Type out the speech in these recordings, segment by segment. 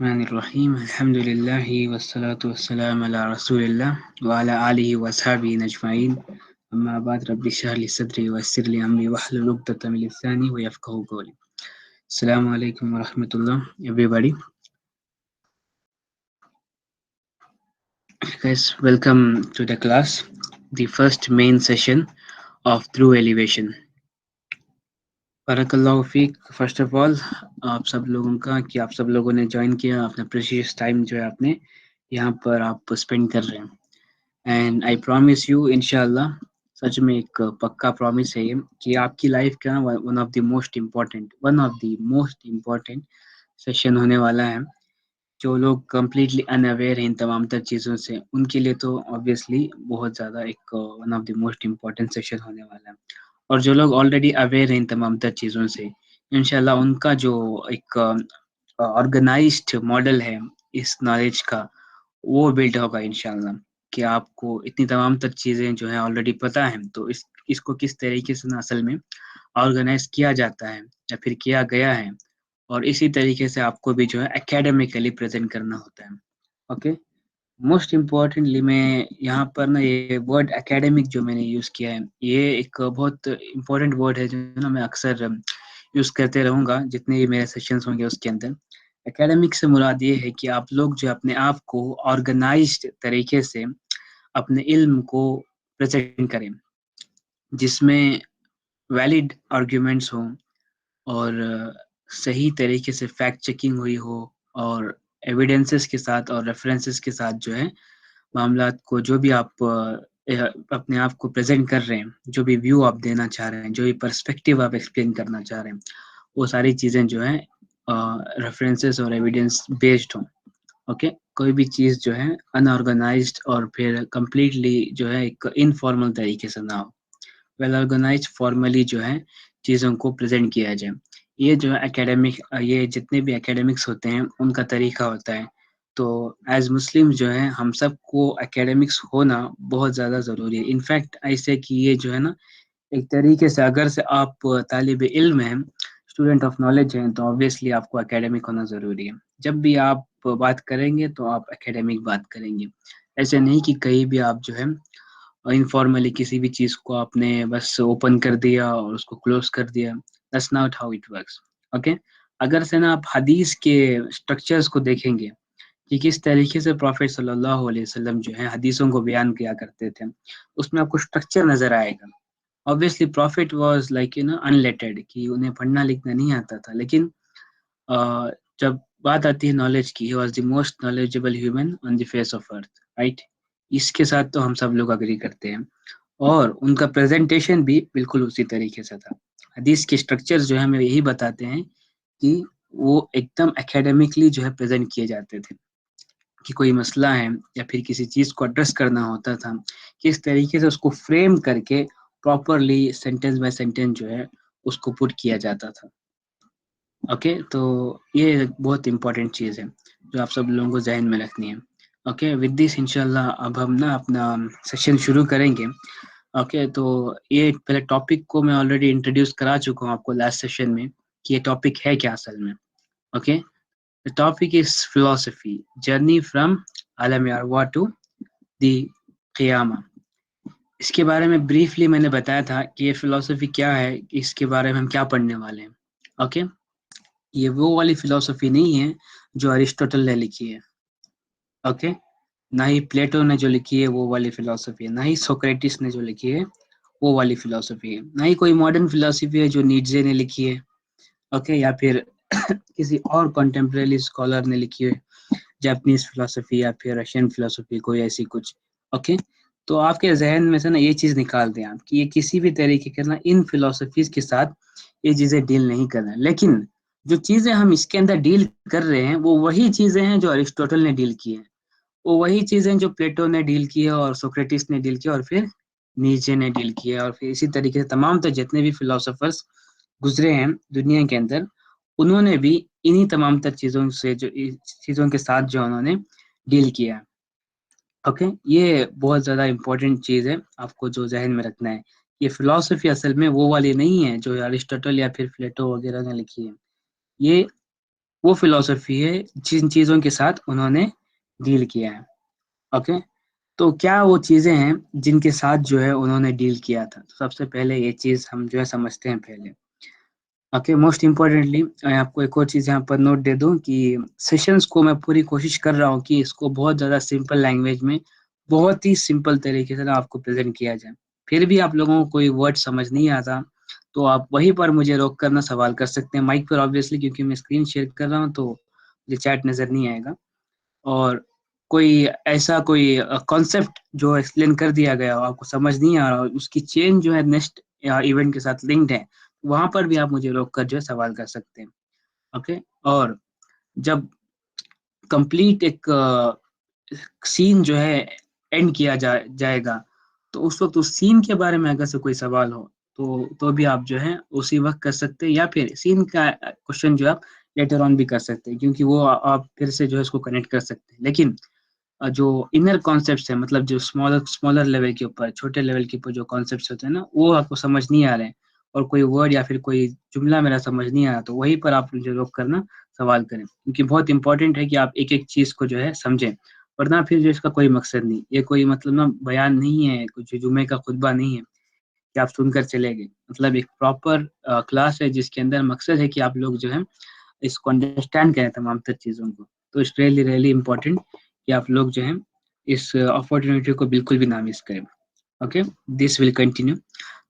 الرحمن الرحیم الحمد للہ والصلاة والسلام علی رسول اللہ وعلی آلہ وصحبہ اجمعین اما بعد رب اشرح لی صدری ویسر لی امری واحلل عقدۃ من لسانی یفقهوا قولی. السلام علیکم ورحمۃ اللہ everybody. Guys, welcome to the class, the first main session of Through Elevation. بارک اللہ فیک. فرسٹ آف آل آپ سب لوگوں کا کہ آپ سب لوگوں نے جوائن کیا، اپنا پریشیس ٹائم جو ہے آپ نے یہاں پر آپ اسپینڈ کر رہے ہیں. اینڈ آئی پرومس یو انشاءاللہ، سچ میں ایک پکا پرومس ہے یہ کہ آپ کی لائف کا one of the most important session ہونے والا ہے. جو لوگ کمپلیٹلی ان اویئر ہیں ان تمام تر چیزوں سے، ان کے لیے تو آبویسلی بہت زیادہ ایک one of the most important session ہونے والا ہے. اور جو لوگ آلریڈی اویئر ہیں ان تمام تر چیزوں سے، انشاءاللہ ان کا جو ایک آرگنائزڈ ماڈل ہے اس نالج کا، وہ بلڈ ہوگا انشاءاللہ. کہ آپ کو اتنی تمام تر چیزیں جو ہیں آلریڈی پتہ ہیں، تو اس کو کس طریقے سے اصل میں آرگنائز کیا جاتا ہے یا پھر کیا گیا ہے، اور اسی طریقے سے آپ کو بھی جو ہے اکیڈمیکلی پریزنٹ کرنا ہوتا ہے. اوکے، موسٹ امپورٹنٹلی میں یہاں پر نا یہ ورڈ اکیڈمک جو میں نے یوز کیا ہے، یہ ایک بہت امپورٹنٹ ورڈ ہے جو نا میں اکثر یوز کرتے رہوں گا جتنے بھی میرے سیشنز ہوں گے اس کے اندر. اکیڈمک سے مراد یہ ہے کہ آپ لوگ جو اپنے آپ کو آرگنائزڈ طریقے سے اپنے علم کو پریزنٹ کریں، جس میں ویلڈ آرگیومنٹس ہوں اور صحیح طریقے سے فیکٹ چیکنگ ہوئی ہو، اور ایویڈنسز کے ساتھ اور ریفرنسز کے ساتھ جو ہے معاملات کو، جو بھی آپ اپنے آپ کو پریزنٹ کر رہے ہیں، جو بھی ویو آپ دینا چاہ رہے ہیں، جو بھی پرسپیکٹیو آپ ایکسپلین کرنا چاہ رہے ہیں، وہ ساری چیزیں جو ہیں ریفرنسز اور ایویڈنس بیسڈ ہوں. اوکے، کوئی بھی چیز جو ہے ان آرگنائزڈ اور پھر کمپلیٹلی جو ہے ایک انفارمل طریقے سے نہ ہو، ویل آرگنائزڈ فارملی جو ہے چیزوں کو پریزنٹ کیا جائے. یہ جو ہے یہ جتنے بھی اکیڈمکس ہوتے ہیں ان کا طریقہ ہوتا ہے. تو ایز مسلم جو ہے ہم سب کو اکیڈمکس ہونا بہت زیادہ ضروری ہے. انفیکٹ ایسے کہ یہ جو ہے نا ایک طریقے سے اگر سے آپ طالب علم ہیں، اسٹوڈنٹ آف نالج ہیں، تو آبویسلی آپ کو اکیڈمک ہونا ضروری ہے. جب بھی آپ بات کریں گے تو آپ اکیڈمک بات کریں گے. ایسے نہیں کہ کہیں بھی آپ جو ہے انفارملی کسی بھی چیز کو آپ نے بس اوپن کر دیا اور اس کو کلوز کر دیا. That's not how it works. Okay? اگر سے نا آپ حدیث کے سٹرکچرز کو دیکھیں گے کہ کس طریقے سے پروفیٹ صلی اللہ علیہ وسلم جو ہے حدیثوں کو بیان کیا کرتے تھے، اس میں آپ کو سٹرکچر نظر آئے گا. obviously prophet was like unlettered، کہ انہیں پڑھنا لکھنا نہیں آتا تھا، لیکن جب بات آتی ہے نالج کی، he was the most knowledgeable human on the face of earth، right؟ اس کے ساتھ تو ہم سب لوگ اگری کرتے ہیں، اور ان کا پریزنٹیشن بھی بالکل اسی طریقے سے تھا. حدیث کے سٹرکچرز جو ہے ہمیں یہی بتاتے ہیں کہ وہ ایک دم اکیڈمیکلی جو ہے پریزنٹ کیے جاتے تھے. کہ کوئی مسئلہ ہے یا پھر کسی چیز کو ایڈریس کرنا ہوتا تھا، کس طریقے سے اس کو فریم کر کے پراپرلی سینٹینس بائی سینٹینس جو ہے اس کو پٹ کیا جاتا تھا. اوکے، تو یہ بہت امپورٹنٹ چیز ہے جو آپ سب لوگوں کو ذہن میں رکھنی ہے. اوکے، ود دس انشاءاللہ اب ہم نا اپنا سیشن شروع کریں گے. اوکے، تو یہ پہلے ٹاپک کو میں آلریڈی انٹروڈیوس کرا چکا ہوں آپ کو لاسٹ سیشن میں کہ یہ ٹاپک ہے کیا اصل میں. Okay, the topic is philosophy, journey from عالم ارواح to the قیامہ. اس کے بارے میں بریفلی میں نے بتایا تھا کہ یہ فلسفی کیا ہے، اس کے بارے میں ہم کیا پڑھنے والے ہیں. اوکے، یہ وہ والی فلسفی نہیں ہے جو ارسطوٹل نے لکھی ہے. اوکے، نہ ہی پلیٹو نے جو لکھی ہے وہ والی فلسفی ہے، نہ ہی سوکریٹس نے جو لکھی ہے وہ والی فلسفی ہے، نہ ہی کوئی ماڈرن فلسفی ہے جو نیٹزے نے لکھی ہے. اوکے، یا پھر کسی اور کنٹمپریری اسکالر نے لکھی ہے، جاپنیز فلسفی یا پھر رشین فلسفی، کوئی ایسی کچھ. اوکے، تو آپ کے ذہن میں سے نا یہ چیز نکال دیں آپ کہ یہ کسی بھی طریقے کے نا ان فلسفیز کے ساتھ یہ چیزیں ڈیل نہیں کر رہے ہیں. لیکن جو چیزیں ہم اس کے اندر ڈیل کر رہے ہیں وہ وہی چیزیں ہیں جو ارسطوٹل نے ڈیل کی ہیں، وہ وہی چیزیں جو پلیٹو نے ڈیل کی ہے اور سوکریٹس نے ڈیل کی اور پھر نیچے نے ڈیل کی ہے، اور پھر اسی طریقے سے تمام تر جتنے بھی فلسفرز گزرے ہیں دنیا کے اندر، انہوں نے بھی انہی تمام تر چیزوں کے ساتھ جو انہوں نے ڈیل کیا. اوکے، یہ بہت زیادہ امپورٹنٹ چیز ہے آپ کو جو ذہن میں رکھنا ہے. یہ فلسفی اصل میں وہ والی نہیں ہے جو ارسطوٹل یا پھر پلیٹو وغیرہ نے لکھی ہے. یہ وہ فلسفی ہے جن چیزوں کے ساتھ انہوں نے ڈیل کیا ہے. اوکے. تو کیا وہ چیزیں ہیں جن کے ساتھ جو ہے انہوں نے ڈیل کیا تھا؟ تو سب سے پہلے یہ چیز ہم جو ہے سمجھتے ہیں پہلے. اوکے. موسٹ امپورٹینٹلی میں آپ کو ایک اور چیز یہاں پر نوٹ دے دوں کہ سیشنز کو میں پوری کوشش کر رہا ہوں کہ اس کو بہت زیادہ سمپل لینگویج میں بہت ہی سمپل طریقے سے آپ کو پریزنٹ کیا جائے. پھر بھی آپ لوگوں کو کوئی ورڈ سمجھ نہیں آتا تو آپ وہیں پر مجھے روک کرنا سوال کر سکتے ہیں مائک پر آبویسلی، کیونکہ میں اسکرین شیئر کر رہا ہوں تو مجھے چیٹ نظر نہیں آئے گا. اور کوئی ایسا کوئی کانسیپٹ جو ایکسپلین کر دیا گیا ہو آپ کو سمجھ نہیں آ رہا ہو، اس کی چین جو ہے نیکسٹ ایونٹ کے ساتھ لنکڈ ہے، وہاں پر بھی آپ مجھے روک کر جو ہے سوال کر سکتے ہیں. اوکے. اور جب کمپلیٹ ایک سین جو ہے اینڈ کیا جائے گا تو اس وقت اس سین کے بارے میں اگر سے کوئی سوال ہو تو بھی آپ جو ہے اسی وقت کر سکتے ہیں، یا پھر سین کا کوشچن جو آپ لیٹر آن بھی کر سکتے ہیں، کیونکہ وہ آپ پھر سے جو ہے اس کو کنیکٹ کر سکتے ہیں. لیکن جو انر کانسیپٹس ہیں، مطلب جو اسمالر لیول کے اوپر، چھوٹے لیول کے اوپر جو کانسیپٹس ہوتے ہیں نا، وہ آپ کو سمجھ نہیں آ رہے ہیں اور کوئی ورڈ یا پھر کوئی جملہ میرا سمجھ نہیں آ رہا تو وہیں پر آپ مجھے روک کرنا سوال کریں، کیونکہ بہت امپورٹنٹ ہے کہ آپ ایک ایک چیز کو جو ہے سمجھیں، ورنہ پھر جو اس کا کوئی مقصد نہیں. یہ کوئی مطلب نا بیان نہیں ہے، کچھ جمعے کا خطبہ نہیں ہے کہ آپ سن کر چلے گئے. مطلب ایک پراپر کلاس ہے جس کے اندر مقصد ہے کہ آپ لوگ جو ہے اس کو انڈرسٹینڈ کریں تمام تر چیزوں کو. تو اٹس ریئلی ریئلی امپورٹنٹ کہ آپ لوگ جو ہیں اس اپورچونیٹی کو بالکل بھی نہ مس کریں. اوکے. This will continue.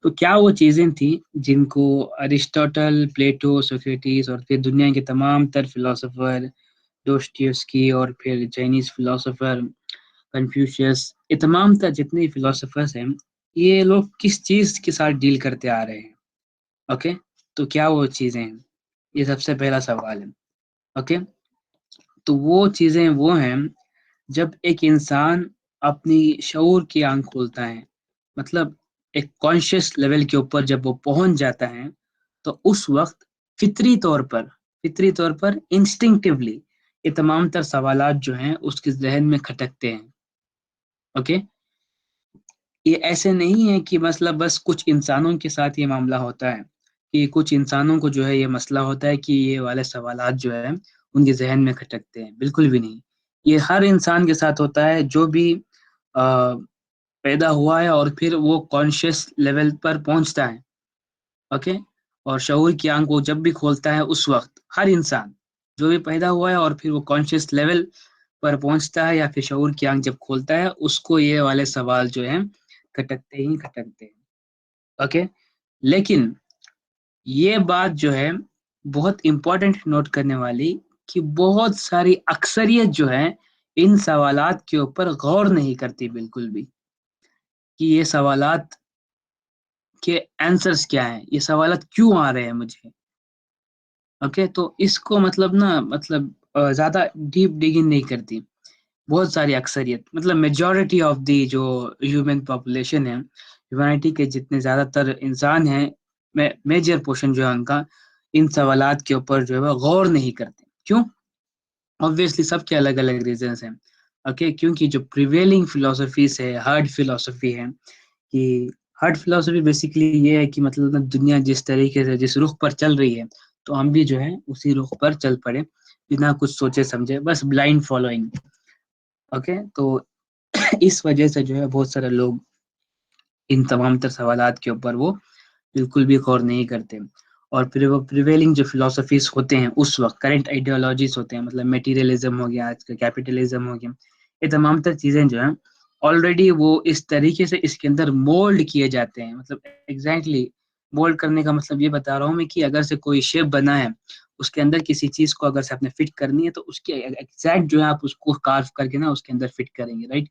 تو کیا وہ چیزیں تھیں جن کو ارسطاٹل، پلیٹو، سوکریٹس اور پھر دنیا کے تمام تر فلاسفر، ڈوسٹویوسکی اور پھر چائنیز فلاسفر کنفیوشیس، یہ تمام تر جتنے فلاسفرز ہیں یہ لوگ کس چیز کے ساتھ ڈیل کرتے آ رہے ہیں؟ اوکے. تو کیا وہ چیزیں ہیں؟ یہ سب سے پہلا سوال ہے. اوکے. تو وہ چیزیں وہ ہیں جب ایک انسان اپنی شعور کی آنکھ کھولتا ہے، مطلب ایک کانشیس لیول کے اوپر جب وہ پہنچ جاتا ہے تو اس وقت فطری طور پر انسٹنکٹیولی یہ تمام تر سوالات جو ہیں اس کے ذہن میں کھٹکتے ہیں. اوکے. یہ ایسے نہیں ہے کہ مثلا بس کچھ انسانوں کے ساتھ یہ معاملہ ہوتا ہے کہ کچھ انسانوں کو جو ہے یہ مسئلہ ہوتا ہے کہ یہ والے سوالات جو ہے ان کے ذہن میں کھٹکتے ہیں. بالکل بھی نہیں. یہ ہر انسان کے ساتھ ہوتا ہے جو بھی پیدا ہوا ہے اور پھر وہ کانشیس لیول پر پہنچتا ہے. اوکے. اور شعور کی آنکھ وہ جب بھی کھولتا ہے اس وقت ہر انسان جو بھی پیدا ہوا ہے اور پھر وہ کانشیس لیول پر پہنچتا ہے یا پھر شعور کی آنکھ جب کھولتا ہے اس کو یہ والے سوال جو ہیں کھٹکتے ہی کھٹکتے ہیں. اوکے. لیکن یہ بات جو ہے بہت امپورٹنٹ نوٹ کرنے والی کہ بہت ساری اکثریت جو ہے ان سوالات کے اوپر غور نہیں کرتی بالکل بھی کہ یہ سوالات کے آنسرز کیا ہیں، یہ سوالات کیوں آ رہے ہیں مجھے. اوکے. تو اس کو مطلب نا مطلب زیادہ ڈیپ ڈیگنگ نہیں کرتی بہت ساری اکثریت، مطلب میجورٹی آف دی جو ہیومن پاپولیشن ہے، ہیومینٹی کے جتنے زیادہ تر انسان ہیں، میجر پورشن جو ہے ان کا ان سوالات کے اوپر جو ہے وہ غور نہیں کرتے. کیوں؟ obviously سب کے الگ الگ ریزنس ہیں. اوکے. کیونکہ جو پریویلنگ فلاسفیز ہے، ہارڈ فلاسفی ہے، کہ ہارڈ فلاسفی بیسیکلی یہ ہے کہ مطلب دنیا جس طریقے سے جس رخ پر چل رہی ہے تو ہم بھی جو ہے اسی رخ پر چل پڑے بنا کچھ سوچے سمجھے، بس بلائنڈ فالوئنگ. اوکے. تو اس وجہ سے جو ہے بہت سارے لوگ ان تمام تر سوالات کے اوپر وہ بالکل بھی غور نہیں کرتے. اور پھر وہ پریویلنگ جو فلاسفیز ہوتے ہیں اس وقت، کرنٹ آئیڈیالوجیز ہوتے ہیں، مطلب میٹیریلزم ہو گیا، آج کا کیپیٹلزم ہو گیا، یہ تمام تر چیزیں جو ہیں آلریڈی وہ اس طریقے سے اس کے اندر مولڈ کیے جاتے ہیں. مطلب ایگزیکٹلی مولڈ کرنے کا مطلب یہ بتا رہا ہوں میں کہ اگر سے کوئی شیپ بنا ہے اس کے اندر کسی چیز کو اگر سے آپ نے فٹ کرنی ہے تو اس کے ایگزیکٹ جو ہے آپ اس کو کارف کر کے نا اس کے اندر فٹ کریں گے، رائٹ.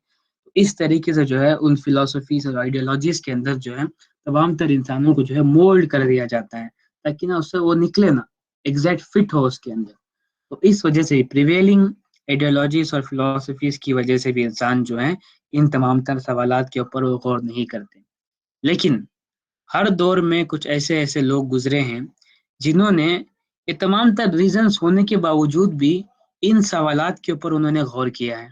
اس طریقے سے جو ہے ان فلاسفیز اور آئیڈیالوجیز کے اندر جو ہے تمام تر انسانوں کو جو ہے مولڈ کر دیا جاتا ہے تاکہ نا اس سے وہ نکلے نا ایگزیکٹ فٹ ہو اس کے اندر. تو اس وجہ سے پریویلنگ آئیڈیالوجیز اور فلاسفیز کی وجہ سے بھی انسان جو ہے ان تمام تر سوالات کے اوپر وہ غور نہیں کرتے. لیکن ہر دور میں کچھ ایسے ایسے لوگ گزرے ہیں جنہوں نے یہ تمام تر ریزنز ہونے کے باوجود بھی ان سوالات کے اوپر انہوں نے غور کیا ہے.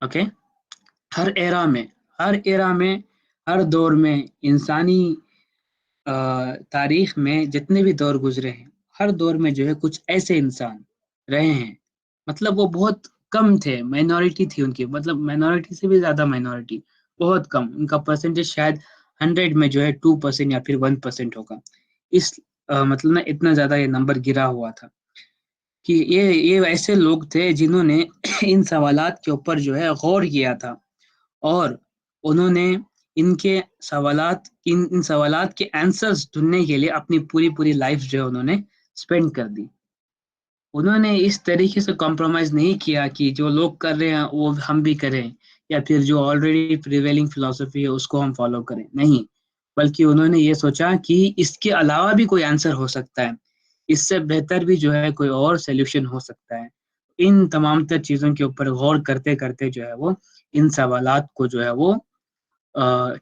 اوکے. ہر ایرا میں ہر دور میں انسانی تاریخ میں جتنے بھی دور گزرے ہیں ہر دور میں جو ہے کچھ ایسے انسان رہے ہیں، مطلب وہ بہت کم تھے، مائنورٹی تھی ان کی، مطلب مائنورٹی سے بھی زیادہ مائنورٹی، بہت کم، ان کا پرسنٹیج شاید 100 میں جو ہے 2% یا پھر 1% ہوگا، اس مطلب نا اتنا زیادہ یہ نمبر گرا ہوا تھا کہ یہ ایسے لوگ تھے جنہوں نے ان سوالات کے اوپر جو ہے غور کیا تھا، اور انہوں نے ان کے سوالات ان سوالات کے آنسرز ڈھونڈنے کے لیے اپنی پوری لائف جو ہے انہوں نے اسپینڈ کر دی۔ انہوں نے اس طریقے سے کمپرومائز نہیں کیا کہ جو لوگ کر رہے ہیں وہ ہم بھی کریں، یا پھر جو آلریڈی پریویلنگ فلسفی ہے اس کو ہم فالو کریں، نہیں، بلکہ انہوں نے یہ سوچا کہ اس کے علاوہ بھی کوئی آنسر ہو سکتا ہے، اس سے بہتر بھی جو ہے کوئی اور سلیوشن ہو سکتا ہے۔ ان تمام تر چیزوں کے اوپر غور کرتے کرتے جو ہے وہ ان سوالات کو جو ہے وہ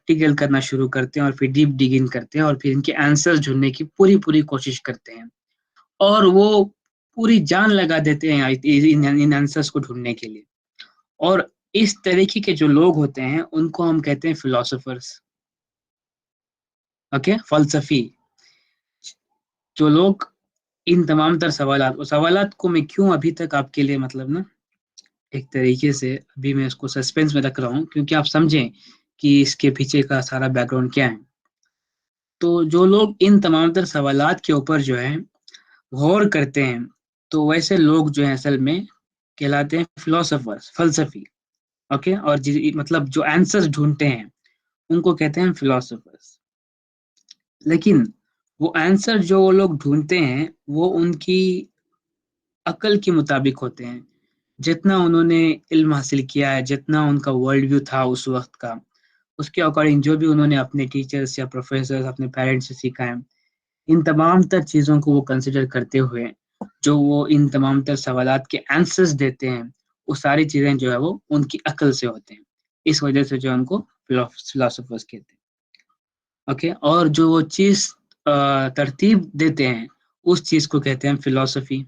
ٹیکل کرنا شروع کرتے ہیں، اور پھر ڈیپ ڈیگنگ کرتے ہیں، اور پھر ان کے آنسر ڈھونڈنے کی پوری کوشش کرتے ہیں، اور وہ پوری جان لگا دیتے ہیں ان آنسرس کو ڈھونڈنے کے لیے۔ اور اس طریقے کے جو لوگ ہوتے ہیں ان کو ہم کہتے ہیں فلاسفرس، اوکے، فلسفی، جو لوگ ان تمام تر سوالات کو میں کیوں ابھی تک آپ کے لیے مطلب نا ایک طریقے سے ابھی میں اس کو سسپینس میں رکھ رہا ہوں کیونکہ آپ سمجھیں کہ اس کے پیچھے کا سارا بیک گراؤنڈ کیا ہے۔ تو جو لوگ ان تمام تر سوالات کے اوپر جو ہے غور کرتے ہیں، تو ویسے لوگ جو ہیں اصل میں کہلاتے ہیں فلاسفرز، فلسفی، اوکے، اور مطلب جو آنسرز ڈھونڈتے ہیں ان کو کہتے ہیں فلاسفرز۔ لیکن وہ آنسر جو وہ لوگ ڈھونڈتے ہیں وہ ان کی عقل کے مطابق ہوتے ہیں، جتنا انہوں نے علم حاصل کیا ہے، جتنا ان کا ورلڈ ویو تھا اس وقت کا، اس کے اکارڈنگ جو بھی انہوں نے اپنے ٹیچرز یا پروفیسرز، اپنے پیرنٹس سے سیکھا ہے، ان تمام تر چیزوں کو وہ کنسیڈر کرتے ہوئے جو وہ ان تمام تر سوالات کے آنسرز دیتے ہیں، وہ ساری چیزیں جو ہے وہ ان کی عقل سے ہوتے ہیں، اس وجہ سے جو ان کو فلاسفرز کہتے ہیں، اوکے۔ اور جو وہ چیز ترتیب دیتے ہیں اس چیز کو کہتے ہیں فلاسفی،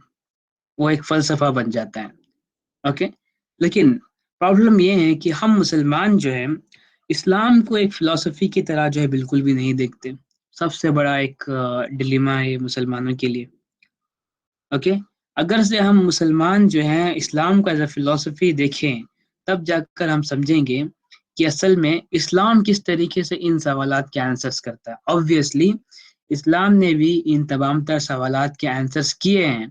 وہ ایک فلسفہ بن جاتا ہے، اوکے۔ لیکن پرابلم یہ ہے کہ ہم مسلمان جو ہیں اسلام کو ایک فلسفی کی طرح جو ہے بالکل بھی نہیں دیکھتے، سب سے بڑا ایک ڈلیما ہے مسلمانوں کے لیے، اوکے۔ اگر سے ہم مسلمان جو ہیں اسلام کو ایز اے فلسفی دیکھیں تب جا کر ہم سمجھیں گے کہ اصل میں اسلام کس طریقے سے ان سوالات کے آنسرز کرتا ہے۔ آبویسلی اسلام نے بھی ان تمام تر سوالات کے آنسرز کیے ہیں،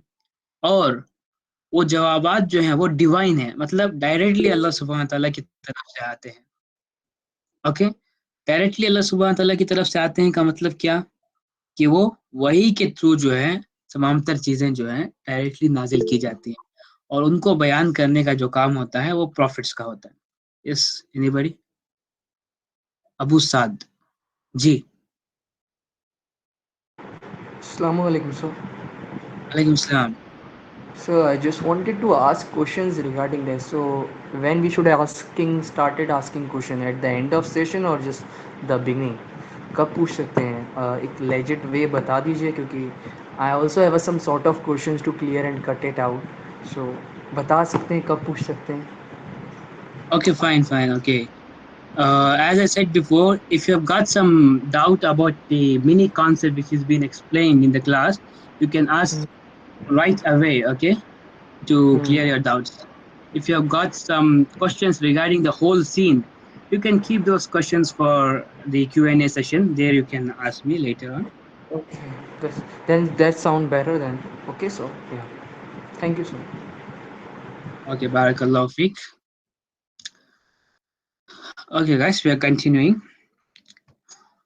اور وہ جوابات جو ہیں وہ ڈیوائن ہیں، مطلب ڈائریکٹلی اللہ سبحانہ تعالیٰ کی طرف سے آتے ہیں، اوکے۔ ڈائریکٹلی اللہ سبحانہ تعالیٰ کی طرف سے آتے ہیں کا مطلب کیا، کہ وہ وہی کے تھرو جو ہے تمام تر چیزیں جو ہیں ڈائریکٹلی نازل کی جاتی ہیں، اور ان کو بیان کرنے کا جو کام ہوتا ہے وہ پروفٹس کا ہوتا ہے۔ یس، اینی بڑی؟ ابو سعد جی۔ Assalamu alaikum, sir. وعلیکم السلام۔ So I just wanted to ask questions regarding this. So when we should started asking question at the end of session or just the beginning? کب پوچھ سکتے ہیں ایک لیجٹ وے بتا دیجیے کیونکہ I also have some sort of questions to clear and cut it out. So بتا سکتے ہیں کب پوچھ سکتے ہیں؟ Okay, fine, okay. As I said before, if you have got some doubt about the mini concept which is being explained in the class, you can ask right away, okay, to clear your doubts. If you have got some questions regarding the whole scene, you can keep those questions for the Q&A session. There you can ask me later on. Okay, then that sound better then. Okay, so yeah, thank you, sir. Okay, barakallahu feek. Okay guys, we are continuing.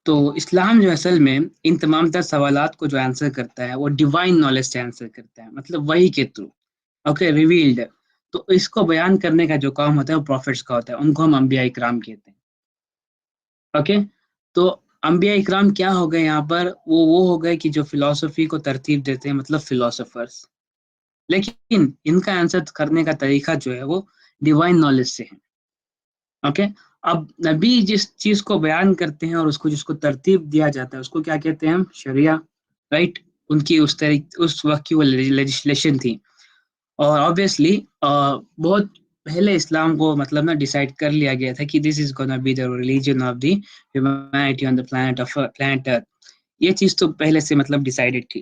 تو اسلام جو اصل میں ان تمام تر سوالات کو جو answer کرتا ہے وہ ڈیوائن نالج سے آنسر کرتا ہے، مطلب وہی کے تھرو، اوکے، ریویلڈ۔ تو اس کو بیان کرنے کا جو کام ہوتا ہے وہ پروفٹس کا ہوتا ہے، ان کو ہم انبیاء اکرام کہتے ہیں، اوکے۔ تو انبیاء اکرام کیا ہو گئے یہاں پر، وہ ہو گئے کہ جو فلسفی کو ترتیب دیتے ہیں، مطلب فلاسفرز، لیکن ان کا آنسر کرنے کا طریقہ جو ہے وہ ڈیوائن نالج سے ہے، اوکے۔ اب نبی جس چیز کو بیان کرتے ہیں اور اس کو جس کو ترتیب دیا جاتا ہے اس کو کیا کہتے ہیں ہم، شریعہ، رائٹ۔ ان کی اس وقت کی وہ لیجسلیشن تھی، اور آبویسلی بہت پہلے اسلام کو مطلب نا ڈیسائیڈ کر لیا گیا تھا کہ this is gonna be the religion of the humanity on the planet earth. یہ چیز تو پہلے سے مطلب ڈیسائیڈڈ تھی،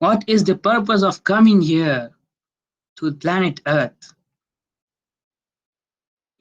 What is the purpose of coming here to planet Earth?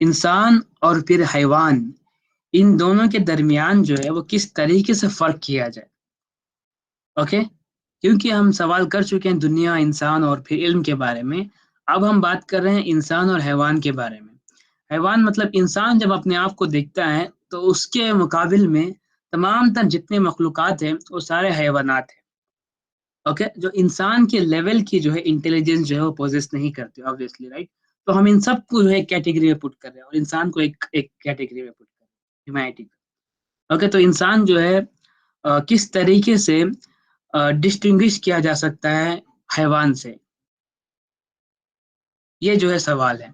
انسان اور پھر حیوان، ان دونوں کے درمیان جو ہے وہ کس طریقے سے فرق کیا جائے. اوکے، کیونکہ ہم سوال کر چکے ہیں دنیا، انسان اور پھر علم کے بارے میں. اب ہم بات کر رہے ہیں انسان اور حیوان کے بارے میں. حیوان مطلب انسان جب اپنے آپ کو دیکھتا ہے تو اس کے مقابل میں تمام تر جتنے مخلوقات ہیں وہ سارے حیوانات ہیں. اوکے، جو انسان کے لیول کی جو ہے انٹیلیجنس جو ہے وہ پوزیس نہیں کرتے obviously رائٹ. تو ہم ان سب کو جو ہے کیٹیگری میں پٹ کر رہے ہیں اور انسان کو ایک کیٹیگری میں پٹ کر رہے ہیں، ہیومینٹی. اوکے، تو انسان جو ہے کس طریقے سے ڈسٹنگوش کیا جا سکتا ہے حیوان سے، یہ جو ہے سوال ہے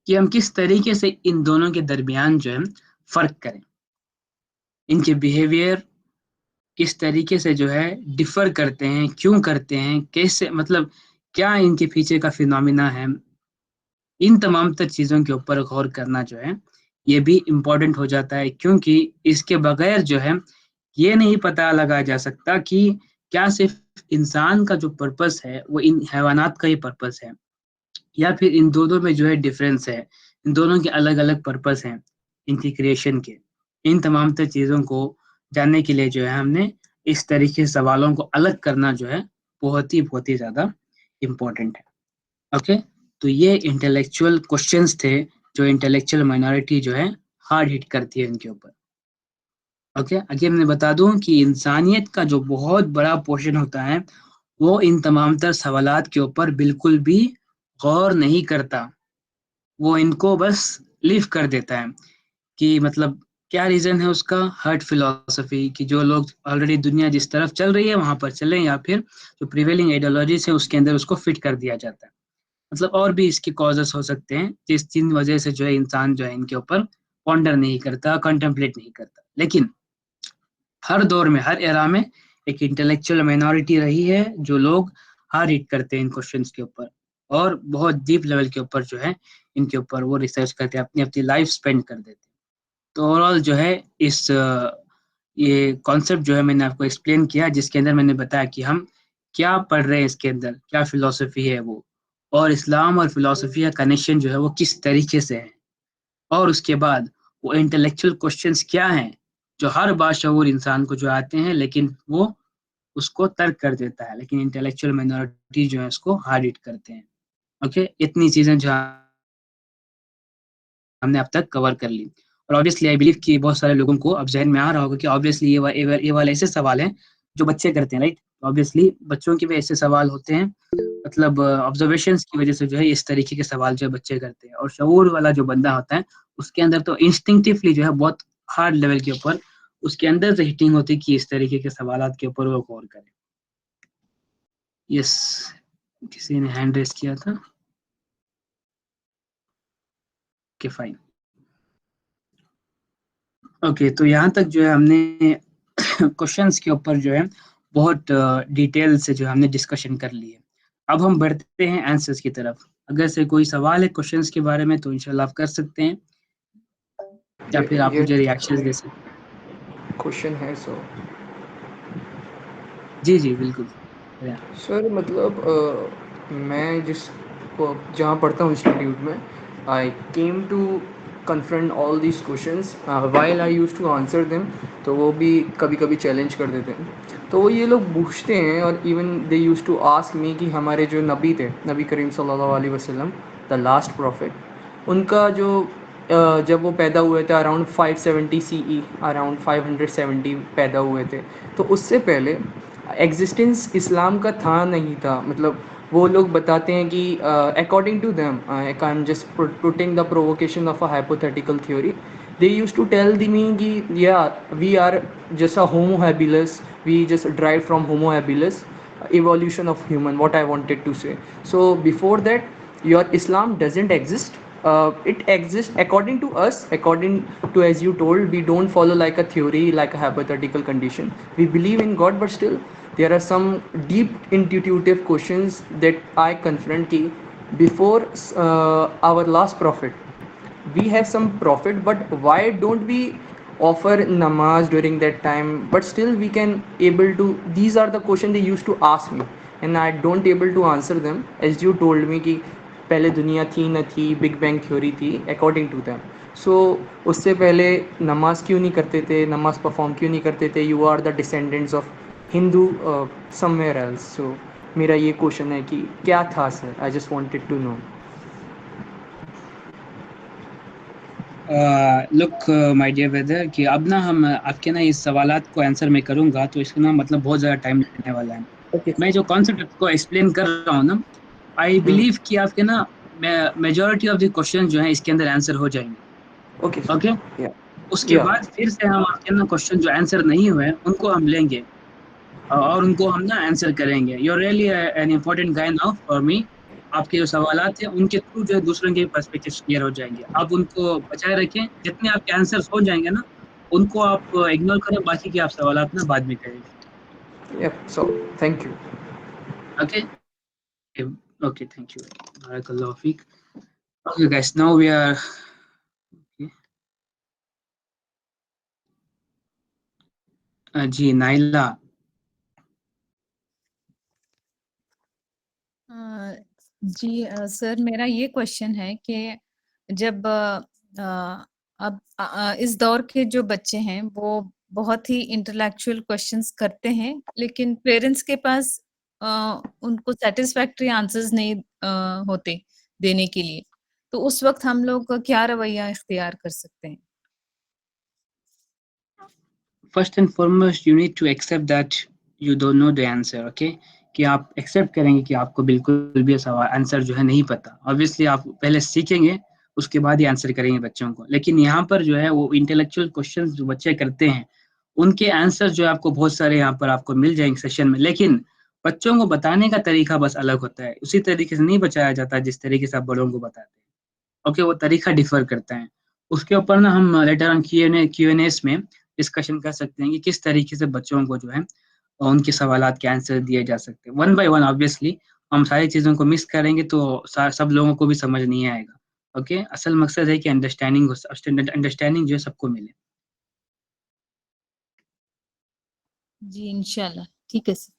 کہ ہم کس طریقے سے ان دونوں کے درمیان جو ہے فرق کریں، ان کے بیہیویئر کس طریقے سے جو ہے ڈفر کرتے ہیں، کیوں کرتے ہیں، کیسے، مطلب کیا ان کے پیچھے کا فینومینا ہے. ان تمام تر چیزوں کے اوپر غور کرنا جو ہے یہ بھی امپورٹنٹ ہو جاتا ہے، کیونکہ اس کے بغیر جو ہے یہ نہیں پتا لگا جا سکتا کہ کیا صرف انسان کا جو پرپس ہے وہ ان حیوانات کا ہی پرپس ہے، یا پھر ان دونوں میں جو ہے ڈفرینس ہے، ان دونوں کے الگ الگ پرپس ہیں ان کی کریشن کے. ان تمام تر چیزوں کو جاننے کے لیے جو ہے ہم نے اس طریقے سے سوالوں کو الگ کرنا جو ہے بہت ہی زیادہ امپورٹنٹ ہے. اوکے، تو یہ انٹلیکچوئل کوشچنس تھے جو انٹلیکچوئل مائنورٹی جو ہے ہارڈ ہٹ کرتی ہے ان کے اوپر. اوکے، اگین میں بتا دوں کہ انسانیت کا جو بہت بڑا پورشن ہوتا ہے وہ ان تمام تر سوالات کے اوپر بالکل بھی غور نہیں کرتا، وہ ان کو بس لیو کر دیتا ہے. کہ مطلب کیا ریزن ہے اس کا؟ ہرٹ فلسفی، کہ جو لوگ آلریڈی دنیا جس طرف چل رہی ہے وہاں پر چلیں، یا پھر جو پریویلنگ آئیڈیالوجیز ہیں اس کے اندر اس کو فٹ کر دیا جاتا ہے. مطلب اور بھی اس کے کازز ہو سکتے ہیں جن وجہ سے جو ہے انسان جو ہے ان کے اوپر پونڈر نہیں کرتا، کنٹمپلیٹ نہیں کرتا. لیکن ہر دور میں، ہر ایرا میں ایک انٹلیکچوئل مائنورٹی رہی ہے جو لوگ ہار ہٹ کرتے ہیں ان کوشچنس کے اوپر، اور بہت ڈیپ لیول کے اوپر جو ہے ان کے اوپر وہ ریسرچ کرتے ہیں، اپنی لائف سپینڈ کر دیتے ہیں. تو اوور آل جو ہے اس یہ کانسیپٹ جو ہے میں نے آپ کو ایکسپلین کیا، جس کے اندر میں نے بتایا کہ ہم کیا پڑھ رہے ہیں، اس کے اندر کیا فلسفی ہے وہ، اور اسلام اور فلسفی کا کنیکشن جو ہے وہ کس طریقے سے ہے، اور اس کے بعد وہ انٹلیکچوئل کوشچنس کیا ہیں جو ہر باشعور انسان کو جو آتے ہیں لیکن وہ اس کو ترک کر دیتا ہے، لیکن انٹلیکچوئل مائنورٹی جو ہے اس کو ہارڈ ہٹ کرتے ہیں. اوکے، اتنی چیزیں جو ہم نے اب تک کور کر لی. اور آبویسلی آئی بلیو کہ بہت سارے لوگوں کو اب ذہن میں آ رہا ہوگا کہ آبویسلی یہ والے ایسے سوال ہیں جو بچے کرتے ہیں، رائٹ. آبویسلی بچوں کے بھی ایسے سوال ہوتے ہیں، مطلب آبزرویشنس کی وجہ سے جو ہے اس طریقے کے سوال جو بچے کرتے ہیں. اور شعور والا جو بندہ ہوتا ہے اس کے اندر تو انسٹنکٹیولی جو ہے بہت ہارڈ لیول کے اوپر اس کے اندر سے ہٹنگ ہوتی کہ اس طریقے کے سوالات کے اوپر وہ غور کرے. یس، کسی نے ہینڈ ریس کیا تھا. Okay fine. اوکے، تو یہاں تک جو ہے ہم نے کوشچنس کے اوپر جو ہے بہت ڈیٹیل سے جو ہم نے ڈسکشن کر لی ہے. اب ہم بڑھتے ہیں آنسرز کی طرف. اگر سے کوئی سوال ہے کوشچنس کے بارے میں تو انشاءاللہ آپ کر سکتے ہیں، یا پھر آپ یہ مجھے ریئیکشنز دے سکتے ہیں. کوشچن ہے جی جی بالکل. سر مطلب میں جس کو جہاں پڑھتا ہوں انسٹیٹیوٹ میں، I came to confront all these questions while I used to answer them. تو وہ بھی کبھی کبھی چیلنج کر دیتے ہیں. تو وہ یہ لوگ پوچھتے ہیں، اور even they use to ask me کہ ہمارے جو نبی تھے، نبی کریم صلی اللہ علیہ وسلم، دا لاسٹ پروفٹ، ان کا جو جب وہ پیدا ہوئے تھے اراؤنڈ 570 CE، اراؤنڈ 570 پیدا ہوئے تھے. تو اس سے پہلے ایگزسٹنس اسلام کا تھا نہیں تھا. مطلب وہ لوگ بتاتے ہیں کہ according to them, I am just putting the provocation of a hypothetical theory, they use to tell the me کہ یا we are just a Homo habilis, we just drive from Homo habilis evolution of human, what I wanted to say. So before that your Islam doesn't exist. It exists according to us, according to, as you told, we don't follow like a theory, like a hypothetical condition. We believe in God, but still there are some deep intuitive questions that I confront ki before our last prophet we have some prophet, but why don't we offer namaz during that time? But still we can able to, these are the questions they used to ask me, and I don't able to answer them. As you told me ki پہلے دنیا تھی نہ تھی, big bang theory تھی according to them. سو اس سے پہلے نماز کیوں نہیں کرتے تھے, نماز پرفارم کیوں نہیں کرتے تھے؟ You are the descendants of Hindu somewhere else. So میرا یہ کوشچن ہے کہ کیا تھا sir, I just wanted to know. Look my dear brother کہ اب نا ہم آپ کے نا اس سوالات کو آنسر میں کروں گا تو اس کا نا مطلب بہت زیادہ ٹائم لینے والا ہے. اوکے میں جو کانسیپٹ کو ایکسپلین کر رہا ہوں نا, آئی سر. بلیو کہ آپ کے نا میجورٹی آف دی کوشچن جو ہیں اس کے اندر آنسر ہو جائیں گے. اوکے اوکے, سر. یا اس کے یا بعد پھر سے ہم آپ کے نا کوشچن جو آنسر نہیں ہوئے ان کو ہم لیں گے اور ان کو ہم نا آنسر کریں گے. You really an important gain of for me. آپ کے جو سوالات ہیں ان کے تھرو جو ہے دوسروں کے پرسپیکٹو کلیئر ہو جائیں گے. آپ ان کو بچائے رکھیں, جتنے آپ کے آنسر ہو جائیں گے نا ان کو آپ اگنور کریں, باقی کے آپ سوالات نا بعد میں کریں گے. So thank you. Okay okay, thank you, بارک اللہ فیک. Okay guys, now we are جی نائلہ. جی سر, میرا یہ کوشچن ہے کہ جب اب اس دور کے جو بچے ہیں وہ بہت ہی انٹلیکچوئل کوشچنس کرتے ہیں, لیکن پیرنٹس کے پاس ان کو سیٹسفیکٹری آنسرز نہیں ہوتے دینے کے لیے, تو اس وقت ہم لوگ کیا رویہ اختیار کر سکتے ہیں؟ First and foremost you need to accept that you don't know the answer. Okay, کہ آپ ایکسیپٹ کریں گے کہ آپ کو بالکل بھی سوال آنسر جو ہے نہیں پتا. obviously آپ پہلے سیکھیں گے, اس کے بعد ہی آنسر کریں گے بچوں کو. لیکن یہاں پر جو ہے وہ انٹلیکچوئل کوشچنز جو بچے کرتے ہیں ان کے آنسر جو ہے آپ کو بہت سارے یہاں پر آپ کو مل جائیں گے سیشن میں, لیکن بچوں کو بتانے کا طریقہ بس الگ ہوتا ہے. اسی طریقے سے نہیں بچایا جاتا جس طریقے سے آپ بڑوں کو بتاتے ہیں. اوکے, وہ طریقہ ڈیفر کرتا ہے. اس کے اوپر نا ہم later on Q N S میں ڈسکشن کر سکتے ہیں کہ کس طریقے سے بچوں کو جو ہے ان کے سوالات کے آنسر دیے جا سکتے ہیں ون بائی ون. آبویسلی ہم ساری چیزوں کو مکس کریں گے تو سب لوگوں کو بھی سمجھ نہیں آئے گا. اوکے, اصل مقصد ہے کہ انڈرسٹینڈنگ جو ہے سب کو ملے. جی انشاءاللہ, ٹھیک ہے سر.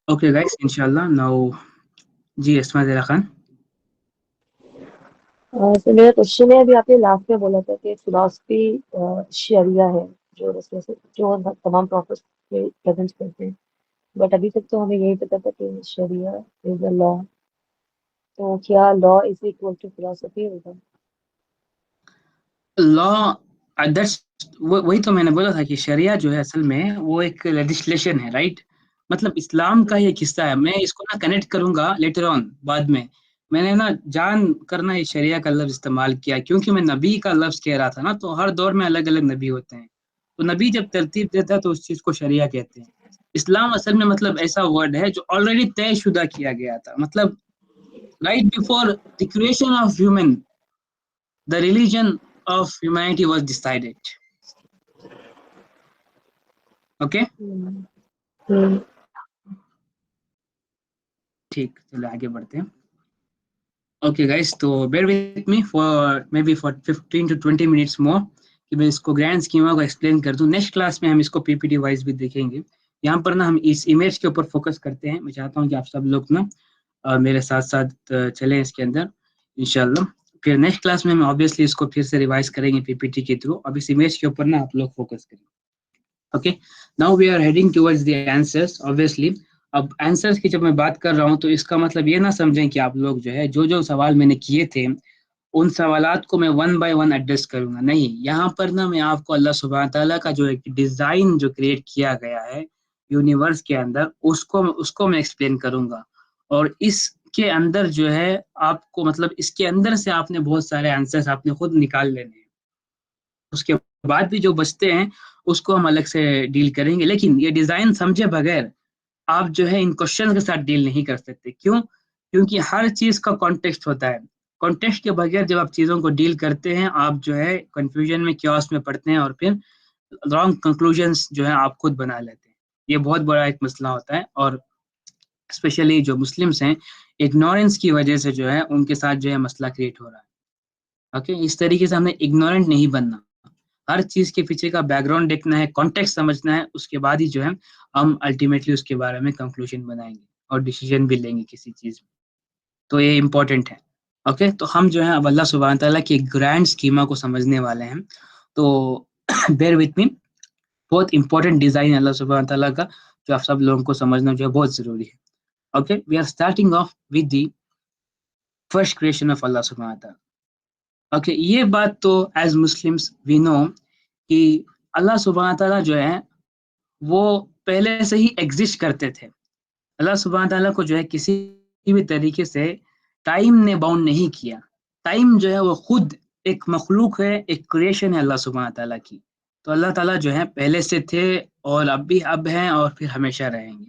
اوکے گائس, انشاءاللہ. ناؤ جی اسما زیرا خان. تو میرا کوشچن ہے, ابھی آپ نے لاسٹ میں بولا تھا کہ فلاسفی شریعہ ہے جو جو تمام پروفیسر پریزنٹ کرتے ہیں, بٹ ابھی تک تو ہمیں یہی پتا تھا کہ شریعہ از اے لا. تو کیا لا از اکول ٹو فلاسفی ہوگا؟ لا وہی تو میں نے بولا تھا کہ شریعہ جو ہے اصل میں وہ ایک لیجسلیشن ہے, رائٹ. مطلب اسلام کا یہ قصہ ہے. میں اس کو نا کنیکٹ کروں گا لیٹر آن بعد میں. میں نے نا جان کرنا یہ شریعہ کا لفظ استعمال کیا کیونکہ میں نبی کا لفظ کہہ رہا تھا نا, تو ہر دور میں الگ الگ نبی ہوتے ہیں. تو نبی جب ترتیب دیتا ہے تو اس چیز کو شریعہ کہتے ہیں. اسلام اصل میں مطلب ایسا ورڈ ہے جو آلریڈی طے شدہ کیا گیا تھا. مطلب right before the creation of human the religion of humanity was decided. Okay? ٹھیک, چلو آگے بڑھتے ہیں. اوکے گائس, تو bear with me for maybe for 15 to 20 minutes more کہ میں اس کو گرینڈ اسکیما کو ایکسپلین کر دوں. نیکسٹ کلاس میں ہم اس کو پی پی ٹی وائز بھی دیکھیں گے. یہاں پر نا ہم اس امیج کے اوپر فوکس کرتے ہیں. میں چاہتا ہوں کہ آپ سب لوگ نا میرے ساتھ ساتھ چلیں اس کے اندر انشاءاللہ. پھر نیکسٹ کلاس میں ہم آبویسلی اس کو پھر سے ریوائز کریں گے پی پی ٹی کے تھرو. اب اس امیج کے اوپر نا آپ لوگ فوکس کریں. Okay, now we are heading towards the answers. Obviously اب آنسرز کی جب میں بات کر رہا ہوں تو اس کا مطلب یہ نہ سمجھیں کہ آپ لوگ جو ہے جو سوال میں نے کیے تھے ان سوالات کو میں ون بائی ون ایڈریس کروں گا. نہیں, یہاں پر نا میں آپ کو اللہ سبحانہ تعالیٰ کا جو ایک ڈیزائن جو کریٹ کیا گیا ہے یونیورس کے اندر اس کو میں ایکسپلین کروں گا. اور اس کے اندر جو ہے آپ کو مطلب اس کے اندر سے آپ نے بہت سارے آنسرز آپ نے خود نکال لینے ہیں. اس کے بعد بھی جو بچتے ہیں اس کو ہم الگ سے ڈیل کریں گے. لیکن یہ ڈیزائن سمجھے بغیر آپ جو ہے ان کوشچن کے ساتھ ڈیل نہیں کر سکتے. کیوں؟ کیونکہ ہر چیز کا کانٹیکسٹ ہوتا ہے. کانٹیکسٹ کے بغیر جب آپ چیزوں کو ڈیل کرتے ہیں آپ جو ہے کنفیوژن میں کیوس میں پڑتے ہیں اور پھر رانگ کنکلوژنس جو ہے آپ خود بنا لیتے ہیں. یہ بہت بڑا ایک مسئلہ ہوتا ہے اور اسپیشلی جو مسلمس ہیں اگنورینس کی وجہ سے جو ہے ان کے ساتھ جو ہے مسئلہ کریٹ ہو رہا ہے. اوکے, اس طریقے سے ہمیں اگنورنٹ نہیں بننا. ہر چیز کے پیچھے کا بیک گراؤنڈ دیکھنا ہے, کانٹیکسٹ سمجھنا ہے, اس کے بعد ہی جو ہے ہم الٹیمیٹلی اس کے بارے میں کنکلوژن بنائیں گے اور ڈیسیجن بھی لیں گے کسی چیز میں. تو یہ امپورٹنٹ ہے. اوکے, تو ہم جو ہے اب اللہ سبحانہ تعالیٰ کی گرینڈ اسکیما کو سمجھنے والے ہیں. تو بیئر وتھ می, بہت امپورٹنٹ ڈیزائن ہے اللہ سبحانہ تعالیٰ کا, جو آپ سب لوگوں کو سمجھنا جو ہے بہت ضروری ہے. Okay, we are starting off with the first creation of Allah سبحانہ تعالیٰ. اوکے, یہ بات تو ایز مسلمس وی نو کہ اللہ سبحانہ تعالیٰ جو ہے وہ پہلے سے ہی ایگزسٹ کرتے تھے. اللہ سبحانہ تعالیٰ کو جو ہے کسی بھی طریقے سے ٹائم نے باؤنڈ نہیں کیا. ٹائم جو ہے وہ خود ایک مخلوق ہے, ایک کریشن ہے اللہ سبحانہ تعالیٰ کی. تو اللہ تعالیٰ جو ہے پہلے سے تھے اور اب ہیں اور پھر ہمیشہ رہیں گے.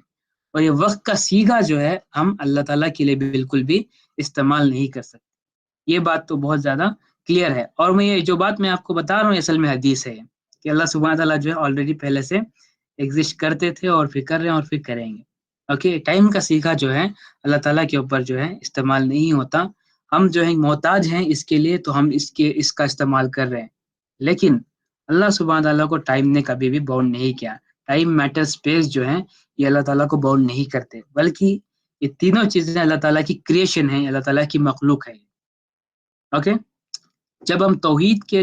اور یہ وقت کا سیگا جو ہے ہم اللہ تعالیٰ کے لیے بالکل بھی استعمال نہیں کر سکتے. یہ بات تو بہت زیادہ کلیئر ہے. اور میں یہ جو بات میں آپ کو بتا رہا ہوں اصل میں حدیث ہے کہ اللہ سبحانہ تعالیٰ جو ہے آلریڈی پہلے سے ایگزسٹ کرتے تھے اور پھر کر رہے ہیں اور پھر کریں گے. اوکے, ٹائم کا سیکھا جو ہے اللہ تعالیٰ کے اوپر جو ہے استعمال نہیں ہوتا. ہم جو ہے محتاج ہیں اس کے لیے, تو ہم اس کا استعمال کر رہے ہیں. لیکن اللہ سبحانہ تعالیٰ کو ٹائم نے کبھی بھی باؤنڈ نہیں کیا. ٹائم میٹر اسپیس جو ہے یہ اللہ تعالیٰ کو باؤنڈ نہیں کرتے, بلکہ یہ تینوں چیزیں اللہ تعالیٰ کی کریشن ہیں, اللہ تعالیٰ کی مخلوق ہے. اوکے, جب ہم توحید کے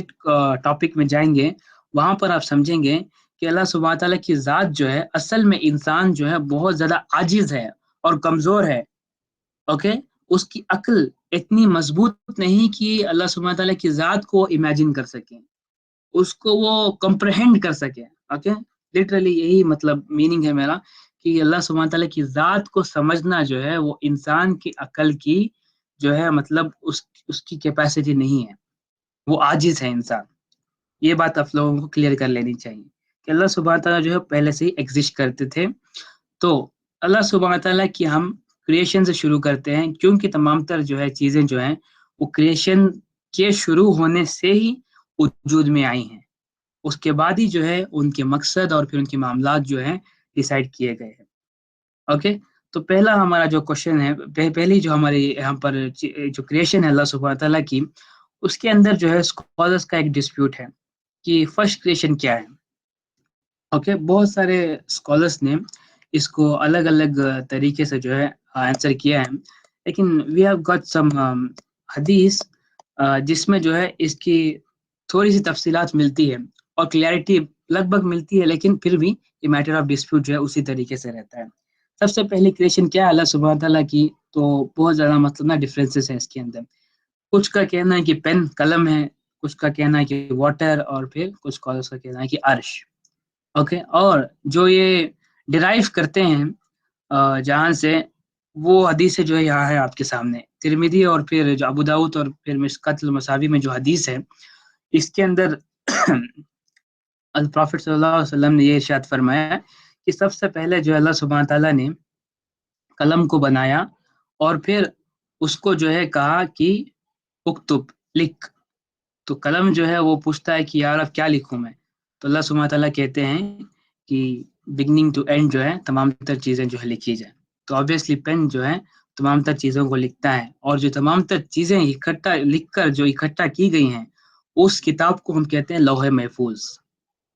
ٹاپک میں جائیں گے وہاں پر آپ سمجھیں گے کہ اللہ سبحانہ تعالیٰ کی ذات جو ہے اصل میں انسان جو ہے بہت زیادہ عاجز ہے اور کمزور ہے. اوکے, اس کی عقل اتنی مضبوط نہیں کہ اللہ سبحانہ تعالیٰ کی ذات کو امیجن کر سکیں, اس کو وہ کمپریہنڈ کر سکیں. اوکے, لٹرلی یہی مطلب میننگ ہے میرا کہ اللہ سبحانہ تعالیٰ کی ذات کو سمجھنا جو ہے وہ انسان کی عقل کی جو ہے مطلب اس کی کیپیسٹی نہیں ہے, وہ عاجز ہے انسان. یہ بات آپ لوگوں کو کلیئر کر لینی چاہیے کہ اللہ سبحانہ تعالیٰ جو ہے پہلے سے ہی ایگزسٹ کرتے تھے. تو اللہ سبحانہ تعالیٰ کی ہم کریشن سے شروع کرتے ہیں, کیونکہ تمام تر جو ہے چیزیں جو ہیں وہ کریشن کے شروع ہونے سے ہی وجود میں آئی ہیں. اس کے بعد ہی جو ہے ان کے مقصد اور پھر ان کے معاملات جو ہیں ڈیسائیڈ کیے گئے ہیں. اوکے, تو پہلا ہمارا جو کوشچن ہے, پہلی جو ہمارے یہاں پر جو کریشن ہے اللہ سبحانہ تعالیٰ کی, اس کے اندر جو ہے اسکالرس کا ایک ڈسپیوٹ ہے کہ فرسٹ کریشن کیا ہے. اوکے, بہت سارے اسکالرس نے اس کو الگ الگ طریقے سے جو ہے آنسر کیا ہے, لیکن وی ہیو گاٹ سم حدیث جس میں جو ہے اس کی تھوڑی سی تفصیلات ملتی ہے اور کلیئرٹی لگ بھگ ملتی ہے, لیکن پھر بھی یہ میٹر آف ڈسپیوٹ جو ہے اسی طریقے سے رہتا ہے. سب سے پہلی کریشن کیا ہے اللہ سبحانہ تعالیٰ کی, تو بہت زیادہ مطلب نا ڈفرینسز ہیں اس کے اندر. کچھ کا کہنا ہے کہ پین قلم ہے, کچھ کا کہنا ہے کہ واٹر, اور پھر کچھ اسکالرس کا کہنا ہے کہ عرش. اوکے, اور جو یہ ڈرائیو کرتے ہیں جہاں سے, وہ حدیث جو ہے یہاں ہے آپ کے سامنے, ترمذی اور پھر جو ابو داؤد اور پھر مشکات المصابیح میں جو حدیث ہے, اس کے اندر الپروفٹ صلی اللہ علیہ وسلم نے یہ ارشاد فرمایا کہ سب سے پہلے جو اللہ سبحانہ تعالیٰ نے قلم کو بنایا اور پھر اس کو جو ہے کہا کہ اکتب, لکھ. تو قلم جو ہے وہ پوچھتا ہے کہ یار اب کیا لکھوں میں, تو اللہ سبحانہ تعالیٰ کہتے ہیں کہ بگننگ ٹو اینڈ جو ہے تمام تر چیزیں جو ہے لکھی جائیں. تو آبویسلی پین جو ہے تمام تر چیزوں کو لکھتا ہے, اور جو تمام تر چیزیں اکٹھا لکھ کر جو اکٹھا کی گئی ہیں اس کتاب کو ہم کہتے ہیں لوح محفوظ.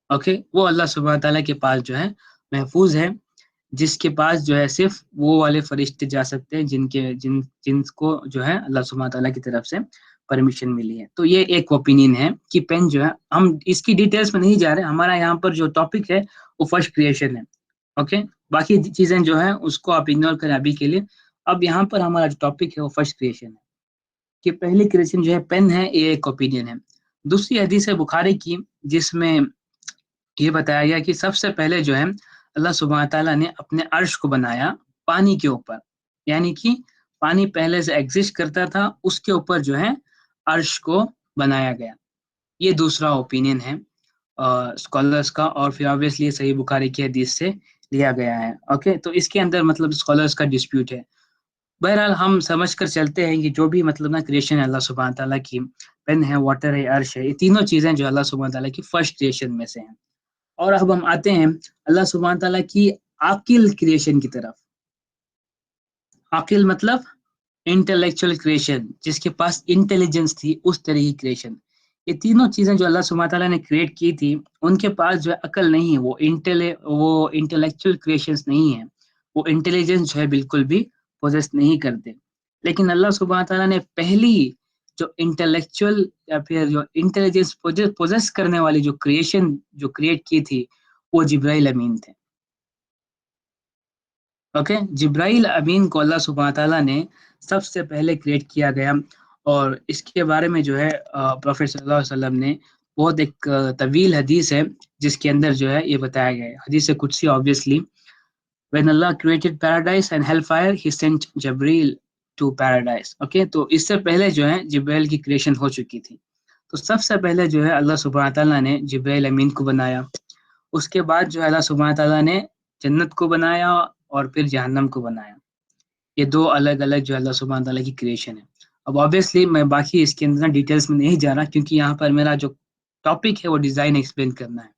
اوکے, وہ اللہ سبحانہ تعالیٰ کے پاس جو ہے محفوظ ہے, جس کے پاس جو ہے صرف وہ والے فرشتے جا سکتے ہیں جن کو جو ہے اللہ سبحانہ تعالیٰ کی طرف سے پرمیشن ملی ہے. تو یہ ایک اوپینین ہے کہ پین جو ہے, ہم اس کی ڈیٹیلز میں نہیں جا رہے, ہمارا یہاں پر جو ٹاپک ہے وہ فرسٹ کریشن ہے. اوکے, باقی چیزیں جو ہیں اس کو آپ اگنور کریں ابھی کے لیے. اب یہاں پر ہمارا جو ٹاپک ہے وہ فرسٹ کریشن ہے کہ پہلی کریشن جو ہے پین ہے, یہ ایک اوپینین ہے. دوسری حدیث ہے بخاری کی جس میں یہ بتایا گیا کہ سب سے پہلے جو ہے اللہ سبحانہ تعالیٰ نے اپنے عرش کو بنایا پانی کے اوپر, یعنی کہ پانی پہلے سے ایگزسٹ کرتا تھا, اس کے اوپر جو ہے عرش کو بنایا گیا. یہ دوسرا اوپینین ہے اسکالرس کا, اور پھر آبویسلی صحیح بخاری کی حدیث سے لیا گیا ہے. اوکے, تو اس کے اندر مطلب اسکالرس کا ڈسپیوٹ ہے. بہرحال ہم سمجھ کر چلتے ہیں کہ جو بھی مطلب نا کریشن ہے اللہ سبحانہ تعالیٰ کی, پین ہے, واٹر ہے, عرش ہے, یہ تینوں چیزیں جو اللہ سبحانہ تعالیٰ کی فرسٹ کریشن میں سے ہیں. اور اب ہم آتے ہیں اللہ سبحانہ تعالیٰ کی عاقل کریشن کی طرف. عاقل مطلب انٹلیکچوئل کریشن, جس کے پاس انٹیلیجنس تھی, اس طرح کی کریشن. یہ تینوں چیزیں جو اللہ سبحانہ تعالیٰ نے کریٹ کی تھی ان کے پاس جو ہے عقل نہیں ہے, وہ انٹلیکچوئل کریشنز نہیں ہیں, وہ انٹیلیجنس جو ہے بالکل بھی پوزیس نہیں کرتے. لیکن اللہ سبحانہ تعالیٰ نے پہلی جو انٹلیکچوئل یا پھر جو انٹیلیجنس پوزیس کرنے والی جو کریشن جو کریٹ کی تھی وہ جبرائیل امین تھے. اوکے, جبرائیل امین کو اللہ سبحانہ تعالیٰ نے سب سے پہلے کریٹ کیا گیا, اور اس کے بارے میں جو ہے پروفیٹ صلی اللہ علیہ وسلم نے بہت ایک طویل حدیث ہے جس کے اندر جو ہے یہ بتایا گیا ہے, حدیث قدسی obviously. When Allah created paradise and hellfire, he sent Jibreel to paradise. Okay, تو اس سے پہلے جو ہے جبرائیل کی کریشن ہو چکی تھی. تو سب سے پہلے جو ہے اللہ سبحانہ تعالیٰ نے جبرائیل امین کو بنایا. اس کے بعد جو ہے اللہ سبحانہ تعالیٰ نے جنت کو بنایا اور پھر جہنم کو بنایا. یہ دو الگ الگ جو اللہ سبحانہ تعالیٰ کی کریشن ہے. اب obviously میں باقی اس کے اندر ڈیٹیلز میں نہیں جا رہا کیونکہ یہاں پر میرا جو ٹاپک ہے وہ ڈیزائن ایکسپلین کرنا ہے.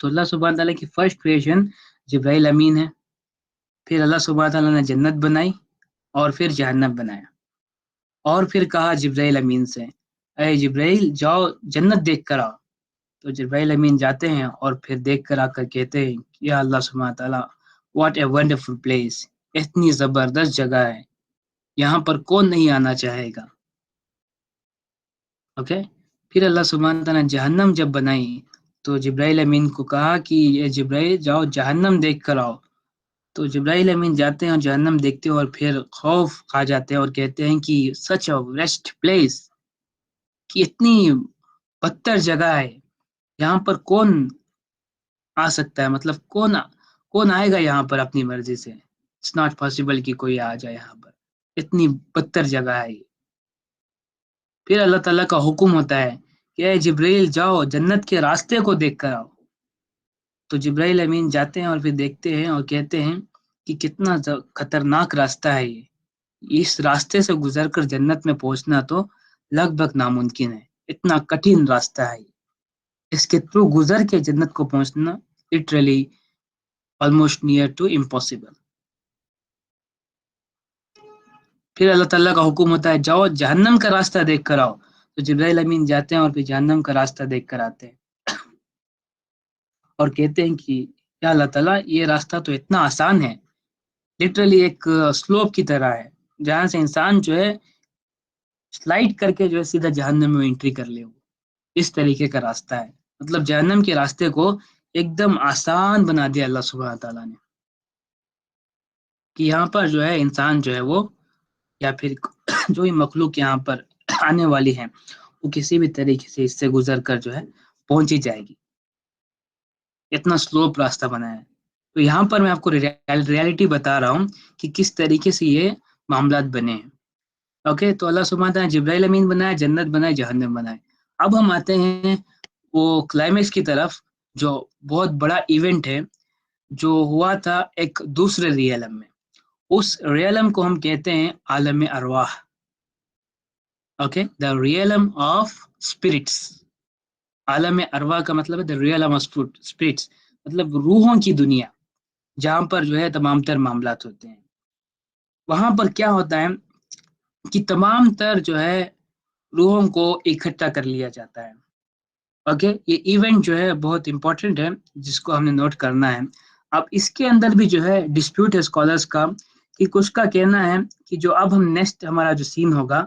تو اللہ سبحانہ تعالیٰ کی فرسٹ کریشن جبرائیل امین ہے. پھر اللہ سبحانہ تعالیٰ نے جنت بنائی اور پھر جہنم بنایا, اور پھر کہا جبرائیل امین سے اے جبرائیل جاؤ جنت دیکھ کر آؤ. تو جبرائیل امین جاتے ہیں اور پھر دیکھ کر آ کر کہتے ہیں یا اللہ سبحانہ تعالیٰ واٹ اے ونڈرفل پلیس, اتنی زبردست جگہ ہے, یہاں پر کون نہیں آنا چاہے گا. اوکے, پھر اللہ سبحانہ تعالیٰ نے جہنم جب بنائی تو جبرائیل امین کو کہا کہ یہ جبرائیل جاؤ جہنم دیکھ کر آؤ. تو جبرائیل امین جاتے ہیں اور جہنم دیکھتے ہیں اور پھر خوف کھا جاتے ہیں اور کہتے ہیں کہ سچ اے ورسٹ پلیس, کہ اتنی بدتر جگہ ہے, یہاں پر کون آ سکتا ہے, مطلب کون آئے گا یہاں پر اپنی مرضی سے. اٹس ناٹ پاسبل کہ کوئی آ جائے یہاں پر, اتنی بدتر جگہ ہے یہ. پھر اللہ تعالیٰ کا حکم ہوتا ہے کہ اے جبرائیل جاؤ جنت کے راستے کو دیکھ کر آؤ. تو جبرائیل امین جاتے ہیں اور پھر دیکھتے ہیں اور کہتے ہیں کہ کتنا خطرناک راستہ ہے یہ, اس راستے سے گزر کر جنت میں پہنچنا تو لگ بھگ ناممکن ہے, اتنا کٹھن راستہ ہے, اس کے تھرو گزر کے جنت کو پہنچنا literally almost near to impossible. پھر اللہ تعالیٰ کا حکم ہوتا ہے جاؤ جہنم کا راستہ دیکھ کر آؤ. تو جبرائیل امین جاتے ہیں اور پھر جہنم کا راستہ دیکھ کر آتے ہیں اور کہتے ہیں کہ یا اللہ تعالیٰ یہ راستہ تو اتنا آسان ہے, لٹرلی ایک سلوپ کی طرح ہے جہاں سے انسان جو ہے سلائڈ کر کے جو ہے سیدھا جہنم میں انٹری کر لے. وہ اس طریقے کا راستہ ہے, مطلب جہنم کے راستے کو ایک دم آسان بنا دیا اللہ سبحانہ تعالیٰ نے, کہ یہاں پر جو ہے انسان جو ہے وہ یا پھر جو بھی مخلوق یہاں پر آنے والی ہے وہ کسی بھی طریقے سے اس سے گزر کر جو ہے پہنچ ہی جائے گی. اتنا سلوپ راستہ بنا ہے. تو یہاں پر میں آپ کو ریالٹی بتا رہا ہوں کہ کس طریقے سے یہ معاملات بنے ہیں. اوکے, تو اللہ سبحانہ تعالیٰ نے جبرائیل امین بنایا, جنت بنائے, جہنم بنائے. اب ہم آتے ہیں وہ کلائمیکس کی طرف, جو بہت بڑا ایونٹ ہے جو ہوا تھا ایک دوسرے ریئلم میں. اس ریئلم کو ہم کہتے ہیں عالم ارواح. Okay, the realm of spirits. عالم ارواح کا مطلب ہے دا ریئلم آف اسپرٹس, مطلب روحوں کی دنیا, جہاں پر جو ہے تمام تر معاملات ہوتے ہیں. وہاں پر کیا ہوتا ہے کہ تمام تر جو ہے روحوں کو اکٹھا کر لیا جاتا ہے. اوکے, یہ ایونٹ جو ہے بہت امپورٹنٹ ہے جس کو ہم نے نوٹ کرنا ہے. اب اس کے اندر بھی جو ہے ڈسپیوٹ ہے اسکالرس کا, کہ کچھ کا کہنا ہے کہ جو اب ہم نیکسٹ ہمارا جو سین ہوگا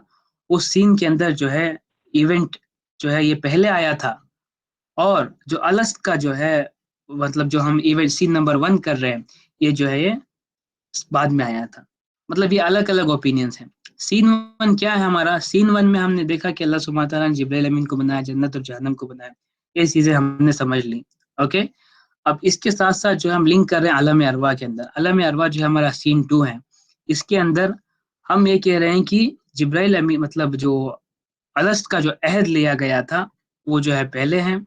اس سین کے اندر جو ہے ایونٹ جو ہے یہ پہلے آیا تھا, اور جو الست کا جو ہے مطلب جو ہم ایونٹ سین نمبر 1 کر رہے ہیں یہ جو ہے یہ بعد میں آیا تھا. مطلب یہ الگ الگ اوپینینز ہیں. سین 1 کیا ہے ہمارا؟ سین 1 میں ہم نے دیکھا کہ اللہ سبحانہ تعالیٰ نے جبرائیل امین کو بنایا, جنت اور جہنم کو بنایا, یہ چیزیں ہم نے سمجھ لی. اوکے, اب اس کے ساتھ ساتھ جو ہم لنک کر رہے ہیں عالم ارواح کے اندر. عالم ارواح جو ہے ہمارا سین 2 ہے, اس کے اندر ہم یہ کہہ رہے ہیں کہ جبرائیل امین مطلب جو الست کا جو عہد لیا گیا تھا وہ جو ہے پہلے ہیں,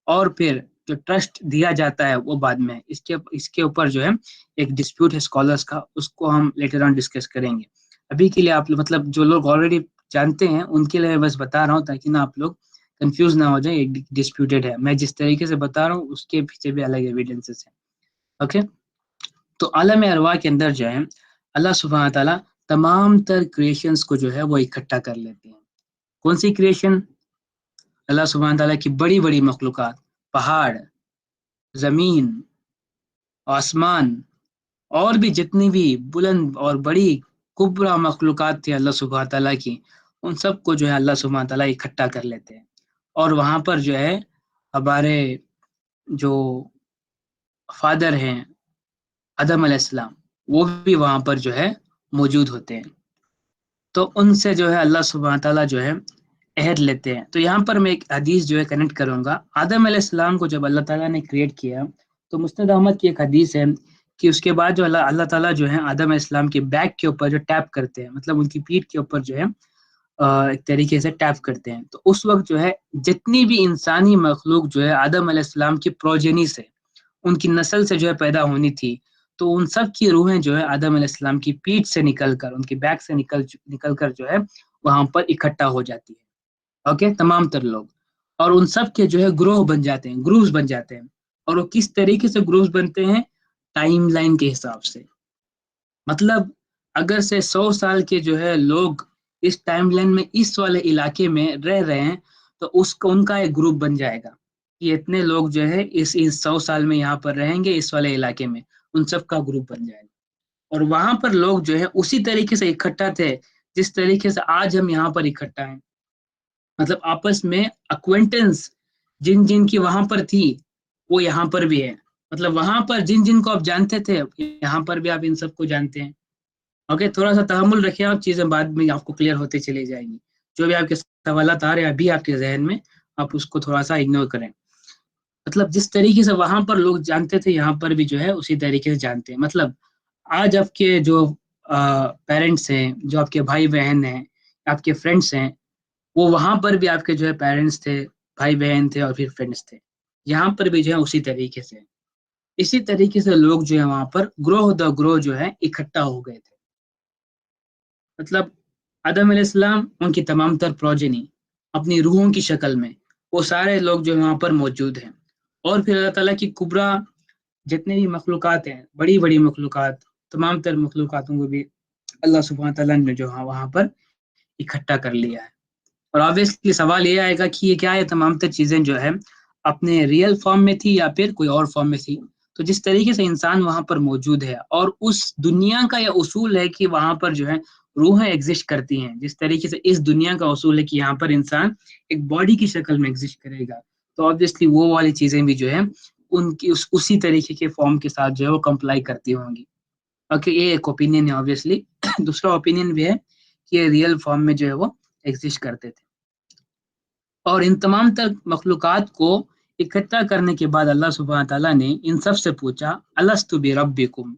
اور پھر جو ٹرسٹ دیا جاتا ہے وہ بعد میں. اس کے اوپر جو ہے ایک ڈسپیوٹ ہے اسکالرس کا, اس کو ہم لیٹر آن ڈسکس کریں گے. ابھی کے لیے آپ مطلب جو لوگ آلریڈی جانتے ہیں ان کے لیے بس بتا رہا ہوں تاکہ نا آپ لوگ کنفیوز نہ ہو جائیں. ایک ڈسپیوٹیڈ ہے, میں جس طریقے سے بتا رہا ہوں اس کے پیچھے بھی الگ ایویڈنسز ہیں. اوکے, تو عالم ارواح کے اندر جو ہے اللہ سبحانہ تعالیٰ تمام تر کریشنز کو جو ہے وہ اکٹھا کر لیتے ہیں. کون سی کریشن؟ اللہ سبحانہ تعالیٰ کی بڑی بڑی مخلوقات، پہاڑ، زمین، آسمان، اور بھی جتنی بھی بلند اور بڑی کبرا مخلوقات تھی اللہ سبحانہ تعالیٰ کی، ان سب کو جو ہے اللہ سبحانہ تعالیٰ اکٹھا کر لیتے ہیں، اور وہاں پر جو ہے ہمارے جو فادر ہیں آدم علیہ السلام، وہ بھی وہاں پر جو ہے موجود ہوتے ہیں، تو ان سے جو ہے اللہ سبحانہ تعالیٰ جو ہے عہد لیتے ہیں۔ تو یہاں پر میں ایک حدیث جو ہے کنیکٹ کروں گا، آدم علیہ السلام کو جب اللہ تعالیٰ نے کریٹ کیا تو مسند احمد کی ایک حدیث ہے کہ اس کے بعد جو اللہ تعالیٰ جو ہے آدم علیہ السلام کے بیک کے اوپر جو ٹیپ کرتے ہیں، مطلب ان کی پیٹھ کے اوپر جو ہے ایک طریقے سے ٹیپ کرتے ہیں، تو اس وقت جو ہے جتنی بھی انسانی مخلوق جو ہے آدم علیہ السلام کی پروجینی سے، ان کی نسل سے جو ہے پیدا ہونی تھی، تو ان سب کی روحیں جو ہے آدم علیہ السلام کی پیٹھ سے نکل کر، ان کی بیک سے نکل کر جو ہے وہاں پر اکٹھا ہو جاتی ہے، اوکے، تمام تر لوگ، اور ان سب کے جو ہے گروہ بن جاتے ہیں، گروہز بن جاتے ہیں، اور وہ کس طریقے سے گروہز بنتے ہیں؟ ٹائم لائن کے حساب سے، مطلب اگر سے 100 سال کے جو ہے لوگ اس ٹائم لائن میں اس والے علاقے میں رہ رہے ہیں، تو ان کا ایک گروپ بن جائے گا کہ اتنے لوگ جو ہے اس 100 سال میں یہاں پر رہیں گے اس والے علاقے میں، ان سب کا گروپ بن جائے گا، اور وہاں پر لوگ جو ہے اسی طریقے سے اکٹھا تھے جس طریقے سے آج ہم یہاں پر اکٹھا ہیں، مطلب آپس میں اکوینٹنس جن کی وہاں پر تھی وہ یہاں پر بھی ہے، مطلب وہاں پر جن کو آپ جانتے تھے یہاں پر بھی آپ ان سب کو جانتے ہیں، اوکے، تھوڑا سا تحمل رکھیں، آپ چیزیں بعد میں آپ کو کلیئر ہوتے چلی جائیں گی، جو بھی آپ کے سوالات آ رہے ہیں ابھی آپ کے ذہن میں، آپ اس کو تھوڑا سا اگنور کریں، مطلب جس طریقے سے وہاں پر لوگ جانتے تھے یہاں پر بھی جو ہے اسی طریقے سے جانتے ہیں، مطلب آج آپ کے جو پیرنٹس ہیں، جو آپ کے بھائی بہن ہیں، آپ کے فرینڈس ہیں، وہ وہاں پر بھی آپ کے جو ہے پیرنٹس تھے، بھائی بہن تھے، اور پھر فرینڈس تھے، یہاں پر بھی جو ہے اسی طریقے سے، اسی طریقے سے لوگ جو ہے وہاں پر گروہ دا گروہ جو ہے اکٹھا ہو گئے تھے، مطلب آدم علیہ السلام، ان کی تمام تر پروجنی اپنی روحوں کی شکل میں، وہ سارے لوگ جو وہاں پر موجود ہیں، اور پھر اللہ تعالیٰ کی کبرا جتنے بھی مخلوقات ہیں، بڑی بڑی مخلوقات، تمام تر مخلوقاتوں کو بھی اللہ سبحانہ تعالیٰ نے جو وہاں پر اکٹھا کر لیا ہے، اور آبویسلی سوال یہ آئے گا کہ یہ کیا ہے، تمام تر چیزیں جو ہے اپنے ریئل فارم میں تھی یا پھر کوئی اور فارم میں تھی، تو جس طریقے سے انسان وہاں پر موجود ہے، اور اس دنیا کا یہ اصول ہے کہ وہاں پر جو ہے روحیں ایگزسٹ کرتی ہیں، جس طریقے سے اس دنیا کا اصول ہے کہ یہاں پر انسان ایک باڈی کی شکل میں ایگزسٹ کرے گا، تو آبویسلی وہ والی چیزیں بھی جو ہے ان کی اسی طریقے کے فارم کے ساتھ جو ہے وہ کمپلائی کرتی ہوں گی، اوکے، یہ ایک اوپینین ہے آبویسلی۔ دوسرا اوپینین بھی ہے کہ یہ ریئل فارم میں جو ہے وہ ایگزسٹ کرتے تھے، اور ان تمام تر مخلوقات کو اکٹھا کرنے کے بعد اللہ سبحانہ تعالیٰ نے ان سب سے پوچھا، الستُ بربکم،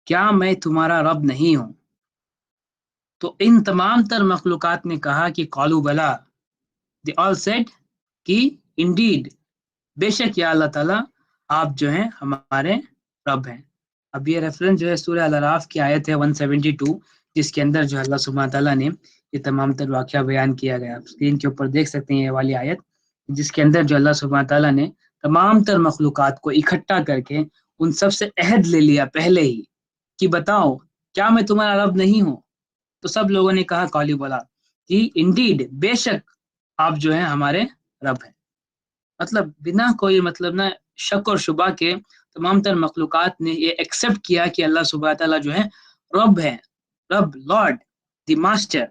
کیا میں تمہارا رب نہیں ہوں؟ تو ان تمام تر مخلوقات نے کہا کہ قالوا بلا، they all said کہ indeed، بے شک یا اللہ تعالیٰ آپ جو ہیں ہمارے رب ہیں۔ اب یہ ریفرنس جو ہے سورہ الاعراف کی آیت ہے 172، جس کے اندر جو اللہ سبحانہ تعالیٰ نے یہ تمام تر واقعہ بیان کیا گیا، اسکرین کے اوپر دیکھ سکتے ہیں یہ والی آیت، جس کے اندر جو اللہ سبحانہ تعالیٰ نے تمام تر مخلوقات کو اکٹھا کر کے ان سب سے عہد لے لیا پہلے ہی کہ بتاؤ کیا میں تمہارا رب نہیں ہوں؟ تو سب لوگوں نے کہا قالوا بلا، کہ انڈیڈ، بے شک آپ جو ہیں ہمارے رب ہیں، مطلب بنا کوئی مطلب نہ شک اور شبہ کے تمام تر مخلوقات نے یہ ایکسیپٹ کیا کہ اللہ سبحانہ تعالیٰ جو ہے رب ہے، رب، لارڈ، دی ماسٹر،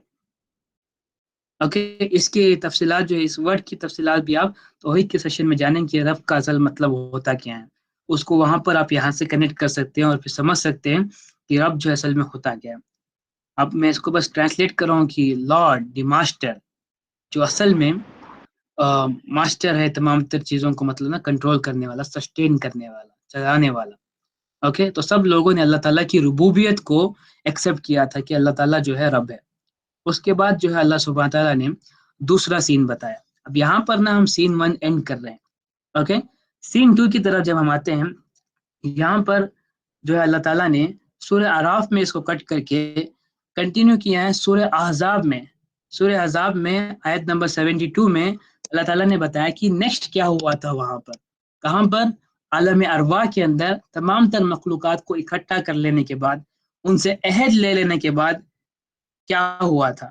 اوکے۔ اس کی تفصیلات جو ہے، اس ورڈ کی تفصیلات بھی آپ توحید کے سیشن میں جانیں کہ رب کا اصل مطلب ہوتا کیا ہے، اس کو وہاں پر آپ یہاں سے کنیکٹ کر سکتے ہیں اور پھر سمجھ سکتے ہیں کہ رب جو اصل میں ہوتا کیا ہے۔ اب میں اس کو بس ٹرانسلیٹ کر رہا ہوں کہ لارڈ، دی ماسٹر، جو اصل میں ماسٹر ہے تمام تر چیزوں کو مطلب نا کنٹرول کرنے والا، سسٹین کرنے والا، چلانے والا، اوکے۔ تو سب لوگوں نے اللہ تعالیٰ کی ربوبیت کو ایکسیپٹ کیا تھا کہ اللہ تعالیٰ جو ہے رب ہے۔ اس کے بعد جو ہے اللہ سبحانہ تعالیٰ نے دوسرا سین بتایا۔ اب یہاں پر نا ہم سین 1 اینڈ کر رہے ہیں، اوکے۔ سین 2 کی طرف جب ہم آتے ہیں، یہاں پر جو ہے اللہ تعالیٰ نے سورہ اعراف میں اس کو کٹ کر کے کنٹینیو کیا ہے سورہ احزاب میں۔ سورہ احزاب میں آیت نمبر 72 میں اللہ تعالیٰ نے بتایا کہ نیکسٹ کیا ہوا تھا وہاں پر، کہاں پر؟ عالم ارواح کے اندر تمام تر مخلوقات کو اکٹھا کر لینے کے بعد، ان سے عہد لے لینے کے بعد کیا ہوا تھا۔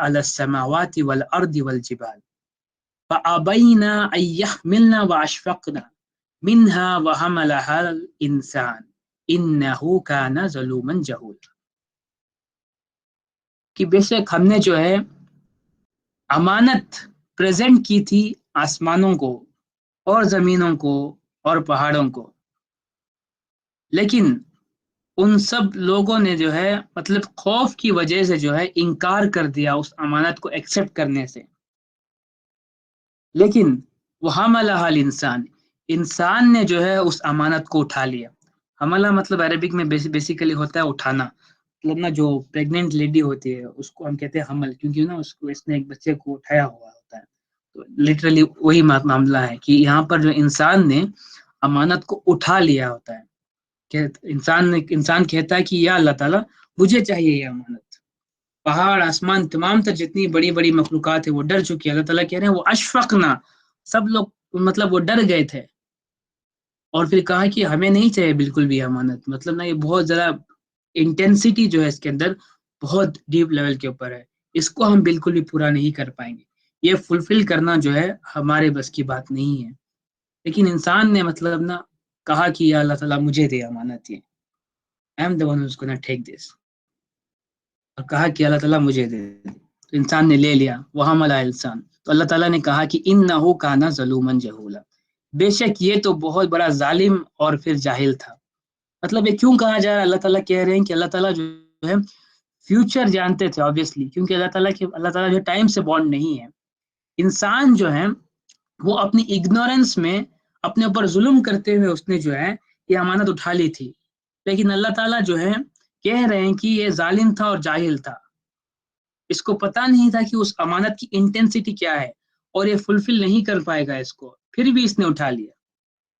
ala as-samawati wal-ardi wal-jibal فأبينا أن يحملنا وأشفقنا منها وحملها الإنسان إنه كان ظلوما جهولا کہ بیشک ہم نے جو ہے امانت پریزنٹ کی تھی آسمانوں کو اور زمینوں کو اور پہاڑوں کو، لیکن ان سب لوگوں نے جو ہے مطلب خوف کی وجہ سے جو ہے انکار کر دیا اس امانت کو ایکسیپٹ کرنے سے. لیکن وہ حملہ الانسان، انسان نے جو ہے اس امانت کو اٹھا لیا. حملہ مطلب عربک میں بیسیکلی ہوتا ہے اٹھانا، مطلب نا جو پریگننٹ لیڈی ہوتی ہے اس کو ہم کہتے ہیں حمل، کیونکہ نا اس نے ایک بچے کو اٹھایا ہوا ہوتا ہے. تو لٹرلی وہی معاملہ ہے کہ یہاں پر جو انسان نے امانت کو اٹھا لیا ہوتا ہے کہ انسان کہتا ہے کہ یا اللہ تعالیٰ مجھے چاہیے یہ امانت. پہاڑ آسمان تمام تر جتنی بڑی بڑی مخلوقات ہیں وہ ڈر چکی ہے. اللہ تعالیٰ کہہ رہے ہیں وہ اشفقنا، سب لوگ مطلب وہ ڈر گئے تھے اور پھر کہا کہ ہمیں نہیں چاہیے بالکل بھی امانت. مطلب نا یہ بہت زیادہ انٹینسٹی جو ہے اس کے اندر بہت ڈیپ لیول کے اوپر ہے، اس کو ہم بالکل بھی پورا نہیں کر پائیں گے، یہ فلفل کرنا جو ہے ہمارے بس کی بات نہیں ہے. لیکن انسان نے مطلب نا کہا کہ یا اللہ تعالیٰ مجھے دے امانت، یہ I am the one who's gonna take this، اور کہا کہ اللہ تعالیٰ مجھے دے. تو انسان نے لے لیا، وہ حمل انسان. تو اللہ تعالیٰ نے کہا کہ انہ کان ظلوما جہولا، بے شک یہ تو بہت بڑا ظالم اور پھر جاہل تھا. مطلب یہ کیوں کہا جا رہا ہے؟ اللہ تعالیٰ کہہ رہے ہیں کہ اللہ تعالیٰ جو ہے فیوچر جانتے تھے obviously، کیونکہ اللہ تعالیٰ جو ٹائم سے بانڈ نہیں ہے. انسان جو ہے وہ اپنی اگنورنس میں اپنے اوپر ظلم کرتے ہوئے اس نے جو ہے یہ امانت اٹھا لی تھی. لیکن اللہ تعالیٰ جو ہے کہہ رہے ہیں کہ یہ ظالم تھا اور جاہل تھا، اس کو پتہ نہیں تھا کہ اس امانت کی انٹینسٹی کیا ہے اور یہ فلفل نہیں کر پائے گا اس کو، پھر بھی اس نے اٹھا لیا.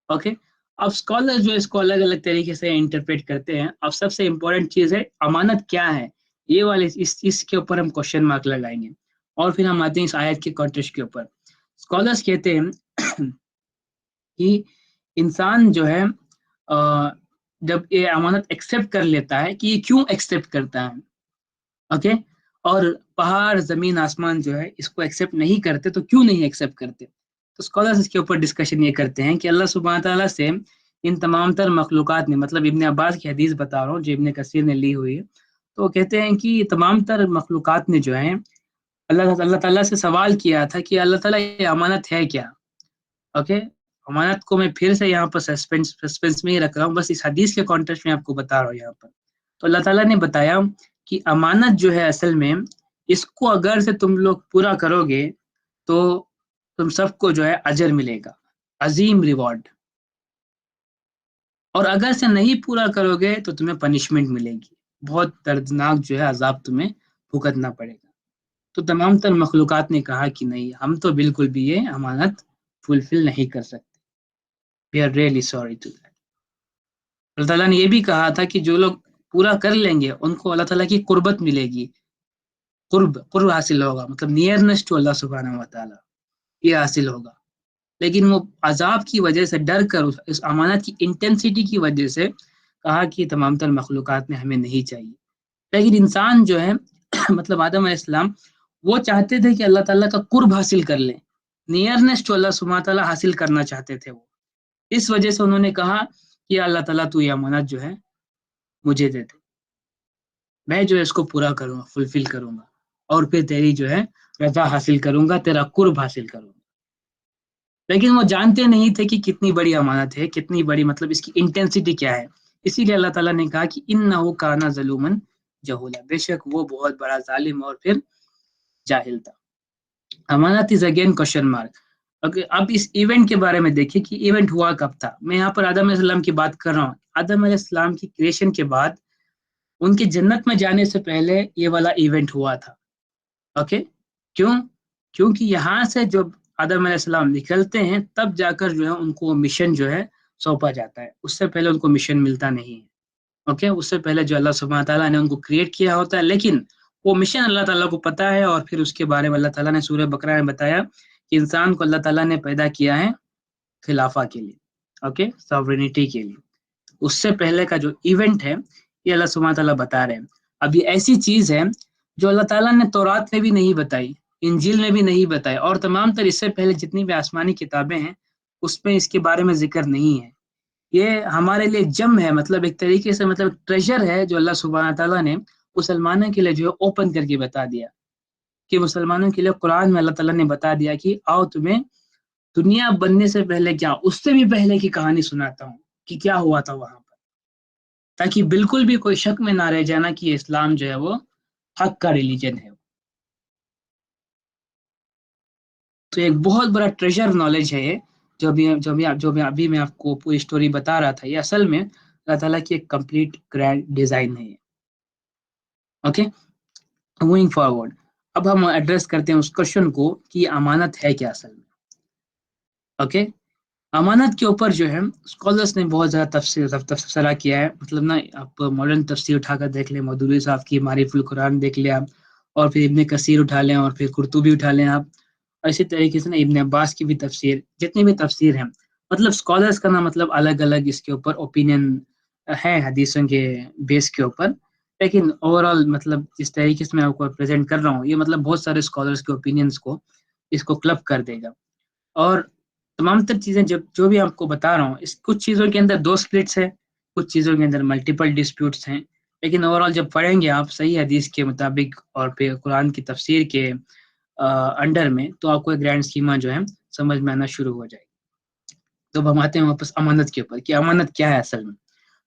اوکے، اب اسکالر جو اس کو الگ الگ طریقے سے انٹرپریٹ کرتے ہیں. اب سب سے امپورٹنٹ چیز ہے امانت کیا ہے، یہ والے اس کے اوپر ہم کوشچن مارک لگائیں گے اور پھر ہم آتے ہیں اس آیت کے کانٹیکسٹ کے اوپر. اسکالرس کہتے ہیں کہ انسان جو ہے جب یہ امانت ایکسیپٹ کر لیتا ہے کہ یہ کیوں ایکسیپٹ کرتا ہے، اوکے، اور پہاڑ زمین آسمان جو ہے اس کو ایکسیپٹ نہیں کرتے تو کیوں نہیں ایکسیپٹ کرتے. تو اسکالرس اس کے اوپر ڈسکشن یہ کرتے ہیں کہ اللہ سبحانہ تعالیٰ سے ان تمام تر مخلوقات نے، مطلب ابن عباس کی حدیث بتا رہا ہوں جو ابن کثیر نے لی ہوئی ہے، تو وہ کہتے ہیں کہ تمام تر مخلوقات نے جو ہے اللہ تعالیٰ سے سوال کیا تھا کہ اللہ تعالیٰ یہ امانت ہے کیا. اوکے، امانت کو میں پھر سے یہاں پر سسپینس میں ہی رکھ رہا ہوں، بس اس حدیث کے کانٹیکسٹ میں آپ کو بتا رہا ہوں یہاں پر. تو اللہ تعالیٰ نے بتایا کہ امانت جو ہے اصل میں اس کو اگر سے تم لوگ پورا کرو گے تو تم سب کو جو ہے اجر ملے گا، عظیم ریوارڈ، اور اگر سے نہیں پورا کرو گے تو تمہیں پنشمنٹ ملے گی، بہت دردناک جو ہے عذاب تمہیں بھگتنا پڑے گا. تو تمام تر مخلوقات نے کہا کہ نہیں، ہم تو بالکل بھی یہ امانت فلفل نہیں کر سکتے. We are really sorry to that. اللہ تعالیٰ نے یہ بھی کہا تھا کہ جو لوگ پورا کر لیں گے ان کو اللہ تعالیٰ کی قربت ملے گی، قرب حاصل ہوگا، مطلب نیئرنس ٹو اللہ سبحانہ و تعالیٰ یہ حاصل ہوگا. لیکن وہ عذاب کی وجہ سے ڈر کر اس امانت کی انٹینسٹی کی وجہ سے کہا کہ تمام تر مخلوقات میں ہمیں نہیں چاہیے. لیکن انسان جو ہے مطلب آدم علیہ السلام وہ چاہتے تھے کہ اللہ تعالیٰ کا قرب حاصل کر لیں، نیئرنس ٹو اللہ سبحانہ تعالیٰ حاصل کرنا چاہتے تھے وہ. اس وجہ سے انہوں نے کہا کہ اللہ تعالیٰ تو یہ امانت جو ہے مجھے دے دے، میں جو ہے اس کو پورا کروں گا، فلفل کروں گا، اور پھر تیری جو ہے رضا حاصل کروں گا، تیرا قرب حاصل کروں گا. لیکن وہ جانتے نہیں تھے کہ کتنی بڑی امانت ہے، کتنی بڑی مطلب اس کی انٹینسٹی کیا ہے. اسی لیے اللہ تعالیٰ نے کہا کہ انہ کان ظلوما جہولا، بے شک وہ بہت بڑا ظالم اور پھر جاہل تھا. امانت از اگین کوشچن مارک. اب اس ایونٹ کے بارے میں دیکھیں کہ ایونٹ ہوا کب تھا. میں یہاں پر آدم علیہ السلام کی بات کر رہا ہوں. آدم علیہ السلام کی کریشن کے بعد ان کے جنت میں جانے سے پہلے یہ والا ایونٹ ہوا تھا. اوکے، کیونکہ یہاں سے جب آدم علیہ السلام نکلتے ہیں تب جا کر جو ہے ان کو مشن جو ہے سونپا جاتا ہے، اس سے پہلے ان کو مشن ملتا نہیں ہے. اوکے، اس سے پہلے جو اللہ سبحانہ تعالیٰ نے ان کو کریٹ کیا ہوتا ہے، لیکن وہ مشن اللہ تعالیٰ کو پتہ ہے. اور پھر اس کے بارے میں اللہ تعالیٰ نے سورہ بقرہ میں بتایا کہ انسان کو اللہ تعالیٰ نے پیدا کیا ہے خلافہ کے لیے، اوکے، ساورینٹی کے لیے. اس سے پہلے کا جو ایونٹ ہے یہ اللہ سبحانہ تعالیٰ بتا رہے ہیں. اب یہ ایسی چیز ہے جو اللہ تعالیٰ نے تورات میں بھی نہیں بتائی، انجیل میں بھی نہیں بتائی، اور تمام تر اس سے پہلے جتنی بھی آسمانی کتابیں ہیں اس میں اس کے بارے میں ذکر نہیں ہے. یہ ہمارے لیے جم ہے، مطلب ایک طریقے سے مطلب ٹریجر ہے جو اللہ سبحانہ تعالیٰ نے مسلمانوں کے لیے جو ہے اوپن کر کے بتا دیا، کہ مسلمانوں کے لیے قرآن میں اللہ تعالیٰ نے بتا دیا کہ آؤ تمہیں دنیا بننے سے پہلے کیا اس سے بھی پہلے کی کہانی سناتا ہوں کہ کیا ہوا تھا وہاں پر، تاکہ بالکل بھی کوئی شک میں نہ رہ جانا کہ اسلام جو ہے وہ حق کا ریلیجن ہے. تو ایک بہت بڑا ٹریجر نالج ہے یہ، جو ابھی میں آپ کو پوری اسٹوری بتا رہا تھا، یہ اصل میں اللہ تعالیٰ کی ایک کمپلیٹ گرینڈ ڈیزائن ہے. اوکے، موونگ فارورڈ، اب ہم ایڈریس کرتے ہیں اس کوشچن کو کہ یہ امانت ہے کیا اصل میں. اوکے، امانت کے اوپر جو ہے اسکالرس نے بہت زیادہ تفصیل کیا ہے. مطلب نا آپ ماڈرن تفسیر اٹھا کر دیکھ لیں، مودودی صاحب کی معرف القرآن دیکھ لیں آپ، اور پھر ابن کثیر اٹھا لیں، اور پھر قرطبی اٹھا لیں آپ، اور اسی طریقے سے نا ابن عباس کی بھی تفسیر، جتنی بھی تفسیر ہیں، مطلب اسکالرس کا نا مطلب الگ الگ اس کے اوپر اوپینین ہے حدیثوں کے بیس کے اوپر. لیکن اوور آل مطلب جس طریقے سے میں آپ کو پریزنٹ کر رہا ہوں یہ مطلب بہت سارے اسکالرس کے اوپینینس کو اس کو کلب کر دے گا. اور تمام تر چیزیں جو بھی آپ کو بتا رہا ہوں، اس کچھ چیزوں کے اندر 2 سپلٹس ہیں، کچھ چیزوں کے اندر ملٹیپل ڈسپیوٹس ہیں، لیکن اوور آل جب پڑھیں گے آپ صحیح حدیث کے مطابق اور پھر قرآن کی تفسیر کے انڈر میں، تو آپ کو ایک گرینڈ اسکیما جو ہے سمجھ میں آنا شروع ہو جائے گی. تو ہم آتے ہیں واپس امانت کے اوپر کہ امانت کیا ہے اصل میں.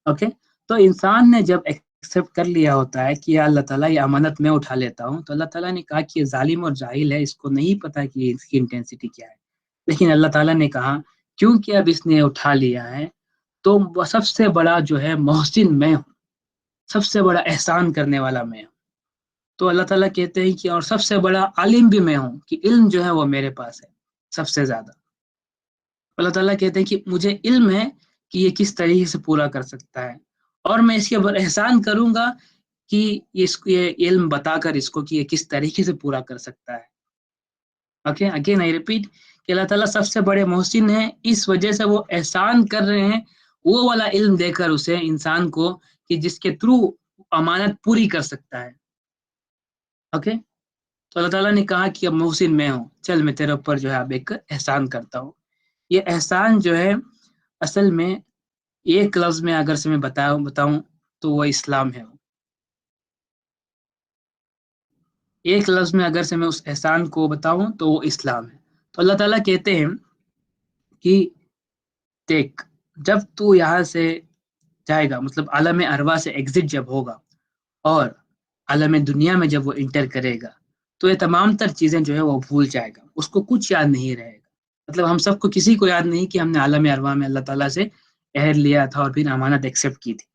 اوکے، تو انسان نے جب ایکسیپٹ کر لیا ہوتا ہے کہ یا اللہ تعالیٰ یہ امانت میں اٹھا لیتا ہوں، تو اللہ تعالیٰ نے کہا کہ یہ ظالم اور جاہل ہے، اس کو نہیں پتا کہ اس کی انٹینسٹی کیا ہے. لیکن اللہ تعالیٰ نے کہا کیونکہ اب اس نے اٹھا لیا ہے تو سب سے بڑا جو ہے محسن میں ہوں، سب سے بڑا احسان کرنے والا میں ہوں. تو اللہ تعالیٰ کہتے ہیں کہ اور سب سے بڑا عالم بھی میں ہوں، کہ علم جو ہے وہ میرے پاس ہے سب سے زیادہ. اللہ تعالیٰ کہتے ہیں کہ مجھے علم ہے کہ یہ کس طریقے سے پورا کر سکتا ہے، اور میں اس کے اوپر احسان کروں گا کہ یہ علم بتا کر اس کو کہ یہ کس طریقے سے پورا کر سکتا ہے. اوکے، اگین آئی ریپیٹ کہ اللہ تعالیٰ سب سے بڑے محسن ہیں، اس وجہ سے وہ احسان کر رہے ہیں وہ والا علم دے کر اسے انسان کو کہ جس کے تھرو امانت پوری کر سکتا ہے. اوکے، تو اللہ تعالیٰ نے کہا کہ اب محسن میں ہوں، چل میں تیرے اوپر جو ہے اب ایک احسان کرتا ہوں. یہ احسان جو ہے اصل میں ایک لفظ میں اگر سے میں بتاؤں تو وہ اسلام ہے. ایک لفظ میں اگر سے میں اس احسان کو بتاؤں تو وہ اسلام ہے. تو اللہ تعالیٰ کہتے ہیں کہ دیکھ، جب تو یہاں سے جائے گا، مطلب عالم ارواح سے ایگزٹ جب ہوگا اور عالم دنیا میں جب وہ انٹر کرے گا، تو یہ تمام تر چیزیں جو ہے وہ بھول جائے گا، اس کو کچھ یاد نہیں رہے گا. مطلب ہم سب کو کسی کو یاد نہیں کہ ہم نے عالم ارواح میں اللہ تعالیٰ سے عہد لیا تھا اور پھر امانت ایکسیپٹ کی تھی.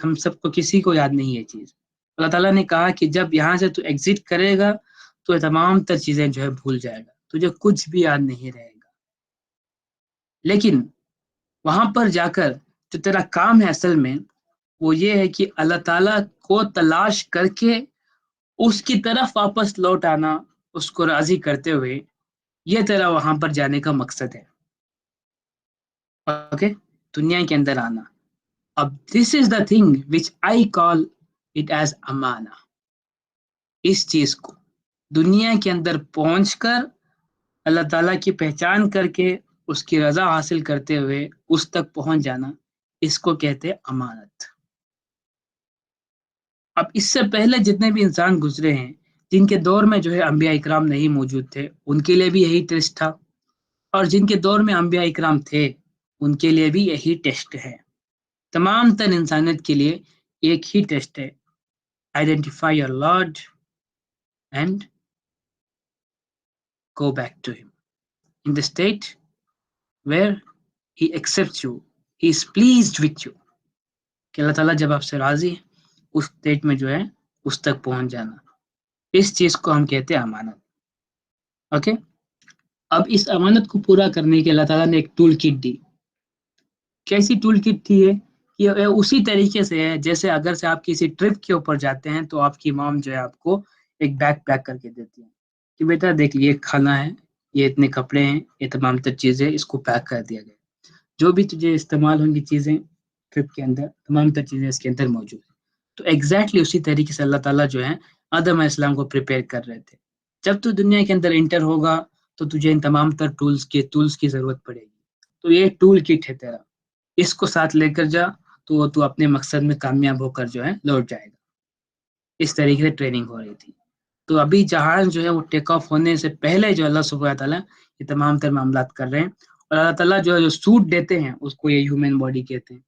ہم سب کو کسی کو یاد نہیں یہ چیز. اللہ تعالیٰ نے کہا کہ جب یہاں سے تو ایگزٹ کرے گا تو یہ تمام تر چیزیں جو ہے بھول جائے گا، تجھے کچھ بھی یاد نہیں رہے گا. لیکن وہاں پر جا کر جو تیرا کام ہے اصل میں وہ یہ ہے کہ اللہ تعالیٰ کو تلاش کر کے اس کی طرف واپس لوٹ آنا، اس کو راضی کرتے ہوئے، یہ تیرا وہاں پر جانے کا مقصد ہے. اوکے، دنیا کے اندر آنا. اب this is the thing which I call it as امانہ. اس چیز کو دنیا کے اندر پہنچ کر اللہ تعالیٰ کی پہچان کر کے اس کی رضا حاصل کرتے ہوئے اس تک پہنچ جانا، اس کو کہتے امانت. اب اس سے پہلے جتنے بھی انسان گزرے ہیں جن کے دور میں جو ہے انبیاء اکرام نہیں موجود تھے، ان کے لیے بھی یہی ٹیسٹ تھا، اور جن کے دور میں انبیاء اکرام تھے ان کے لیے بھی یہی ٹیسٹ ہے. تمام تر انسانیت کے لیے ایک ہی ٹیسٹ ہے، identify your lord and go back to him in the state where he accepts you, he is pleased with you. کہ اللہ تعالیٰ جب آپ سے راضی ہے اس state میں جو ہے اس تک پہنچ جانا، اس چیز کو ہم کہتے ہیں امانت. اوکے، اب اس امانت کو پورا کرنے کے اللہ تعالیٰ نے ایک ٹول کٹ دی. کیسی ٹول کٹ تھی ہے کہ اسی طریقے سے ہے جیسے اگر سے آپ کسی ٹرپ کے اوپر جاتے ہیں تو آپ کی مام جو ہے آپ کو ایک بیگ پیک کر کے دیتی ہیں کہ بیٹا دیکھ یہ کھانا ہے، یہ اتنے کپڑے ہیں، یہ تمام تر چیزیں، اس کو پیک کر دیا گیا، جو بھی تجھے استعمال ہوں گی چیزیں ٹرپ کے اندر تمام تر چیزیں اس کے اندر موجود ہیں. تو ایگزیکٹلی اسی طریقے سے اللہ تعالیٰ جو ہے آدم علیہ السلام کو پریپیئر کر رہے تھے. جب تو دنیا کے اندر انٹر ہوگا تو تجھے ان تمام تر ٹولز کی ضرورت پڑے گی. تو یہ ٹول کٹ ہے تیرا، اس کو ساتھ لے کر جا تو اپنے مقصد میں کامیاب ہو کر جو ہے لوٹ جائے گا. اس طریقے سے ٹریننگ ہو رہی تھی. تو ابھی جہاز جو ہے وہ ٹیک آف ہونے سے پہلے جو اللہ سبحانہ تعالیٰ یہ تمام تر معاملات کر رہے ہیں. اور اللہ تعالیٰ جو سوٹ دیتے ہیں اس کو یہ ہیومن باڈی کہتے ہیں.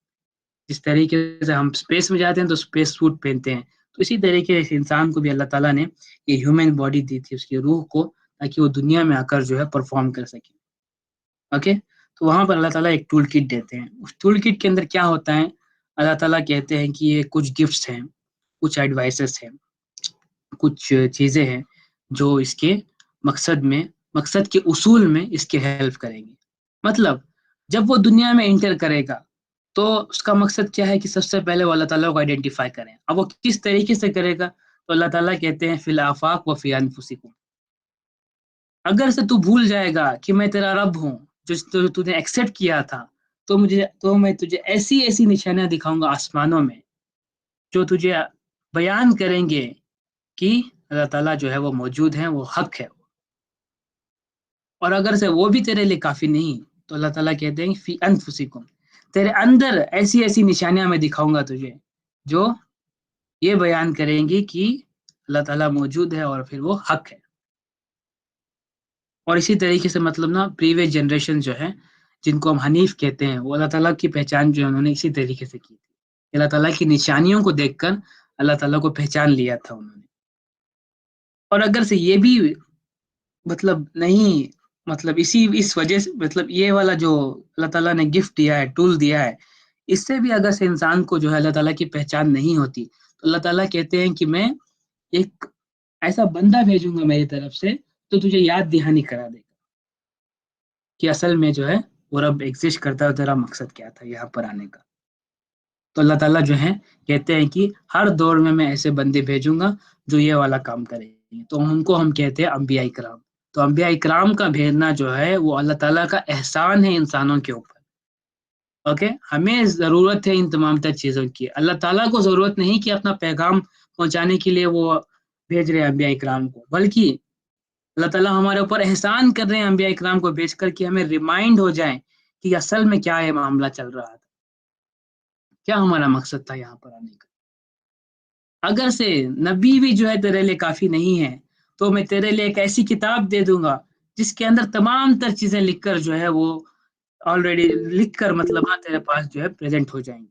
جس طریقے سے ہم اسپیس میں جاتے ہیں تو اسپیس سوٹ پہنتے ہیں، تو اسی طریقے سے انسان کو بھی اللہ تعالیٰ نے یہ ہیومن باڈی دی تھی اس کی روح کو، تاکہ وہ دنیا میں آ کر جو ہے پرفارم کر سکے. اوکے، تو وہاں پر اللہ تعالیٰ ایک ٹول کٹ دیتے ہیں. اس ٹول کٹ کے اندر کیا ہوتا ہے؟ اللہ تعالیٰ کہتے ہیں کہ یہ کچھ گفٹس ہیں، کچھ ایڈوائسز ہیں، کچھ چیزیں ہیں جو اس کے مقصد کے اصول میں اس کے ہیلپ کریں گی. مطلب جب وہ دنیا میں انٹر کرے گا تو اس کا مقصد کیا ہے کہ سب سے پہلے وہ اللہ تعالیٰ کو آئیڈینٹیفائی کریں. اب وہ کس طریقے سے کرے گا؟ تو اللہ تعالیٰ کہتے ہیں فی الآفاق و فی انفسکم. اگر سے تو بھول جائے گا کہ میں تیرا رب ہوں جو تو نے ایکسیپٹ کیا تھا، تو میں تجھے ایسی نشانیاں دکھاؤں گا آسمانوں میں جو تجھے بیان کریں گے کہ اللہ تعالیٰ جو ہے وہ موجود ہے، وہ حق ہے. اور اگر سے وہ بھی تیرے لیے کافی نہیں تو اللہ تعالیٰ کہتے ہیں فی انفسکم، تیرے اندر ایسی نشانیاں میں دکھاؤں گا تجھے جو یہ بیان کریں گی کہ اللہ تعالیٰ موجود ہے اور پھر وہ حق ہے. اور اسی طریقے سے مطلب نا پریویس جنریشن جو ہے جن کو ہم حنیف کہتے ہیں، وہ اللہ تعالیٰ کی پہچان جو ہے انہوں نے اسی طریقے سے کی تھی. اللہ تعالیٰ کی نشانیوں کو دیکھ کر اللہ تعالیٰ کو پہچان لیا تھا انہوں نے. اور اگر سے یہ بھی مطلب نہیں، مطلب اس وجہ سے مطلب یہ والا جو اللہ تعالیٰ نے گفٹ دیا ہے، ٹول دیا ہے، اس سے بھی اگر سے انسان کو جو ہے اللہ تعالیٰ کی پہچان نہیں ہوتی تو اللہ تعالیٰ کہتے ہیں کہ میں ایک ایسا بندہ بھیجوں گا میری طرف سے تو تجھے یاد دہانی کرا دے گا کہ اصل میں جو ہے وہ رب ایگزسٹ کرتا ہے، تیرا مقصد کیا تھا یہاں پر آنے کا. تو اللہ تعالیٰ جو ہے کہتے ہیں کہ ہر دور میں ایسے بندے بھیجوں گا جو یہ والا کام کریں گے. تو ان کو ہم کہتے ہیں انبیاء کرام. تو انبیاء کرام کا بھیجنا جو ہے وہ اللہ تعالیٰ کا احسان ہے انسانوں کے اوپر. اوکے، ہمیں ضرورت ہے ان تمام تر چیزوں کی. اللہ تعالیٰ کو ضرورت نہیں کہ اپنا پیغام پہنچانے کے لیے وہ بھیج رہے ہیں انبیاء کرام کو، بلکہ اللہ تعالیٰ ہمارے اوپر احسان کر رہے ہیں انبیاء کرام کو بھیج کر کہ ہمیں ریمائنڈ ہو جائے کہ اصل میں کیا یہ معاملہ چل رہا تھا، کیا ہمارا مقصد تھا یہاں پر آنے کا. اگر سے نبی بھی جو ہے تیرے لیے کافی نہیں ہے تو میں تیرے لیے ایک ایسی کتاب دے دوں گا جس کے اندر تمام تر چیزیں لکھ کر جو ہے وہ آلریڈی لکھ کر مطلب تیرے پاس جو ہے پریزنٹ ہو جائیں گی.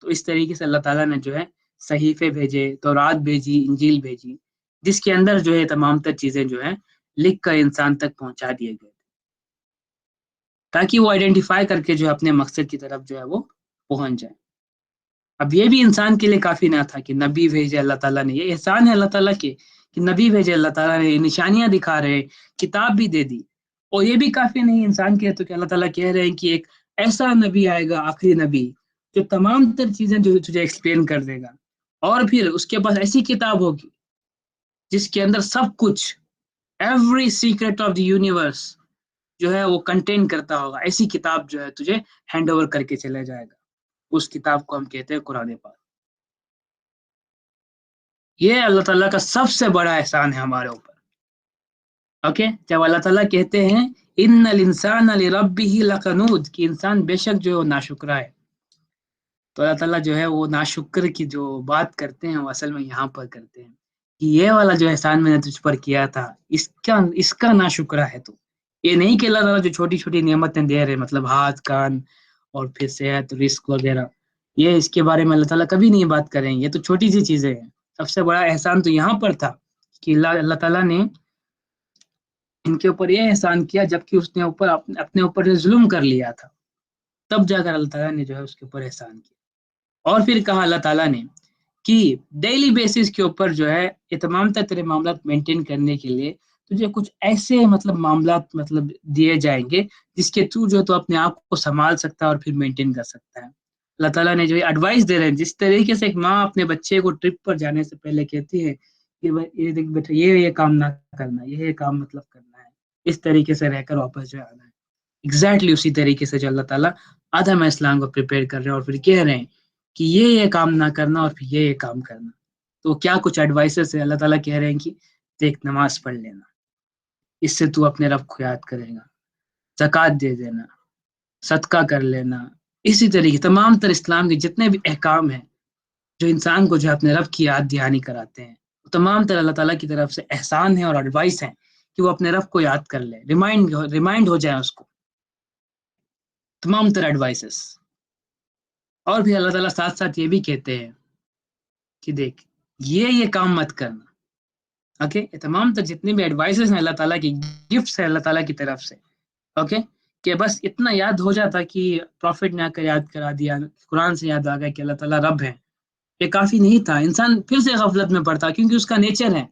تو اس طریقے سے اللہ تعالیٰ نے جو ہے صحیفے بھیجے، تورات بھیجی، انجیل بھیجی، جس کے اندر جو ہے تمام تر چیزیں جو ہے لکھ کر انسان تک پہنچا دیے گئے تاکہ وہ آئیڈینٹیفائی کر کے جو ہے اپنے مقصد کی طرف جو ہے وہ پہنچ جائے. اب یہ بھی انسان کے لیے کافی نہ تھا کہ نبی بھیجے اللہ تعالیٰ نے، یہ احسان ہے اللہ تعالیٰ کے کہ نبی بھیجے اللہ تعالیٰ نے، نشانیاں دکھا رہے، کتاب بھی دے دی. اور یہ بھی کافی نہیں انسان کے تو کہ اللہ تعالیٰ کہہ رہے ہیں کہ ایک ایسا نبی آئے گا، آخری نبی، جو تمام تر چیزیں جو تجھے ایکسپلین کر دے گا. اور پھر اس کے پاس ایسی کتاب ہوگی جس کے اندر سب کچھ، every secret of the universe جو ہے وہ کنٹین کرتا ہوگا. ایسی کتاب جو ہے تجھے ہینڈ اوور کر کے چلا جائے گا. اس کتاب کو ہم کہتے ہیں قرآن پاک. یہ اللہ تعالیٰ کا سب سے بڑا احسان ہے ہمارے اوپر. اوکے، جب اللہ تعالیٰ کہتے ہیں ان الانسان لربہ لکنود، کہ انسان بے شک جو ہے وہ ناشکرا ہے، تو اللہ تعالیٰ جو ہے وہ ناشکر کی جو بات کرتے ہیں وہ اصل میں یہاں پر کرتے ہیں کہ یہ والا جو احسان میں نے تجھ پر کیا تھا اس کا ناشکرا ہے تو. یہ نہیں کہ اللہ تعالیٰ جو چھوٹی چھوٹی نعمتیں دے رہے، مطلب ہاتھ، کان اور پھر صحت، رزق وغیرہ، یہ اس کے بارے میں اللہ تعالیٰ کبھی نہیں بات کریں گے. یہ تو چھوٹی سی چیزیں ہیں. سب سے بڑا احسان تو یہاں پر تھا کہ اللہ تعالیٰ نے ان کے اوپر یہ احسان کیا جبکہ اس نے اپنے اوپر ظلم کر لیا تھا، تب جا کر اللہ تعالیٰ نے جو ہے اس کے اوپر احسان کیا. اور پھر کہا اللہ تعالیٰ نے کہ ڈیلی بیسس کے اوپر جو ہے یہ تمام تیرے معاملات مینٹین کرنے کے لیے تجھے کچھ ایسے مطلب معاملات مطلب دیے جائیں گے جس کے تھرو جو تو اپنے آپ کو سنبھال سکتا ہے اور پھر مینٹین کر سکتا ہے. اللہ تعالیٰ نے جو ایڈوائس دے رہے ہیں، جس طریقے سے ایک ماں اپنے بچے کو ٹرپ پر جانے سے پہلے کہتی ہے کہ یہ دیکھ بیٹا یہ کام نہ کرنا، یہ کام مطلب کرنا ہے، اس طریقے سے رہ کر واپس جو آنا ہے. ایگزیکٹلی اسی طریقے سے جو اللہ تعالیٰ آدم علیہ السلام کو پریپیئر کر رہے ہیں اور پھر کہہ رہے ہیں کہ یہ کام نہ کرنا اور پھر یہ کام کرنا. تو کیا کچھ ایڈوائسز ہے. اللہ تعالیٰ کہہ رہے ہیں کہ دیکھ نماز پڑھ لینا, اس سے تو اپنے رب کو یاد کرے گا, زکوٰۃ دے دینا, صدقہ کر لینا, اسی طریقے تمام تر اسلام کے جتنے بھی احکام ہیں جو انسان کو جو اپنے رب کی یاد دہانی کراتے ہیں, تمام تر اللہ تعالیٰ کی طرف سے احسان ہے اور ایڈوائس ہے کہ وہ اپنے رب کو یاد کر لے, ریمائنڈ ہو جائے اس کو, تمام تر ایڈوائسز. اور بھی اللہ تعالیٰ ساتھ ساتھ یہ بھی کہتے ہیں کہ دیکھ یہ کام مت کرنا. اوکے, یہ تمام تر جتنے بھی ایڈوائسز ہیں اللہ تعالیٰ کی گفٹس ہیں اللہ تعالیٰ کی طرف سے. اوکے, کہ بس اتنا یاد ہو جاتا کہ پروفٹ نے آ کر یاد کرا دیا, قرآن سے یاد آ گیا کہ اللہ تعالیٰ رب ہے, یہ کافی نہیں تھا. انسان پھر سے غفلت میں پڑتا کیونکہ اس کا نیچر ہے,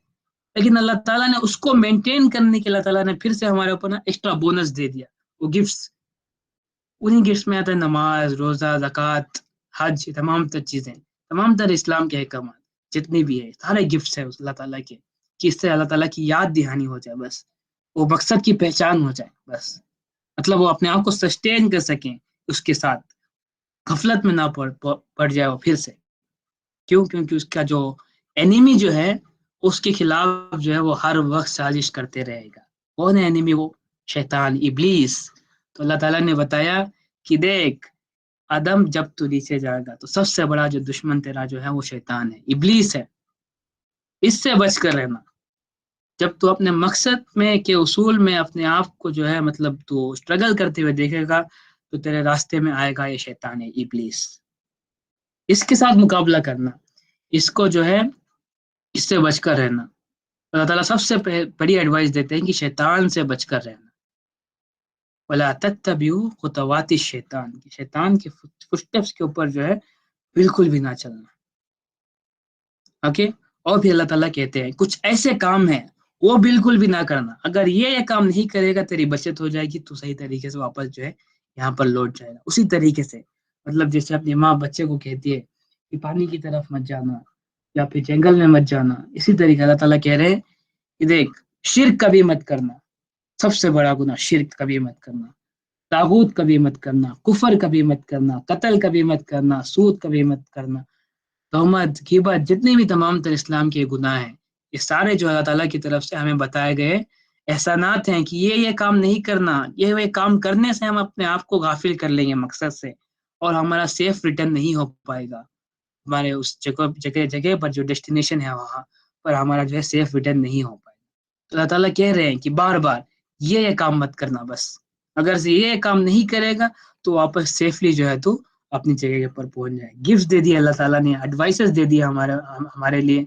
لیکن اللہ تعالیٰ نے اس کو مینٹین کرنے کے اللہ تعالیٰ نے پھر سے ہمارے اوپر نا ایکسٹرا بونس دے دیا, وہ گفٹس. انہیں گفٹس میں آتا ہے نماز, روزہ, زکوٰۃ, حج, تمام تر چیزیں, تمام تر اسلام کے احکامات جتنی بھی ہے, سارے گفٹس ہیں اللہ تعالیٰ کے, کہ اس سے اللہ تعالیٰ کی یاد دہانی ہو جائے, بس وہ مقصد کی پہچان ہو جائے, بس مطلب وہ اپنے آپ کو سسٹین کر سکیں اس کے ساتھ, غفلت میں نہ پڑ جائے وہ پھر سے. کیوں؟ کیونکہ اس کا جو اینیمی جو ہے اس کے خلاف جو ہے وہ ہر وقت سازش کرتے رہے گا. کون ہے اینیمی؟ وہ شیطان, ابلیس. تو اللہ تعالیٰ نے بتایا کہ دیکھ آدم جب تو نیچے جائے گا تو سب سے بڑا جو دشمن تیرا جو ہے وہ شیطان ہے, ابلیس ہے, اس سے بچ کر رہنا. جب تو اپنے مقصد میں کے اصول میں اپنے آپ کو جو ہے مطلب تو اسٹرگل کرتے ہوئے دیکھے گا تو تیرے راستے میں آئے گا یہ شیطان ہے, ابلیس. اس کے ساتھ مقابلہ کرنا, اس کو جو ہے اس سے بچ کر رہنا. اللہ تعالیٰ سب سے بڑی ایڈوائس دیتے ہیں کہ شیطان سے بچ کر رہنا. وَلَا تَتَّبِعُوا خُطَوَاتِ الشَّيْطَانِ, کہ شیطان کے فٹ اسٹیپس کے اوپر جو ہے بالکل بھی نہ چلنا. اوکے, اور بھی اللہ تعالیٰ کہتے ہیں کچھ ایسے کام ہیں وہ بالکل بھی نہ کرنا. اگر یہ کام نہیں کرے گا تیری بچت ہو جائے گی, تو صحیح طریقے سے واپس جو ہے یہاں پر لوٹ جائے گا. اسی طریقے سے مطلب جیسے اپنی ماں بچے کو کہتی ہے کہ پانی کی طرف مت جانا یا پھر جنگل میں مت جانا, اسی طریقے اللہ تعالیٰ کہہ رہے ہیں کہ دیکھ شرک کبھی مت کرنا, سب سے بڑا گناہ شرک کبھی مت کرنا, طاغوت کبھی مت کرنا, کفر کبھی مت کرنا, قتل کبھی مت کرنا, سود کبھی مت کرنا, تہمت, غیبت, جتنے بھی تمام تر اسلام کے گناہ ہیں, یہ سارے جو اللہ تعالیٰ کی طرف سے ہمیں بتائے گئے احسانات ہیں کہ یہ کام نہیں کرنا. یہ کام کرنے سے ہم اپنے آپ کو غافل کر لیں گے مقصد سے, اور ہمارا سیف ریٹرن نہیں ہو پائے گا. ہمارے اس جگہ پر جو ڈیسٹینیشن ہے وہاں پر ہمارا جو ہے سیف ریٹرن نہیں ہو پائے گا. تو اللہ تعالیٰ کہہ رہے ہیں کہ بار بار یہ کام مت کرنا. بس اگر سے یہ کام نہیں کرے گا تو واپس سیفلی جو ہے تو اپنی جگہ پر پہنچ جائے. گفٹ دے دی اللہ تعالیٰ نے, ایڈوائسز دے دیا ہمارے لیے,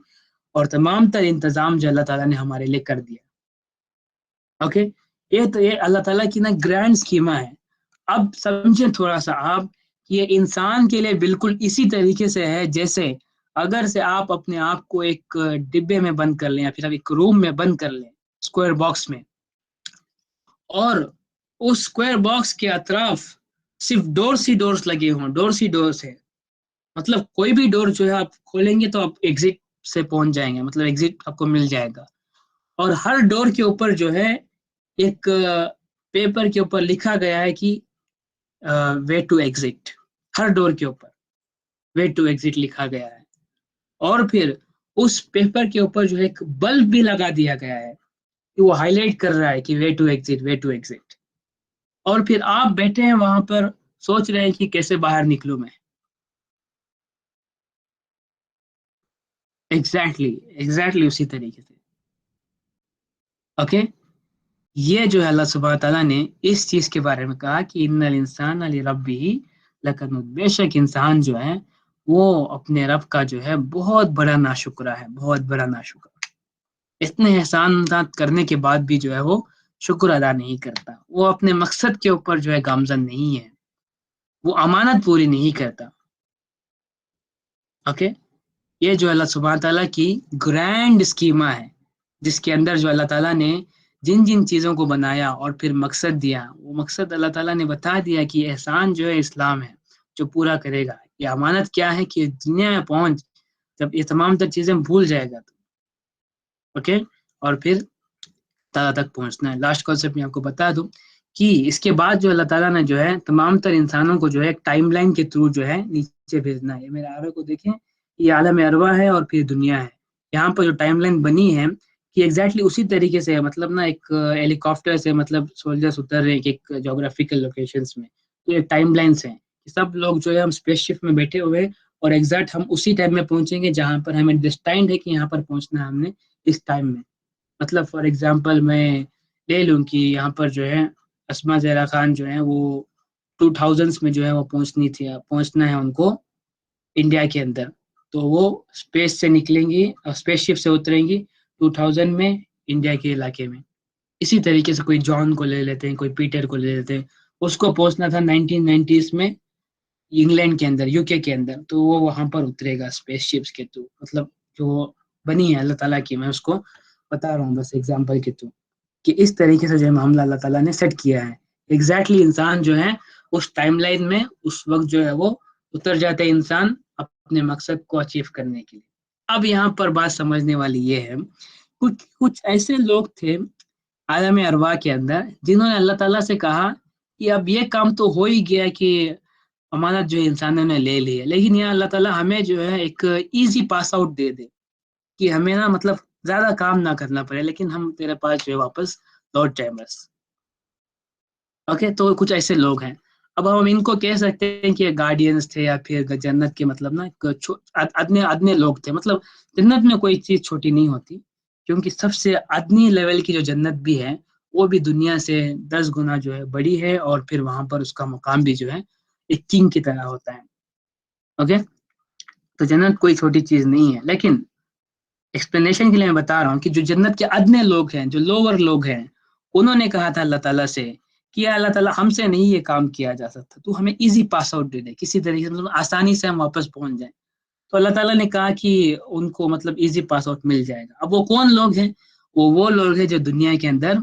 اور تمام تر انتظام جو اللہ تعالیٰ نے ہمارے لیے کر دیا. اوکے, یہ اللہ تعالیٰ کی نا گرینڈ اسکیما ہے. اب سمجھیں تھوڑا سا آپ, یہ انسان کے لیے بالکل اسی طریقے سے ہے جیسے اگر سے آپ اپنے آپ کو ایک ڈبے میں بند کر لیں یا پھر ایک روم میں بند کر لیں, اسکوائر باکس میں, اور اس اسکوائر باکس کے اطراف صرف ڈورس لگے ہوں, ڈورس ہے, مطلب کوئی بھی ڈور جو ہے آپ کھولیں گے تو آپ ایگزٹ سے پہنچ جائیں گے, مطلب ایگزٹ آپ کو مل جائے گا. اور ہر ڈور کے اوپر جو ہے ایک پیپر کے اوپر لکھا گیا ہے کہ وے ٹو ایگزٹ, ہر ڈور کے اوپر وے ٹو ایگزٹ لکھا گیا ہے. اور پھر اس پیپر کے اوپر جو ہے ایک بلب بھی لگا دیا گیا ہے کہ وہ ہائی لائٹ کر رہا ہے کہ way to exit, way to exit. اور پھر آپ بیٹھے ہیں وہاں پر سوچ رہے ہیں کہ کیسے باہر نکلوں میں. ایگزیکٹلی اسی طریقے سے. اوکے, یہ جو ہے اللہ سبحانہ تعالیٰ نے اس چیز کے بارے میں کہا کہ ان الانسان لربہ لکنود, بے شک انسان جو ہے وہ اپنے رب کا جو ہے بہت بڑا ناشکرہ ہے, بہت بڑا ناشکرہ. اتنے احسانات کرنے کے بعد بھی جو ہے وہ شکر ادا نہیں کرتا, وہ اپنے مقصد کے اوپر جو ہے گامزن نہیں ہے, وہ امانت پوری نہیں کرتا. اوکے, یہ جو اللہ سبحانہ تعالیٰ کی گرینڈ اسکیما ہے جس کے اندر جو اللہ تعالیٰ نے جن جن چیزوں کو بنایا اور پھر مقصد دیا, وہ مقصد اللہ تعالیٰ نے بتا دیا کہ احسان جو ہے اسلام ہے جو پورا کرے گا. یہ امانت کیا ہے کہ دنیا میں پہنچ جب یہ تمام تر چیزیں بھول جائے گا تو اوکے, اور پھر تعالیٰ تک پہنچنا ہے. لاسٹ کانسیپٹ میں آپ کو بتا دوں کہ اس کے بعد جو اللہ تعالیٰ نے جو ہے تمام تر انسانوں کو جو ہے ایک ٹائم لائن کے تھرو جو ہے نیچے نیچے بھیجنا ہے. میرے آرو کو دیکھیں, یہ عالم ارواح ہے اور پھر دنیا ہے. یہاں پر جو ٹائم لائن بنی ہے کہ ایگزیکٹلی اسی طریقے سے ہے. مطلب نا ایک ہیلی کاپٹر سے مطلب سولجرس اتر رہے ہیں ایک جغرافیکل لوکیشنس میں, تو ایک ٹائم لائنس ہیں. سب لوگ جو ہے ہم اسپیس شپ میں بیٹھے ہوئے اور ایگزیکٹ ہم اسی ٹائم میں پہنچیں گے جہاں پر ہمیں ڈسٹائنڈ ہے کہ یہاں پر پہنچنا ہے ہم نے اس ٹائم میں. مطلب فار ایگزامپل میں لے لوں کہ یہاں پر جو ہے اسما زہرا خان جو ہے وہ 2000s میں جو ہے وہ پہنچنا ہے ان کو انڈیا کے اندر. تو وہ اسپیس سے نکلیں گی اور اسپیس شپ سے اتریں گی 2000 میں انڈیا کے علاقے میں. اسی طریقے سے کوئی جان کو لے لیتے ہیں, کوئی پیٹر کو لے لیتے ہیں, اس کو پہنچنا تھا 1990s میں انگلینڈ کے اندر, یو کے اندر, تو وہ وہاں پر اترے گا اسپیس شپس کے تھرو. مطلب جو بنی ہے اللہ تعالیٰ کی, میں اس کو بتا رہا ہوں بس ایگزامپل کے تھرو کہ اس طریقے سے جو ہے معاملہ اللہ تعالیٰ نے سیٹ کیا ہے. ایگزیکٹلی انسان جو ہے اس ٹائم لائن میں اس وقت جو ہے وہ اتر جاتا ہے انسان اپنے مقصد کو اچیو کرنے کے لیے. اب یہاں پر بات سمجھنے والی یہ ہے, کچھ ایسے لوگ تھے عالم ارواح کے اندر جنہوں نے اللہ تعالیٰ سے کہا کہ اب یہ کام تو ہو ہی گیا کہ امانت جو انسانوں نے لے لی ہے, لیکن یہ اللہ تعالیٰ ہمیں جو ہے ایک ایزی پاس آؤٹ دے دے کہ ہمیں نا مطلب زیادہ کام نہ کرنا پڑے, لیکن ہم تیرے پاس جو ہے واپس لوٹ جائیں بس. اوکے, تو کچھ ایسے لوگ ہیں. اب ہم ان کو کہہ سکتے ہیں کہ گارڈینس تھے یا پھر جنت کے مطلب نا ادنے لوگ تھے. مطلب جنت میں کوئی چیز چھوٹی نہیں ہوتی, کیونکہ سب سے ادنی لیول کی جو جنت بھی ہے وہ بھی دنیا سے 10 گنا جو ہے بڑی ہے, اور پھر وہاں پر اس کا مقام بھی جو ہے ایک کنگ کی طرح ہوتا ہے. اوکے, تو جنت کوئی چھوٹی چیز نہیں ہے. لیکن ایکسپلینیشن کے لیے میں بتا رہا ہوں کہ جو جنت کے ادنے لوگ ہیں, جو لوور لوگ ہیں, انہوں نے کہا تھا اللہ تعالیٰ سے کہ اللہ تعالیٰ ہم سے نہیں یہ کام کیا جا سکتا, تو ہمیں ایزی پاس آؤٹ دے دے, کسی طریقے سے مطلب آسانی سے ہم واپس پہنچ جائیں. تو اللہ تعالیٰ نے کہا کہ ان کو مطلب ایزی پاس آؤٹ مل جائے گا. اب وہ کون لوگ ہیں؟ وہ لوگ ہیں جو دنیا کے اندر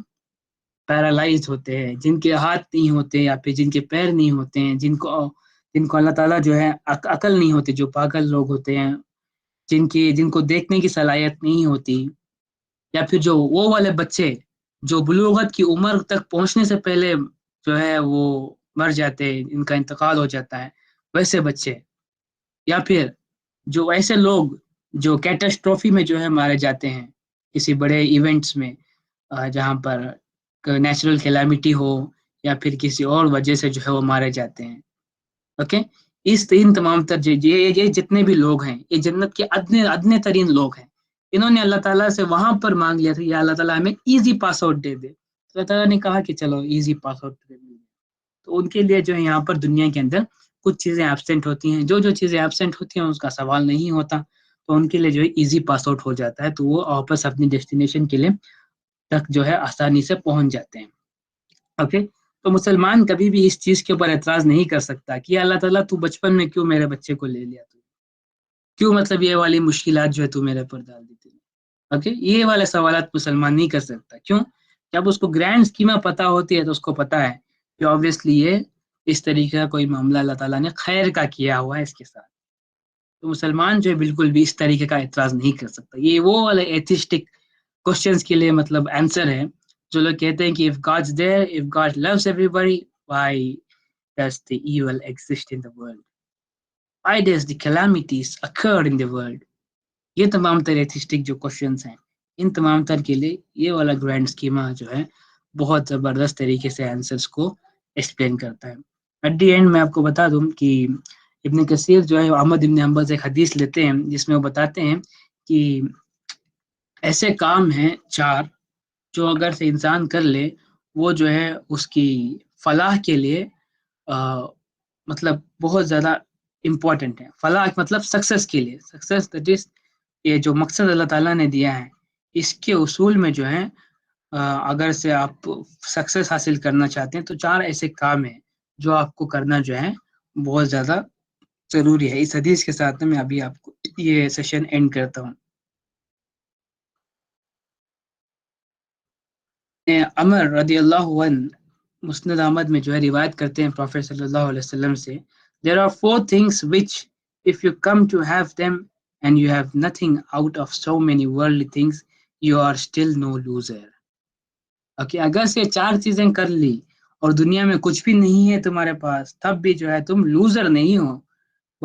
پیرالائزڈ ہوتے ہیں, جن کے ہاتھ نہیں ہوتے یا پھر جن کے پیر نہیں ہوتے ہیں, جن کو اللہ تعالیٰ جو ہے عقل نہیں ہوتی, جو پاگل لوگ ہوتے ہیں, جن کو دیکھنے کی صلاحیت نہیں ہوتی, یا پھر جو وہ والے بچے جو بلوغت کی عمر تک پہنچنے سے پہلے جو ہے وہ مر جاتے, ان کا انتقال ہو جاتا ہے, ویسے بچے, یا پھر جو ایسے لوگ جو کیٹاسٹروفی میں جو ہے مارے جاتے ہیں کسی بڑے ایونٹس میں, جہاں پر نیچرل کیلامیٹی ہو یا پھر کسی اور وجہ سے جو ہے وہ مارے جاتے ہیں. اوکے, ان تمام تر یہ جتنے بھی لوگ ہیں یہ جنت کے ادنے ترین لوگ ہیں. انہوں نے اللہ تعالیٰ سے وہاں پر مانگ لیا تھا یا اللہ تعالیٰ ہمیں ایزی پاس آؤٹ دے دے. تو اللہ تعالیٰ نے کہا کہ چلو ایزی پاس آؤٹ دے دیں. تو ان کے لیے جو ہے یہاں پر دنیا کے اندر کچھ چیزیں ایبسینٹ ہوتی ہیں, جو چیزیں ایبسینٹ ہوتی ہیں اس کا سوال نہیں ہوتا, تو ان کے لیے جو ہے ایزی پاس آؤٹ ہو جاتا ہے, تو وہ واپس اپنی ڈیسٹینیشن کے لیے تک جو ہے آسانی سے پہنچ جاتے ہیں. اوکے, تو مسلمان کبھی بھی اس چیز کے اوپر اعتراض نہیں کر سکتا کہ اللہ تعالیٰ تو بچپن میں کیوں میرے بچے کو لے لیا, تو کیوں مطلب یہ والی مشکلات جو ہے تو میرے پر ڈال دیتی. اوکے, یہ والے سوالات مسلمان نہیں کر سکتا. کیوں؟ جب اس کو گرینڈ اسکیما پتا ہوتی ہے تو اس کو پتا ہے کہ آبویسلی یہ اس طریقے کا کوئی معاملہ اللہ تعالیٰ نے خیر کا کیا ہوا ہے اس کے ساتھ. تو مسلمان جو ہے بالکل بھی اس طریقے کا اعتراض نہیں کر سکتا. یہ وہ والے ایتھسٹک کوشچنس کے لیے مطلب آنسر ہے جو لوگ کہتے ہیں کہ if God's there, if God loves everybody, why does the evil exist in the world? Why does the calamities occur in the world? یہ تمام تر ایتھسٹک جو کوشچنس ہیں, ان تمام تر کے لیے یہ والا گرینڈ اسکیما جو ہے بہت زبردست طریقے سے آنسرس کو ایکسپلین کرتا ہے. ایٹ دی اینڈ میں آپ کو بتا دوں کہ ابن کثیر جو ہے احمد ابن حنبل سے ایک حدیث لیتے ہیں جس میں وہ بتاتے ہیں کہ ایسے کام ہیں 4 جو اگر سے انسان کر لے وہ جو ہے اس کی فلاح کے لیے مطلب بہت زیادہ امپورٹنٹ ہے. فلاح مطلب سکسیس کے لیے, سکسیس دیٹ از یہ جو مقصد اللہ تعالیٰ نے دیا ہے اس کے اصول میں جو ہے اگر سے آپ سکسیس حاصل کرنا چاہتے ہیں تو 4 ایسے کام ہیں جو آپ کو کرنا جو ہے بہت زیادہ ضروری ہے. اس حدیث کے ساتھ میں ابھی آپ کو یہ سیشن اینڈ کرتا ہوں. عمر رضی اللہ عنہ مسند احمد میں جو ہے روایت کرتے ہیں پروفیٹ صلی اللہ علیہ وسلم سے, there are 4 things which if you come to have them and you have nothing out of so many worldly things, you are still no loser. Okay, اگر سے 4 چیزیں کر لی اور دنیا میں کچھ بھی نہیں ہے تمہارے پاس, تب بھی جو ہے تم لوزر نہیں ہو,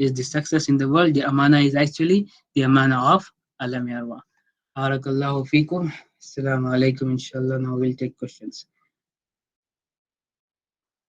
is the success in the world. The amana is actually the amana of alam yarwa. Barakallahu feekum. Assalamu alaikum. Inshallah now we'll take questions.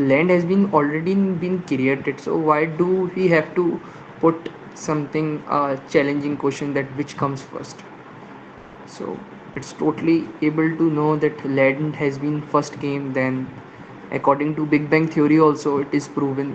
land has been already been created, so why do we have to put something challenging question that which comes first? So it's totally able to know that land has been first came, then according to Big Bang theory also it is proven।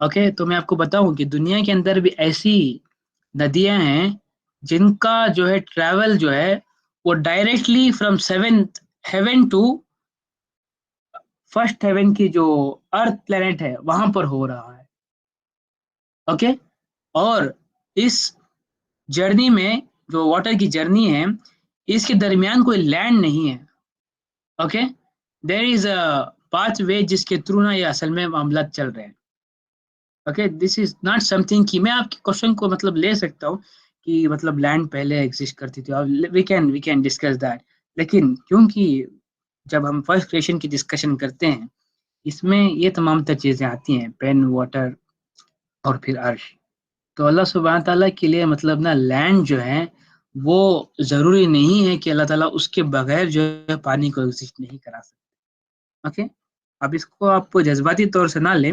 Okay تو میں آپ کو بتاؤں کہ دنیا کے اندر بھی ایسی ندیاں ہیں جن کا جو ہے ٹریول جو ہے وہ directly from 7th heaven to first heaven کی جو ارتھ پلینٹ ہے وہاں پر ہو رہا ہے. اوکے اور اس جرنی میں جو واٹر کی جرنی ہے اس کے درمیان کوئی لینڈ نہیں ہے. Okay there is a path way جس کے تھرو نا یہ اصل میں معاملات چل رہے ہیں. Okay this is not some thing کہ میں آپ کے کوشچن کو مطلب لے سکتا ہوں کہ مطلب لینڈ پہلے ایگزسٹ کرتی تھی اور وی کین ڈسکس دیٹ، لیکن کیونکہ جب ہم فرسٹ کریشن کی ڈسکشن کرتے ہیں اس میں یہ تمام تر چیزیں آتی ہیں، پین، واٹر اور پھر عرش. تو اللہ سبحانہ تعالیٰ کے لیے مطلب نا لینڈ جو ہے وہ ضروری نہیں ہے کہ اللہ تعالیٰ اس کے بغیر جو ہے پانی کو ایگزسٹ نہیں کرا سکتے. اوکے اب اس کو آپ جذباتی طور سے نہ لیں،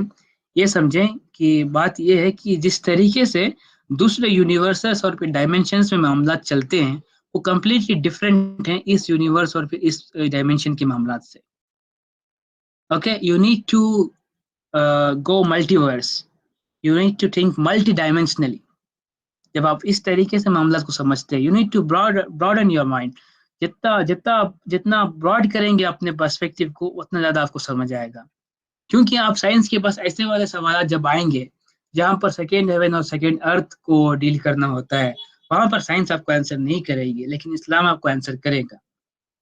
یہ سمجھیں کہ بات یہ ہے کہ جس طریقے سے دوسرے یونیورسز اور پھر ڈائمینشنز میں معاملات چلتے ہیں وہ کمپلیٹلی ڈفرینٹ ہیں اس یونیورس اور پھر اس ڈائمینشن کے معاملات سے. Okay you need to go multiverse, you need to think multidimensionally. جب آپ اس طریقے سے معاملات کو سمجھتے ہیں you need to broaden your mind. جتنا براڈ کریں گے اپنے پرسپیکٹو کو اتنا زیادہ آپ کو سمجھ آئے گا. کیونکہ آپ سائنس کے پاس ایسے والے سوالات جب آئیں گے جہاں پر سیکنڈ ہیون اور سیکنڈ ارتھ کو ڈیل کرنا ہوتا ہے وہاں پر سائنس آپ کو آنسر نہیں کرے گی لیکن اسلام آپ کو آنسر کرے گا.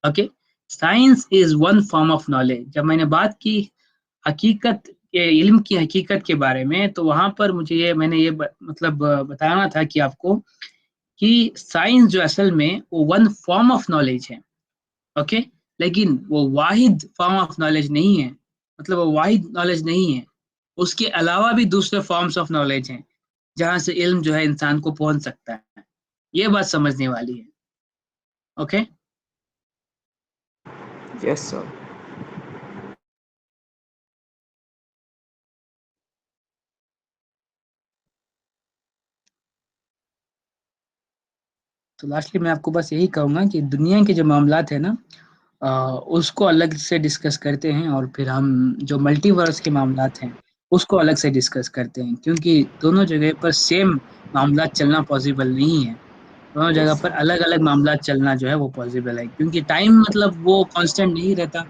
Okay science is one form of knowledge. جب میں نے بات کی حقیقت کے علم کی حقیقت کے بارے میں تو وہاں پر مجھے میں نے یہ مطلب بتانا تھا کہ آپ کو کہ سائنس جو اصل میں وہ ون فارم آف نالج ہے. اوکے لیکن وہ واحد فارم آف نالج نہیں ہے، مطلب وہ واحد نالج نہیں ہے، اس کے علاوہ بھی دوسرے فارمز آف نالج ہیں جہاں سے علم جو ہے انسان کو پہنچ سکتا ہے. یہ بات سمجھنے والی ہے. اوکے یس سر. تو لاسٹلی میں آپ کو بس یہی کہوں گا کہ دنیا کے جو معاملات ہیں نا اس کو الگ سے ڈسکس کرتے ہیں اور پھر ہم جو ملٹی ورس کے معاملات ہیں اس کو الگ سے ڈسکس کرتے ہیں، کیونکہ دونوں جگہ پر سیم معاملات چلنا پاسبل نہیں ہے. دونوں جگہ یس پر سر. الگ الگ معاملات چلنا جو ہے وہ پاسبل ہے، کیونکہ ٹائم مطلب وہ کانسٹنٹ نہیں رہتا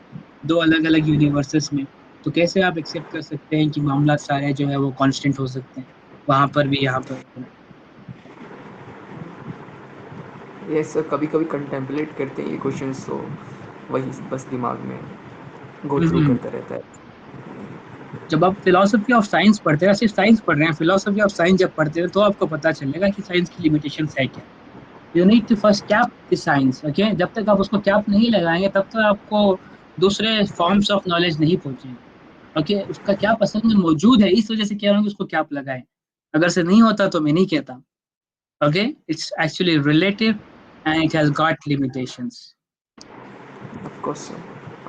دو الگ الگ یونیورسز میں. تو کیسے آپ ایکسیپٹ کر سکتے ہیں کہ معاملات سارے جو ہے وہ کانسٹنٹ ہو سکتے ہیں وہاں پر بھی یہاں پر بھی. یس سر کبھی کبھی کنٹمپلیٹ کرتے ہیں یہ کوشچنس تو وہی بس دماغ میں گو تھرو ہوں کرتا رہتا ہے. جب آپ فلاسفی آف سائنس پڑھتے ہیں صرف سائنس پڑھ رہے ہیں، فلاسفی آف سائنس جب پڑھتے ہیں تو آپ کو پتا چلے گا کہ سائنس کی لیمیٹیشنس ہے کیا. You need to first keep the science. Okay جب تک آپ اس کو کیپ نہیں لگائیں گے تب تک آپ کو دوسرے فارمس آف نالج نہیں پہنچیں گے. اوکے اس کا کیپ اصل میں موجود ہے، اس وجہ سے کہہ رہا ہوں کہ اس کو کیپ لگائیں. اگر سے نہیں ہوتا تو میں نہیں کہتا. Okay it's actually relative and it has got limitations. Of course sir.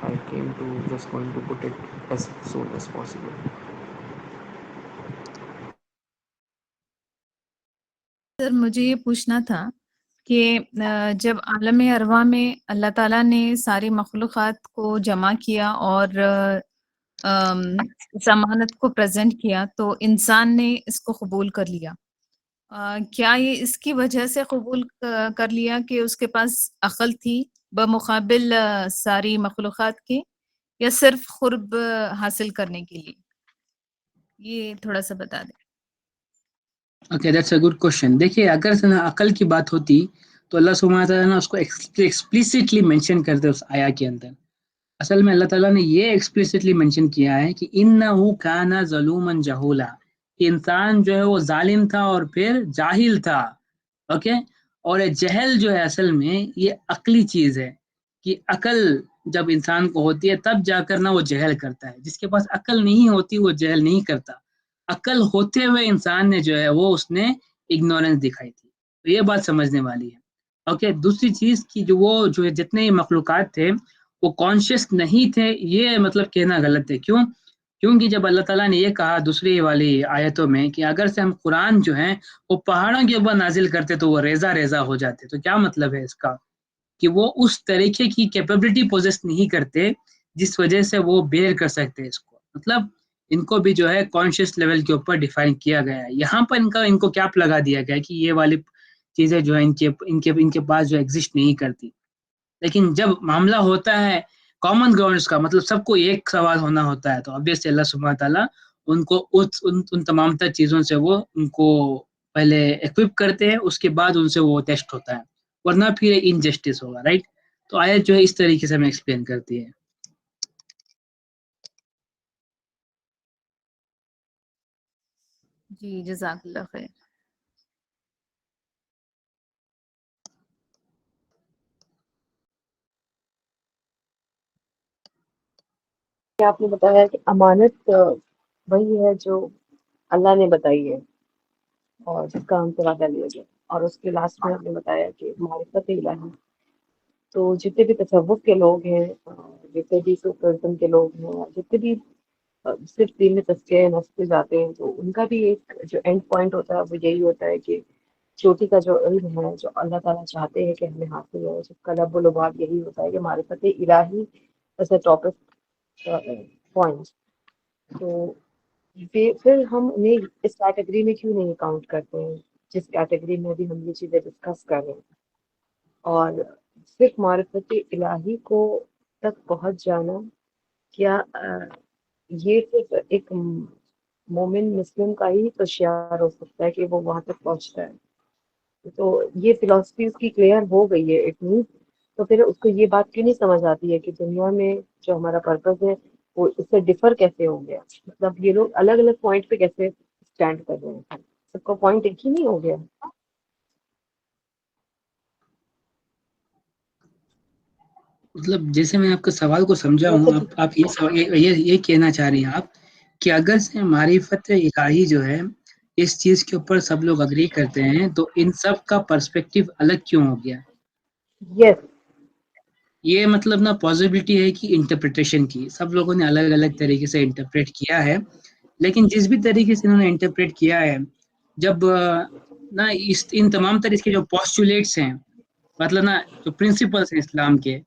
I came to just going to put it as soon as possible. سر مجھے یہ پوچھنا تھا کہ جب عالم ارواح میں اللہ تعالیٰ نے ساری مخلوقات کو جمع کیا اور ضمانت کو پریزنٹ کیا تو انسان نے اس کو قبول کر لیا. کیا یہ اس کی وجہ سے قبول کر لیا کہ اس کے پاس عقل تھی بمقابل ساری مخلوقات کے، یا صرف قرب حاصل کرنے کے لیے؟ یہ تھوڑا سا بتا دیں. Okay that's a good question. دیکھیے اگر سے عقل کی بات ہوتی تو اللہ سبحانہ تعالیٰ نے اس کو ایکسپلیسٹلی مینشن کرتے اس آیا کے اندر. اصل میں اللہ تعالیٰ نے یہ ایکسپلیسٹلی مینشن کیا ہے کہ انہ کان ظلوما جہولا، انسان جو ہے وہ ظالم تھا اور پھر جاہل تھا. اوکے اور یہ جہل جو ہے اصل میں یہ عقلی چیز ہے کہ عقل جب انسان کو ہوتی ہے تب جا کر نہ وہ جہل کرتا ہے. جس کے پاس عقل نہیں ہوتی وہ جہل نہیں کرتا. عقل ہوتے ہوئے انسان نے جو ہے وہ اس نے اگنورنس دکھائی تھی. تو یہ بات سمجھنے والی ہے. اوکے دوسری چیز کی جو جتنے مخلوقات تھے وہ کانشیس نہیں تھے، یہ مطلب کہنا غلط ہے. کیونکہ جب اللہ تعالیٰ نے یہ کہا دوسری والی آیتوں میں کہ اگر سے ہم قرآن جو ہیں وہ پہاڑوں کے اوپر نازل کرتے تو وہ ریزہ ریزہ ہو جاتے، تو کیا مطلب ہے اس کا کہ وہ اس طریقے کی کیپیبلٹی پوزیس نہیں کرتے جس وجہ سے وہ بیئر کر سکتے اس کو. مطلب ان کو بھی جو ہے کانشیس لیول کے اوپر ڈیفائن کیا گیا ہے. یہاں پر ان کو کیپ لگا دیا گیا ہے کہ یہ والی چیزیں جو ہے ان کے پاس جو ایگزسٹ نہیں کرتی. لیکن جب معاملہ ہوتا ہے کامن گراؤنڈس کا، مطلب سب کو ایک سوال ہونا ہوتا ہے، تو obviously اللہ سبحانہ تعالیٰ ان کو ان تمام تر چیزوں سے وہ ان کو پہلے ایکوپ کرتے ہیں، اس کے بعد ان سے وہ ٹیسٹ ہوتا ہے، ورنہ پھر انجسٹس ہوگا. رائٹ؟ تو آیت جو ہے اس طریقے سے ہمیں ایکسپلین کرتی ہے. جی جزاک اللہ خیر. آپ نے بتایا کہ امانت وہی ہے جو اللہ نے بتائی ہے اور جس کا ہم سے وعدہ لیا گیا، اور اس کے لاسٹ میں آپ نے بتایا کہ معرفت الہی. تو جتنے بھی تصوف کے لوگ ہیں، جتنے بھی سوفیزم کے لوگ ہیں، جتنے بھی صرف دین میں تزکیہ نفس پہ جاتے ہیں، تو ان کا بھی ایک جو اینڈ پوائنٹ ہوتا ہے وہ یہی ہوتا ہے کہ چوٹی کا جو علم ہے جو اللہ تعالیٰ چاہتے ہیں کہ ہمیں حاصل ہو، جس کا لب و لباب یہی ہوتا ہے کہ معرفت الہی ایز اے ٹاپک پوائنٹ. تو پھر ہم انہیں اس کیٹیگری میں کیوں نہیں کاؤنٹ کرتے ہیں جس کیٹیگری میں بھی ہم یہ چیزیں ڈسکس کر رہے ہیں؟ اور صرف معرفت الہی کو تک پہنچ جانا، کیا یہ صرف ایک مومن مسلم کا ہی تو شعار ہو سکتا ہے کہ وہ وہاں تک پہنچتا ہے؟ تو یہ فلاسفی اس کی کلیئر ہو گئی ہے اٹ مینس. تو پھر اس کو یہ بات کیوں نہیں سمجھ آتی ہے کہ دنیا میں جو ہمارا پرپز ہے وہ اس سے ڈفر کیسے ہو گیا؟ مطلب یہ لوگ الگ الگ پوائنٹ پہ کیسے اسٹینڈ کر رہے ہیں؟ سب کا پوائنٹ ایک ہی نہیں ہو گیا؟ مطلب جیسے میں آپ کے سوال کو سمجھا ہوں، مطلب آپ یہ کہنا چاہ رہی ہیں آپ کہ اگر سے معرفت الہی جو ہے اس چیز کے اوپر سب لوگ اگری کرتے ہیں، تو ان سب کا پرسپیکٹو الگ کیوں ہو گیا؟ یس. یہ مطلب نا پازیبلٹی ہے کہ انٹرپریٹیشن کی سب لوگوں نے الگ الگ طریقے سے انٹرپریٹ کیا ہے. لیکن جس بھی طریقے سے انہوں نے انٹرپریٹ کیا ہے، جب نا ان تمام طرح کے جو پوسٹولیٹس ہیں، مطلب نا جو پرنسپلس ہیں اسلام کے،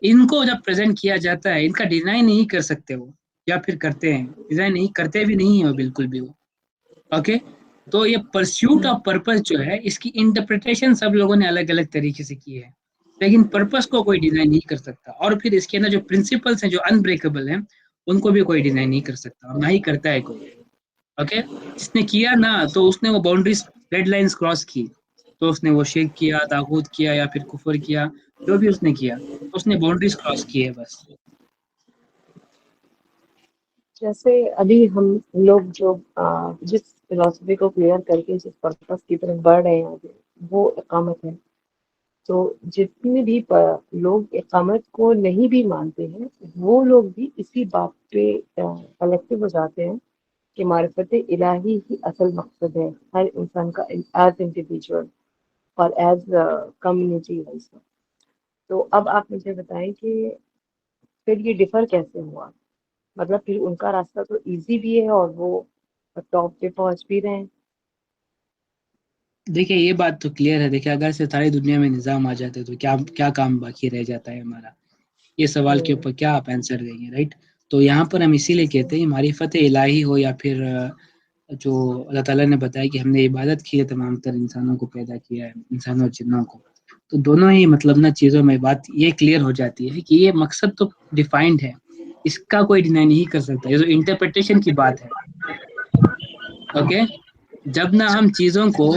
ان کو جب پریزنٹ کیا جاتا ہے، ان کا ڈیزائن نہیں کر سکتے وہ، یا پھر کرتے ہیں ڈیزائن نہیں کرتے بھی نہیں ہیں وہ بالکل بھی وہ. اوکے، تو یہ پرسیوٹ آف پرپس جو ہے اس کی انٹرپریٹیشن سب لوگوں نے الگ الگ طریقے سے کی ہے، لیکن پرپس کو کوئی ڈیزائن نہیں کر سکتا. اور پھر اس کے اندر جو پرنسپلس ہیں جو انبریکیبل ہیں، ان کو بھی کوئی ڈیزائن نہیں کر سکتا، اور نہ ہی کرتا ہے کوئی. اوکے، جس نے کیا نا تو اس نے وہ باؤنڈریز ریڈ لائنز کراس کی، تو اس نے وہ شرک کیا، طاغوت کیا، یا پھر کفر کیا، جو بھی اس نے کیا اس نے باؤنڈریز کراس کی ہے بس. جیسے ابھی ہم لوگ جو جس فلاسفی کو کلیئر کر کے جس پرپس کی طرف بڑھ رہے ہیں وہ اقامت ہے. تو جتنے بھی لوگ اقامت کو نہیں بھی مانتے ہیں، وہ لوگ بھی اسی بات پہ کلیکٹو ہو جاتے ہیں کہ معرفت الہی ہی اصل مقصد ہے ہر انسان کا، ایز انڈیویجول اور ایز کمیونٹی. تو اب آپ مجھے بتائیں کہ پھر یہ ڈفر کیسے ہوا؟ مطلب پھر ان کا راستہ تو ایزی بھی ہے اور وہ ٹاپ پہ پہنچ بھی رہے ہیں. دیکھیں یہ بات تو کلیئر ہے. دیکھیں اگر سے ساری دنیا میں نظام آ جاتے تو کیا کام باقی رہ جاتا ہے ہمارا؟ یہ سوال کے اوپر کیا آپ آنسر دیں گے؟ رائٹ. تو یہاں پر ہم اسی لیے کہتے ہیں معرفت الہی ہو یا پھر جو اللہ تعالیٰ نے بتایا کہ ہم نے عبادت کی ہے، تمام تر انسانوں کو پیدا کیا ہے، انسانوں اور جنوں کو، تو دونوں ہی مطلب نا چیزوں میں بات یہ کلیئر ہو جاتی ہے کہ یہ مقصد تو ڈیفائنڈ ہے، اس کا کوئی ڈینائی نہیں کر سکتا. یہ جو انٹرپریٹیشن کی بات ہے، اوکے، جب نہ ہم چیزوں کو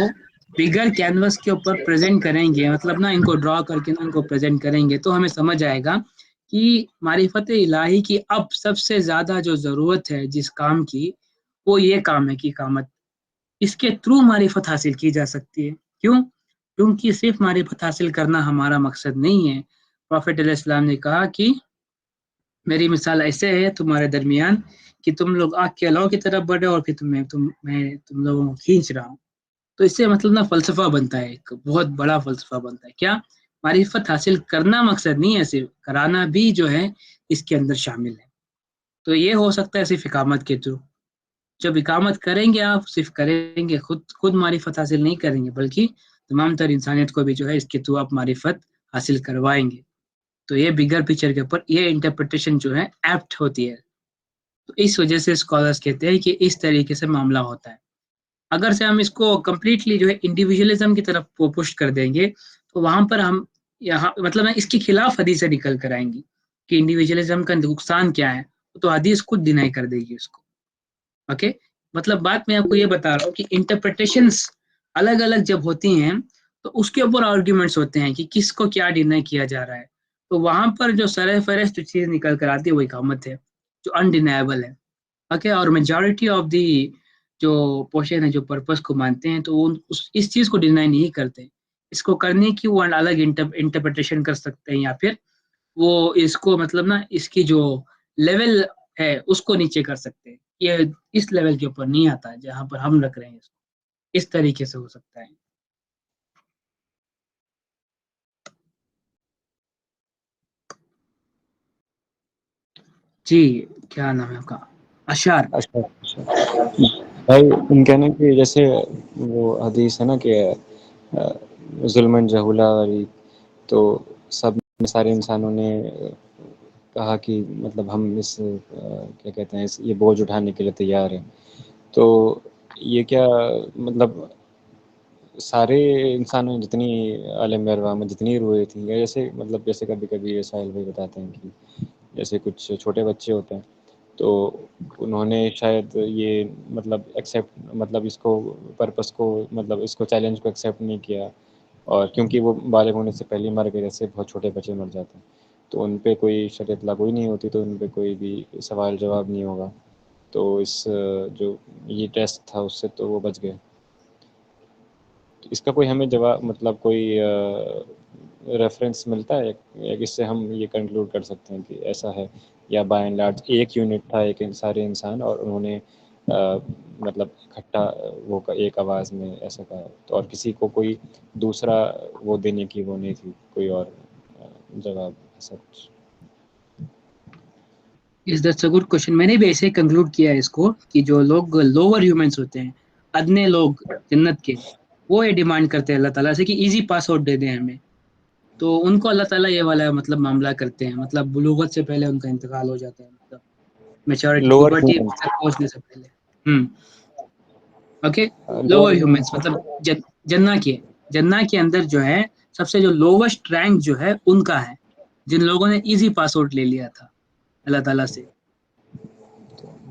بگر کینوس کے اوپر پریزنٹ کریں گے، مطلب نا ان کو ڈرا کر کے ان کو پریزنٹ کریں گے، تو ہمیں سمجھ آئے گا کہ معرفت الہی کی اب سب سے زیادہ جو ضرورت ہے جس کام کی، وہ یہ کام ہے کہ اقامت. اس کے تھرو معرفت حاصل کی جا سکتی ہے. کیوں؟ کیونکہ صرف معرفت حاصل کرنا ہمارا مقصد نہیں ہے. پروفیٹ علیہ السلام نے کہا کہ میری مثال ایسے ہے تمہارے درمیان کہ تم لوگ آگ کے لو کی طرف بڑھے اور پھر میں تم لوگوں کو کھینچ رہا ہوں. تو اس سے مطلب نا فلسفہ بنتا ہے، ایک بہت بڑا فلسفہ بنتا ہے. کیا؟ معرفت حاصل کرنا مقصد نہیں ہے، صرف کرانا بھی جو ہے اس کے اندر شامل ہے. تو یہ ہو سکتا ہے صرف اقامت کے تھرو. جب اقامت کریں گے آپ، صرف کریں گے، خود معرفت حاصل نہیں کریں گے، بلکہ تمام تر انسانیت کو بھی جو ہے اس کے تھرو آپ معرفت حاصل کروائیں گے. تو یہ بگر پکچر کے اوپر یہ انٹرپریٹیشن جو ہے ایپٹ ہوتی ہے. تو اس وجہ سے اسکالرس کہتے ہیں کہ اس طریقے سے معاملہ ہوتا ہے. اگر سے ہم اس کو کمپلیٹلی جو ہے انڈیویجولزم کی طرف پش کر دیں گے تو وہاں پر ہم یہاں مطلب اس کے خلاف حدیثیں نکل کر آئیں گی کہ انڈیویجولزم کا نقصان کیا ہے, تو حدیث خود ڈینائی کر دے گی اس کو. اوکے, مطلب بات میں آپ کو یہ بتا رہا ہوں کہ انٹرپریٹیشنز الگ الگ جب ہوتی ہیں تو اس کے اوپر آرگیومنٹس ہوتے ہیں کہ کس کو کیا ڈینائی کیا جا رہا ہے. تو وہاں پر جو سر فہرست جو چیز نکل کر آتی ہے وہ اقامت ہے جو انڈینیبل ہے. اوکے, اور میجورٹی آف دی جو پورشن ہے جو پرپس کو مانتے ہیں تو وہ اس چیز کو ڈینائی نہیں کرتے. اس کو کرنے کی وہ الگ انٹرپریٹیشن کر سکتے ہیں یا پھر وہ اس کو مطلب نا اس کی جو لیول ہے اس کو نیچے کر سکتے ہیں. یہ اس لیول کے اوپر نہیں آتا ہے جہاں پر ہم رکھ رہے ہیں اس کو. اس طریقے سے ہو سکتا ہے. جی کیا نام ہے آپ کا؟ اشار. بھائی ان کہنا کہ جیسے وہ حدیث ہے نا کہ ظلم جہولا والی, تو سارے انسانوں نے کہا کہ مطلب ہم اس کیا کہتے ہیں یہ بوجھ اٹھانے کے لیے تیار ہیں. تو یہ کیا مطلب سارے انسانوں جتنی عالم اروا میں جتنی روئے تھیں, یا جیسے مطلب جیسے کبھی کبھی ساحل بھائی بتاتے ہیں کہ جیسے کچھ چھوٹے بچے ہوتے ہیں تو انہوں نے شاید یہ مطلب ایکسیپٹ مطلب اس کو پرپس کو مطلب اس کو چیلنج کو ایکسیپٹ نہیں کیا, اور کیونکہ وہ بالغ ہونے سے پہلے مر گئے, جیسے بہت چھوٹے بچے مر جاتے ہیں تو ان پہ کوئی شریعت لاگو ہی نہیں ہوتی, تو ان پہ کوئی بھی سوال جواب نہیں ہوگا. تو اس جو یہ ٹیسٹ تھا اس سے تو وہ بچ گئے. اس کا کوئی ہمیں جواب مطلب کوئی ریفرنس ملتا ہے اس سے ہم یہ کنکلوڈ کر سکتے ہیں کہ ایسا ہے, یا بائی اینڈ لارج ایک یونٹ تھا ایک سارے انسان اور انہوں نے مطلب اکٹھا وہ ایک آواز میں ایسا کہا, اور کسی کو کوئی دوسرا وہ دینے کی وہ نہیں تھی کوئی اور جواب ایسا کچھ. Yes, that's a good question. میں نے بھی ایسے ہی کنکلوڈ کیا ہے اس کو کہ جو لوگ لوور ہیومنس ہوتے ہیں, ادنے لوگ جنت کے, وہ یہ ڈیمانڈ کرتے ہیں اللہ تعالیٰ سے کہ ایزی پاس آؤٹ دے دیں ہمیں. تو ان کو اللہ تعالیٰ یہ والا مطلب معاملہ کرتے ہیں, مطلب بلوغت سے پہلے ان کا انتقال ہو جاتا ہے, مطلب میچورٹی لوور پیوبرٹی ہیومنس, تک پہنچنے سے پہلے. اوکے, لوور ہیومنس مطلب جنہ کے اندر جو ہے سب سے جو لووسٹ رینک جو ہے ان کا ہے, جن لوگوں نے ایزی پاس آؤٹ لے لیا تھا اللہ تعالیٰ سے.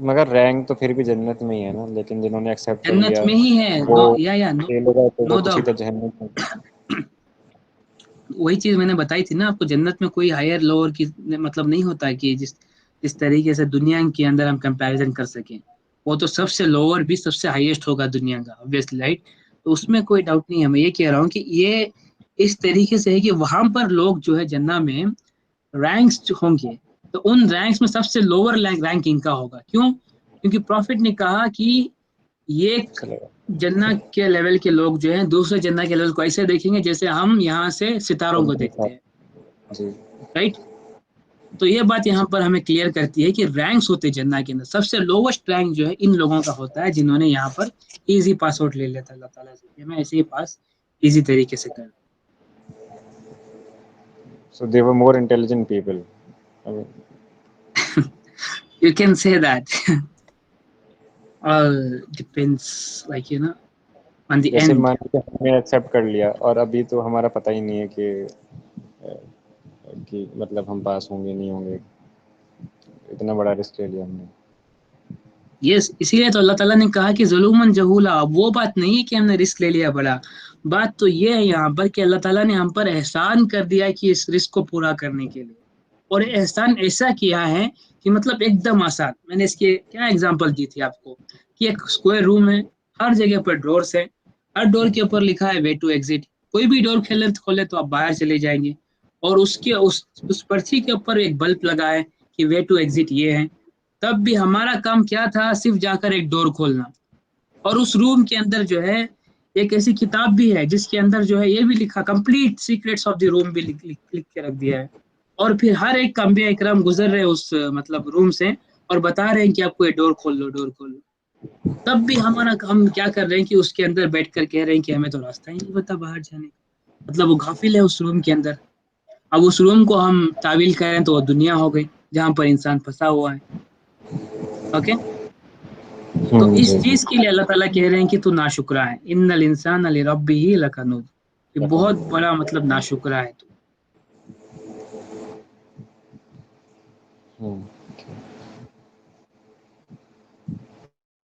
مگر رینک تو پھر بھی جنت میں ہی ہے نا, لیکن جنہوں نے ایکسیپٹ کر جنت لیا میں ہی ہے, وہ فیل ہو گئے تو وہ نو تو ڈاؤٹ. سیدھا جہنم میں. وہی چیز میں نے بتائی تھی نا آپ کو, جنت میں کوئی ہائر لوور کی مطلب نہیں ہوتا کہ جس طریقے سے دنیا کے اندر ہم کمپیریزن کر سکیں. وہ تو سب سے لوور بھی سب سے ہائیسٹ ہوگا دنیا کا obviously, رائٹ. تو اس میں کوئی ڈاؤٹ نہیں ہے. میں یہ کہہ رہا ہوں کہ یہ اس طریقے سے ہے کہ وہاں پر لوگ جو ہے جنہ میں رینکس جو ہوں گے تو ان رینکس میں سب سے لوور رینک ان کا ہوگا. کیوں؟ کیونکہ پروفٹ نے کہا کہ یہ جنہ کے لیول کے لوگ جو ہیں دوسرے جنہ کے لیول کو ایسے دیکھیں گے جیسے ہم یہاں سے ستاروں کو دیکھتے ہیں, جی رائٹ. تو یہ بات یہاں پر ہمیں کلیئر کرتی ہے کہ رینکس ہوتے جنہ کے اندر سب سے لووسٹ رینک جو ہے ان لوگوں کا ہوتا ہے جنہوں نے یہاں پر ایزی پاس آؤٹ لے لیتا اللہ تعالیٰ سے کہ میں ایسے ہی پاس ایزی طریقے سے کر. So they were more intelligent people. I mean, You can say that. All depends, like on the جیسے end. مان کے ہم نے ایکسیپٹ کر لیا اور ابھی تو ہمارا پتہ ہی نہیں ہے کہ مطلب ہم پاس ہوں گے نہیں ہوں گے, اتنا بڑا رسک لے لیا ہم نے. یس, اسی لیے تو اللہ تعالیٰ نے کہا کہ ظلومن جہولا. وہ بات نہیں کہ ہم نے رسک لے لیا بڑا, بات تو یہ ہے یہاں پر کہ اللہ تعالیٰ نے ہم پر احسان کر دیا کہ اس رسک کو پورا کرنے کے لیے, اور احسان ایسا کیا ہے کہ مطلب ایک دم آسان. میں نے اس کی کیا اگزامپل دی تھی آپ کو کہ ایک اسکوائر روم ہے, ہر جگہ پر ڈورس ہے, ہر ڈور کے اوپر لکھا ہے وے ٹو ایگزٹ. کوئی بھی ڈور کھولے تو آپ باہر چلے جائیں گے, اور اس پرچی کے اوپر ایک بلب لگا ہے کہ وے ٹو ایگزٹ یہ ہے. تب بھی ہمارا کام کیا تھا, صرف جا کر ایک ڈور کھولنا. اور اس روم کے اندر جو ہے ایک ایسی کتاب بھی ہے جس کے اندر جو ہے یہ بھی لکھا کمپلیٹ سیکریٹس آف دی روم بھی لکھ کے رکھ دیا ہے. اور پھر ہر ایک انبیاء اکرام گزر رہے اس مطلب روم سے اور بتا رہے ہیں کہ آپ کو یہ ڈور کھول لو, ڈور کھول لو. تب بھی ہم کیا کر رہے ہیں کہ اس کے اندر بیٹھ کر کہہ رہے ہیں کہ ہمیں تو راستہ ہی نہیں پتا باہر جانے کا. مطلب وہ غافل ہے اس روم کے اندر. اب اس روم کو ہم تعویل کریں تو وہ دنیا ہو گئی جہاں پر انسان پھنسا ہوا ہے. اوکے تو اس جی چیز کے لیے اللہ تعالیٰ کہہ رہے ہیں کہ تو ناشکرا ہے، ان الانسان لربہ لکنود، یہ بہت بڑا مطلب ناشکرا ہے تو.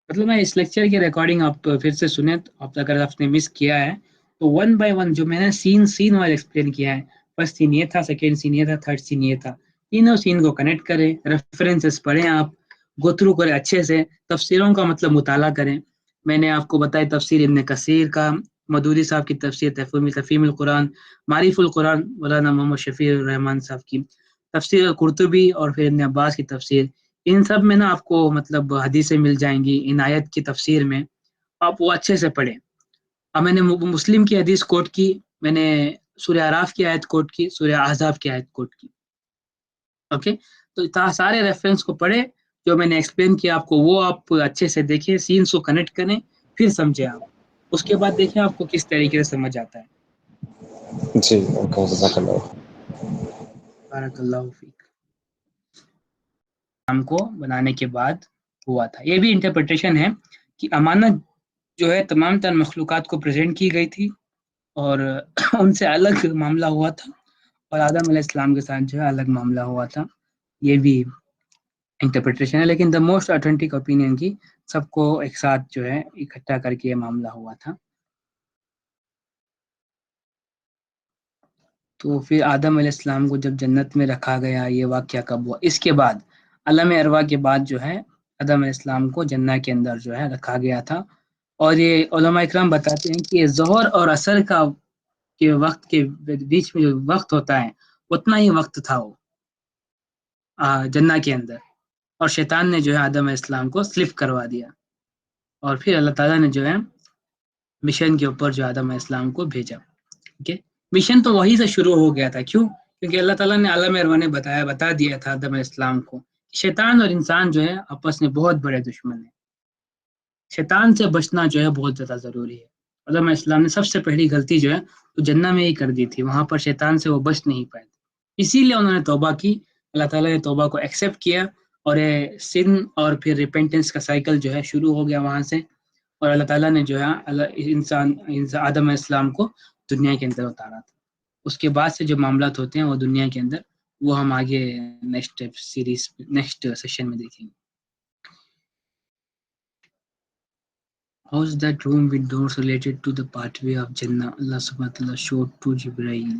مطلب میں اس لیکچر کی ریکارڈنگ آپ پھر سے سنیں، آپ اگر آپ نے مس کیا ہے تو ون بائی ون جو میں نے سین وائز ایکسپلین کیا ہے، فرسٹ سین یہ تھا، سیکنڈ سین یہ تھا، تھرڈ سین یہ تھا، تینوں سین کو کنیکٹ کریں، ریفرنسز پڑھیں، آپ گو تھرو کریں اچھے سے، تفسیروں کا مطلب مطالعہ کریں. میں نے آپ کو بتایا تفسیر ابن کثیر کا، مدودی صاحب کی تفسیر تفہیم القرآن، معریف القرآن مولانا محمد شفیع الرحمان صاحب کی تفسیر، قرطبی اور پھر ابن عباس کی تفسیر، ان سب میں نا آپ کو مطلب حدیثیں مل جائیں گی ان آیت کی تفسیر میں، آپ وہ اچھے سے پڑھیں. اب میں نے مسلم کی حدیث کوٹ کی، میں نے سورہ اعراف کی آیت کوٹ کی، سورہ احزاب کی آیت کوٹ کی. اوکے تو سارے ریفرنس کو پڑھے جو میں نے ایکسپلین کیا آپ کو، وہ آپ اچھے سے دیکھیں، سینس کو کنیکٹ کریں، پھر سمجھیں آپ، اس کے بعد دیکھیں آپ کو کس طریقے سے سمجھ آتا ہے. جی اوکے، جزاک اللہ. بارک اللہ فیک. ہم کو بنانے کے بعد ہوا تھا، یہ بھی انٹرپریٹیشن ہے کہ امانت جو ہے تمام تر مخلوقات کو پریزنٹ کی گئی تھی اور ان سے الگ معاملہ ہوا تھا، اور آدم علیہ السلام کے ساتھ جو ہے الگ معاملہ ہوا تھا. یہ بھی انٹرپریٹیشن ہے، لیکن دا موسٹ اوتھینٹک اوپینین کی سب کو ایک ساتھ جو ہے اکٹھا کر کے یہ معاملہ ہوا تھا. تو پھر آدم علیہ السلام کو جب جنت میں رکھا گیا، یہ واقعہ کب ہوا؟ اس کے بعد عالم ارواح کے بعد جو ہے آدم علیہ السلام کو جنت کے اندر جو ہے رکھا گیا تھا. اور یہ علماء اکرام بتاتے ہیں کہ یہ ظہر اور عصر کا کے وقت کے بیچ میں جو وقت ہوتا ہے اتنا ہی وقت تھا وہ جنت کے اندر، اور شیطان نے جو ہے آدم علیہ السلام کو سلپ کروا دیا، اور پھر اللہ تعالیٰ نے جو ہے مشن کے اوپر جو آدم علیہ السلام کو بھیجا. ٹھیک ہے، مشن تو وہی سے شروع ہو گیا تھا. کیوں؟ کیونکہ اللہ تعالیٰ نے عالم ارواح نے بتا دیا تھا آدم علیہ السلام کو، شیطان اور انسان جو ہے آپس میں بہت بڑے دشمن ہیں، شیطان سے بچنا جو ہے بہت زیادہ ضروری ہے. آدم علیہ السلام نے سب سے پہلی غلطی جو ہے تو جنت میں ہی کر دی تھی، وہاں پر شیطان سے وہ بچ نہیں پائے، اسی لیے انہوں نے توبہ کی. اللہ تعالیٰ نے توبہ کو ایکسیپٹ کیا، اور سن اور پھر ریپینٹنس کا سائیکل جو ہے شروع ہو گیا وہاں سے، اور اللہ تعالیٰ نے جو ہے آدم علیہ السلام کو دنیا کے اندر اتارا تھا. اس کے بعد سے جو معاملات ہوتے ہیں وہ دنیا کے اندر، وہ ہم آگے نیکسٹ سیریز نیکسٹ سیشن میں دیکھیں گے. How is that room with doors related to the pathway of Jannah? Allah subhanahu wa ta'ala showed to Jibreel.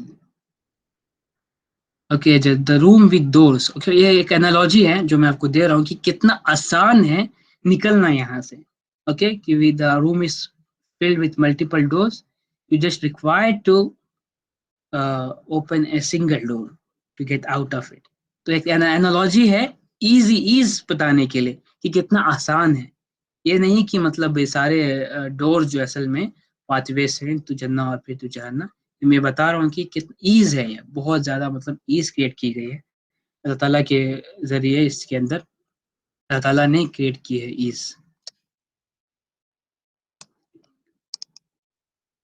Okay the room with doors. Okay یہ ایک انالوجی ہے جو میں آپ کو دے رہا ہوں کہ کتنا آسان ہے نکلنا یہاں سے. اوکے کہ the room is filled with multiple doors, you just require to open a single door to get out of it. تو ایک انالوجی ہے ایز بتانے کے لیے کہ کتنا آسان ہے. یہ نہیں کہ مطلب یہ سارے ڈور جو اصل میں پاتھ ویز ہیں تو جنت اور پھر تو جہنم. میں بتا رہا ہوں کہ کتنا ایز ہے، یہ بہت زیادہ مطلب ایز کریٹ کی گئی ہے اللہ تعالیٰ کے ذریعے. اس کے اندر اللہ تعالیٰ نے کریٹ کی ہے ایز.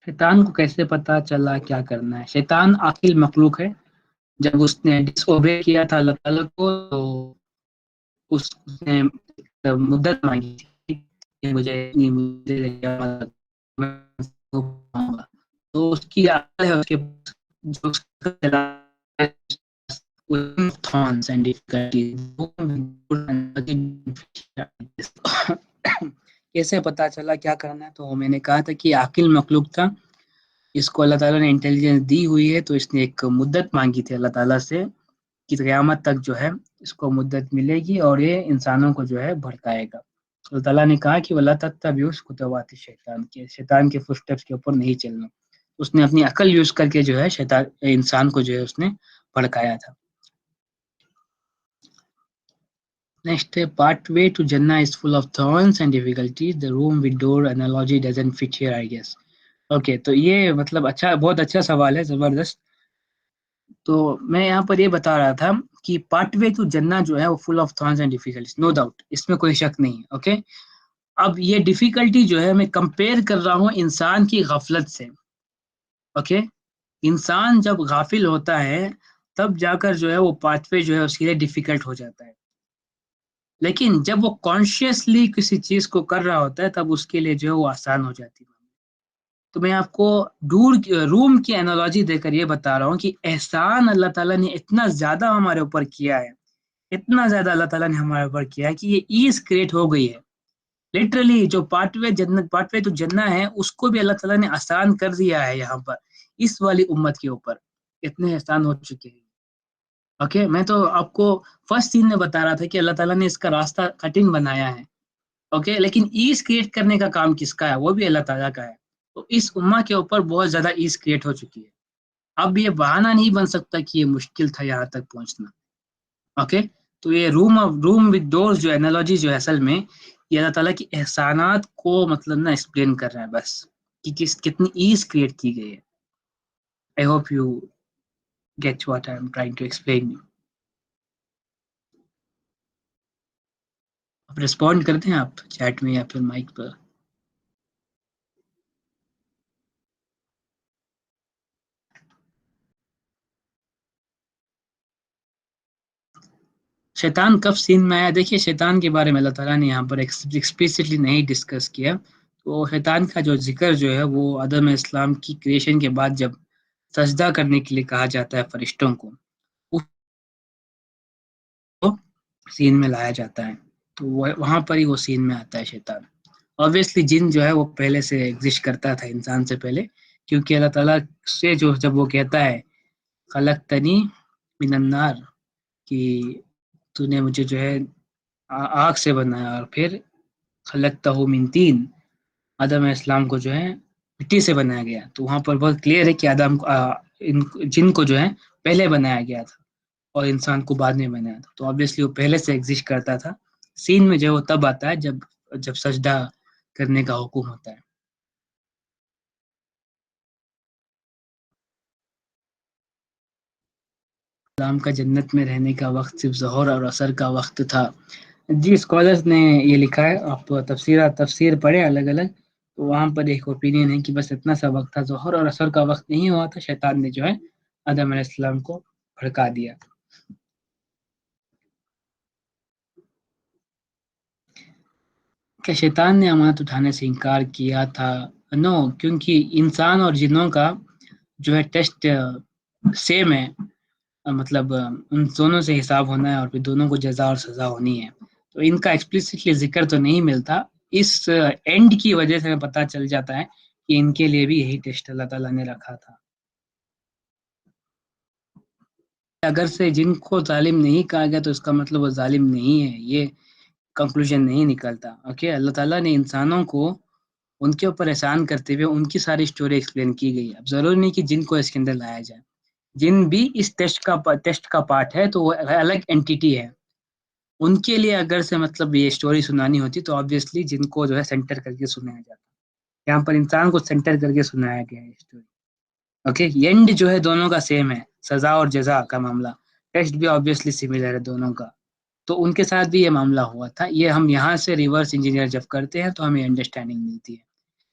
شیطان کو کیسے پتا چلا کیا کرنا ہے؟ شیطان عاقل مخلوق ہے، جب اس نے ڈس اوبے کیا تھا اللہ تعالیٰ کو تو اس نے مدت مانگی تھی کہ مجھے تو اس کی عقل ہے، اس کے جو کیسے پتا چلا کیا کرنا ہے؟ تو میں نے کہا تھا کہ عاقل مخلوق تھا، اس کو اللہ تعالیٰ نے انٹیلیجنس دی ہوئی ہے، تو اس نے ایک مدت مانگی تھی اللہ تعالیٰ سے کہ قیامت تک جو ہے اس کو مدت ملے گی اور یہ انسانوں کو جو ہے بھڑکائے گا. اللہ تعالیٰ نے کہا کہ وَلَا تَتَّبِعُوا خُطُوَاتِ الشَّيْطَانِ، شیطان کے فٹ اسٹیپس کے اوپر نہیں چلنا. اس نے اپنی عقل یوز کر کے جو ہے شیطان انسان کو جو ہے اس نے بھڑکایا تھا. Next, pathway to Jannah is full of thorns and difficulties. The room with door analogy doesn't fit here, I guess. Okay, تو یہ مطلب اچھا، بہت اچھا سوال ہے، زبردست. تو میں یہاں پر یہ بتا رہا تھا کہ پارٹ وے ٹو جنت جو ہے وہ full of thorns and difficulties, no doubt, اس میں کوئی شک نہیں ہے. اوکے اب یہ ڈیفیکلٹی جو ہے میں کمپیئر کر رہا ہوں انسان کی غفلت سے. اوکے انسان جب غافل ہوتا ہے تب جا کر جو ہے وہ پاتھ وے جو ہے اس کے لیے ڈیفیکلٹ ہو جاتا ہے. لیکن جب وہ کانشیسلی کسی چیز کو کر رہا ہوتا ہے تب اس کے لیے جو ہے وہ آسان ہو جاتی ہے. تو میں آپ کو روم کی انالوجی دے کر یہ بتا رہا ہوں کہ احسان اللہ تعالیٰ نے اتنا زیادہ ہمارے اوپر کیا ہے، اتنا زیادہ اللہ تعالیٰ نے ہمارے اوپر کیا ہے کہ یہ ایز کریٹ ہو گئی ہے. لٹرلی جو پارٹ وے تو جنہ ہے اس کو بھی اللہ تعالیٰ نے آسان کر دیا ہے یہاں پر اس والی امت کے اوپر. اتنے احسان ہو چکے ہیں. اوکے میں تو آپ کو فرسٹ سین میں بتا رہا تھا کہ اللہ تعالیٰ نے اس کا راستہ کٹنگ بنایا ہے. اوکے لیکن ایز کریٹ کرنے کا کام کس کا ہے؟ وہ بھی اللہ تعالیٰ کا ہے. تو اس امہ کے اوپر بہت زیادہ ایز کریٹ ہو چکی ہے. اب یہ بہانہ نہیں بن سکتا کہ یہ مشکل تھا یہاں تک پہنچنا. اوکے تو یہ روم ود ڈورز جو انالوجی جو ہے اصل میں یہ اللہ تعالیٰ کی احسانات کو مطلب نا ایکسپلین کر رہا ہے بس کہ کتنی ایز کریٹ کی گئی ہے. I hope you get what I am trying to explain. آپ ریسپونڈ کرتے ہیں آپ چیٹ میں یا پھر مائک پر. شیطان کب سین میں آیا؟ دیکھیے شیطان کے بارے میں اللہ تعالیٰ نے یہاں پر ایکسپلیسٹلی نہیں ڈسکس کیا. تو شیطان کا جو ذکر جو ہے وہ آدم اسلام کی کریشن کے بعد جب سجدہ کرنے کے لیے کہا جاتا ہے فرشتوں کو سین میں لایا جاتا ہے. تو وہاں پر ہی وہ سین میں آتا ہے شیطان. obviously جن جو ہے وہ پہلے سے ایگزسٹ کرتا تھا انسان سے پہلے، کیونکہ اللہ تعالیٰ سے جو جب وہ کہتا ہے خلقتنی من النار کہ تو نے مجھے جو ہے آگ سے بنایا، اور پھر خلقتہ من طین آدم علیہ السلام کو جو ہے مٹی سے بنایا گیا. تو وہاں پر بہت کلیئر ہے کہ آدم جن کو جو ہے پہلے بنایا گیا تھا اور انسان کو بعد میں بنایا تھا. تو obviously وہ پہلے سے ایگزسٹ کرتا تھا. سین میں جو ہے وہ تب آتا ہے جب سجدہ کرنے کا حکم ہوتا ہے. اسلام کا جنت میں رہنے کا وقت صرف ظہر اور عصر کا وقت تھا. جی اسکالرز نے یہ لکھا ہے، آپ تفسیر پڑھیں الگ الگ. تو وہاں پر ایک اوپینین ہے کہ بس اتنا سا وقت تھا، ظہر اور عصر کا وقت نہیں ہوا تھا. شیطان نے جو ہے آدم علیہ السلام کو بھڑکا دیا. کہ شیطان نے امانت اٹھانے سے انکار کیا تھا؟ نو، کیونکہ انسان اور جنوں کا جو ہے ٹیسٹ سیم ہے. مطلب ان دونوں سے حساب ہونا ہے اور پھر دونوں کو جزا اور سزا ہونی ہے. تو ان کا ایکسپلیسٹلی ذکر تو نہیں ملتا. اس اینڈ کی وجہ سے پتہ چل جاتا ہے کہ ان کے لیے بھی یہی ٹیسٹ اللہ تعالیٰ نے رکھا تھا. اگر سے جن کو ظالم نہیں کہا گیا تو اس کا مطلب وہ ظالم نہیں ہے، یہ کنکلوژن نہیں نکلتا. اوکے اللہ تعالیٰ نے انسانوں کو ان کے اوپر احسان کرتے ہوئے ان کی ساری اسٹوری ایکسپلین کی گئی. اب ضروری نہیں کہ جن کو اس کے اندر لایا جائے. جن بھی اس ٹیسٹ کا پارٹ ہے تو وہ الگ اینٹیٹی ہے. ان کے لیے اگر سے مطلب یہ اسٹوری سنانی ہوتی تو آبویسلی جن کو جو ہے سینٹر کر کے سنایا جاتا. یہاں پر انسان کو سینٹر کر کے سنایا گیا ہے اسٹوری. اوکے اینڈ جو ہے دونوں کا سیم ہے، سزا اور جزا کا معاملہ. ٹیسٹ بھی آبویسلی سملر ہے دونوں کا. تو ان کے ساتھ بھی یہ معاملہ ہوا تھا. یہ ہم یہاں سے ریورس انجینئر جب کرتے ہیں تو ہمیں انڈرسٹینڈنگ ملتی ہے.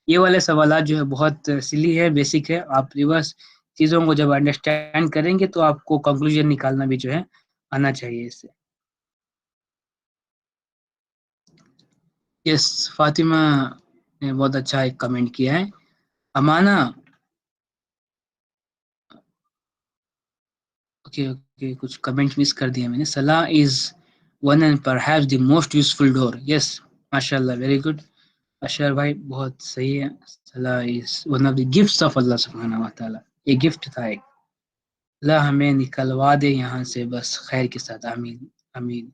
یہ والے سوالات جو ہے بہت سلی ہے، بیسک ہے. آپ ریورس چیزوں کو جب انڈرسٹینڈ کریں گے تو آپ کو کنکلوژن نکالنا بھی جو ہے آنا چاہیے اس سے. یس فاطمہ نے بہت اچھا ایک کمنٹ کیا ہے. امانہ اوکے کچھ کمنٹ مس کر دیا میں نے. صلاح is one and perhaps the most useful door. Yes ماشاء اللہ ویری گڈ اشر بھائی، بہت صحیح ہے. صلاح is one of the gifts of Allah سبحانہ و تعالیٰ. یہ گفٹ تھا ایک. اللہ ہمیں نکلوا دے یہاں سے بس خیر کے ساتھ، آمین آمین.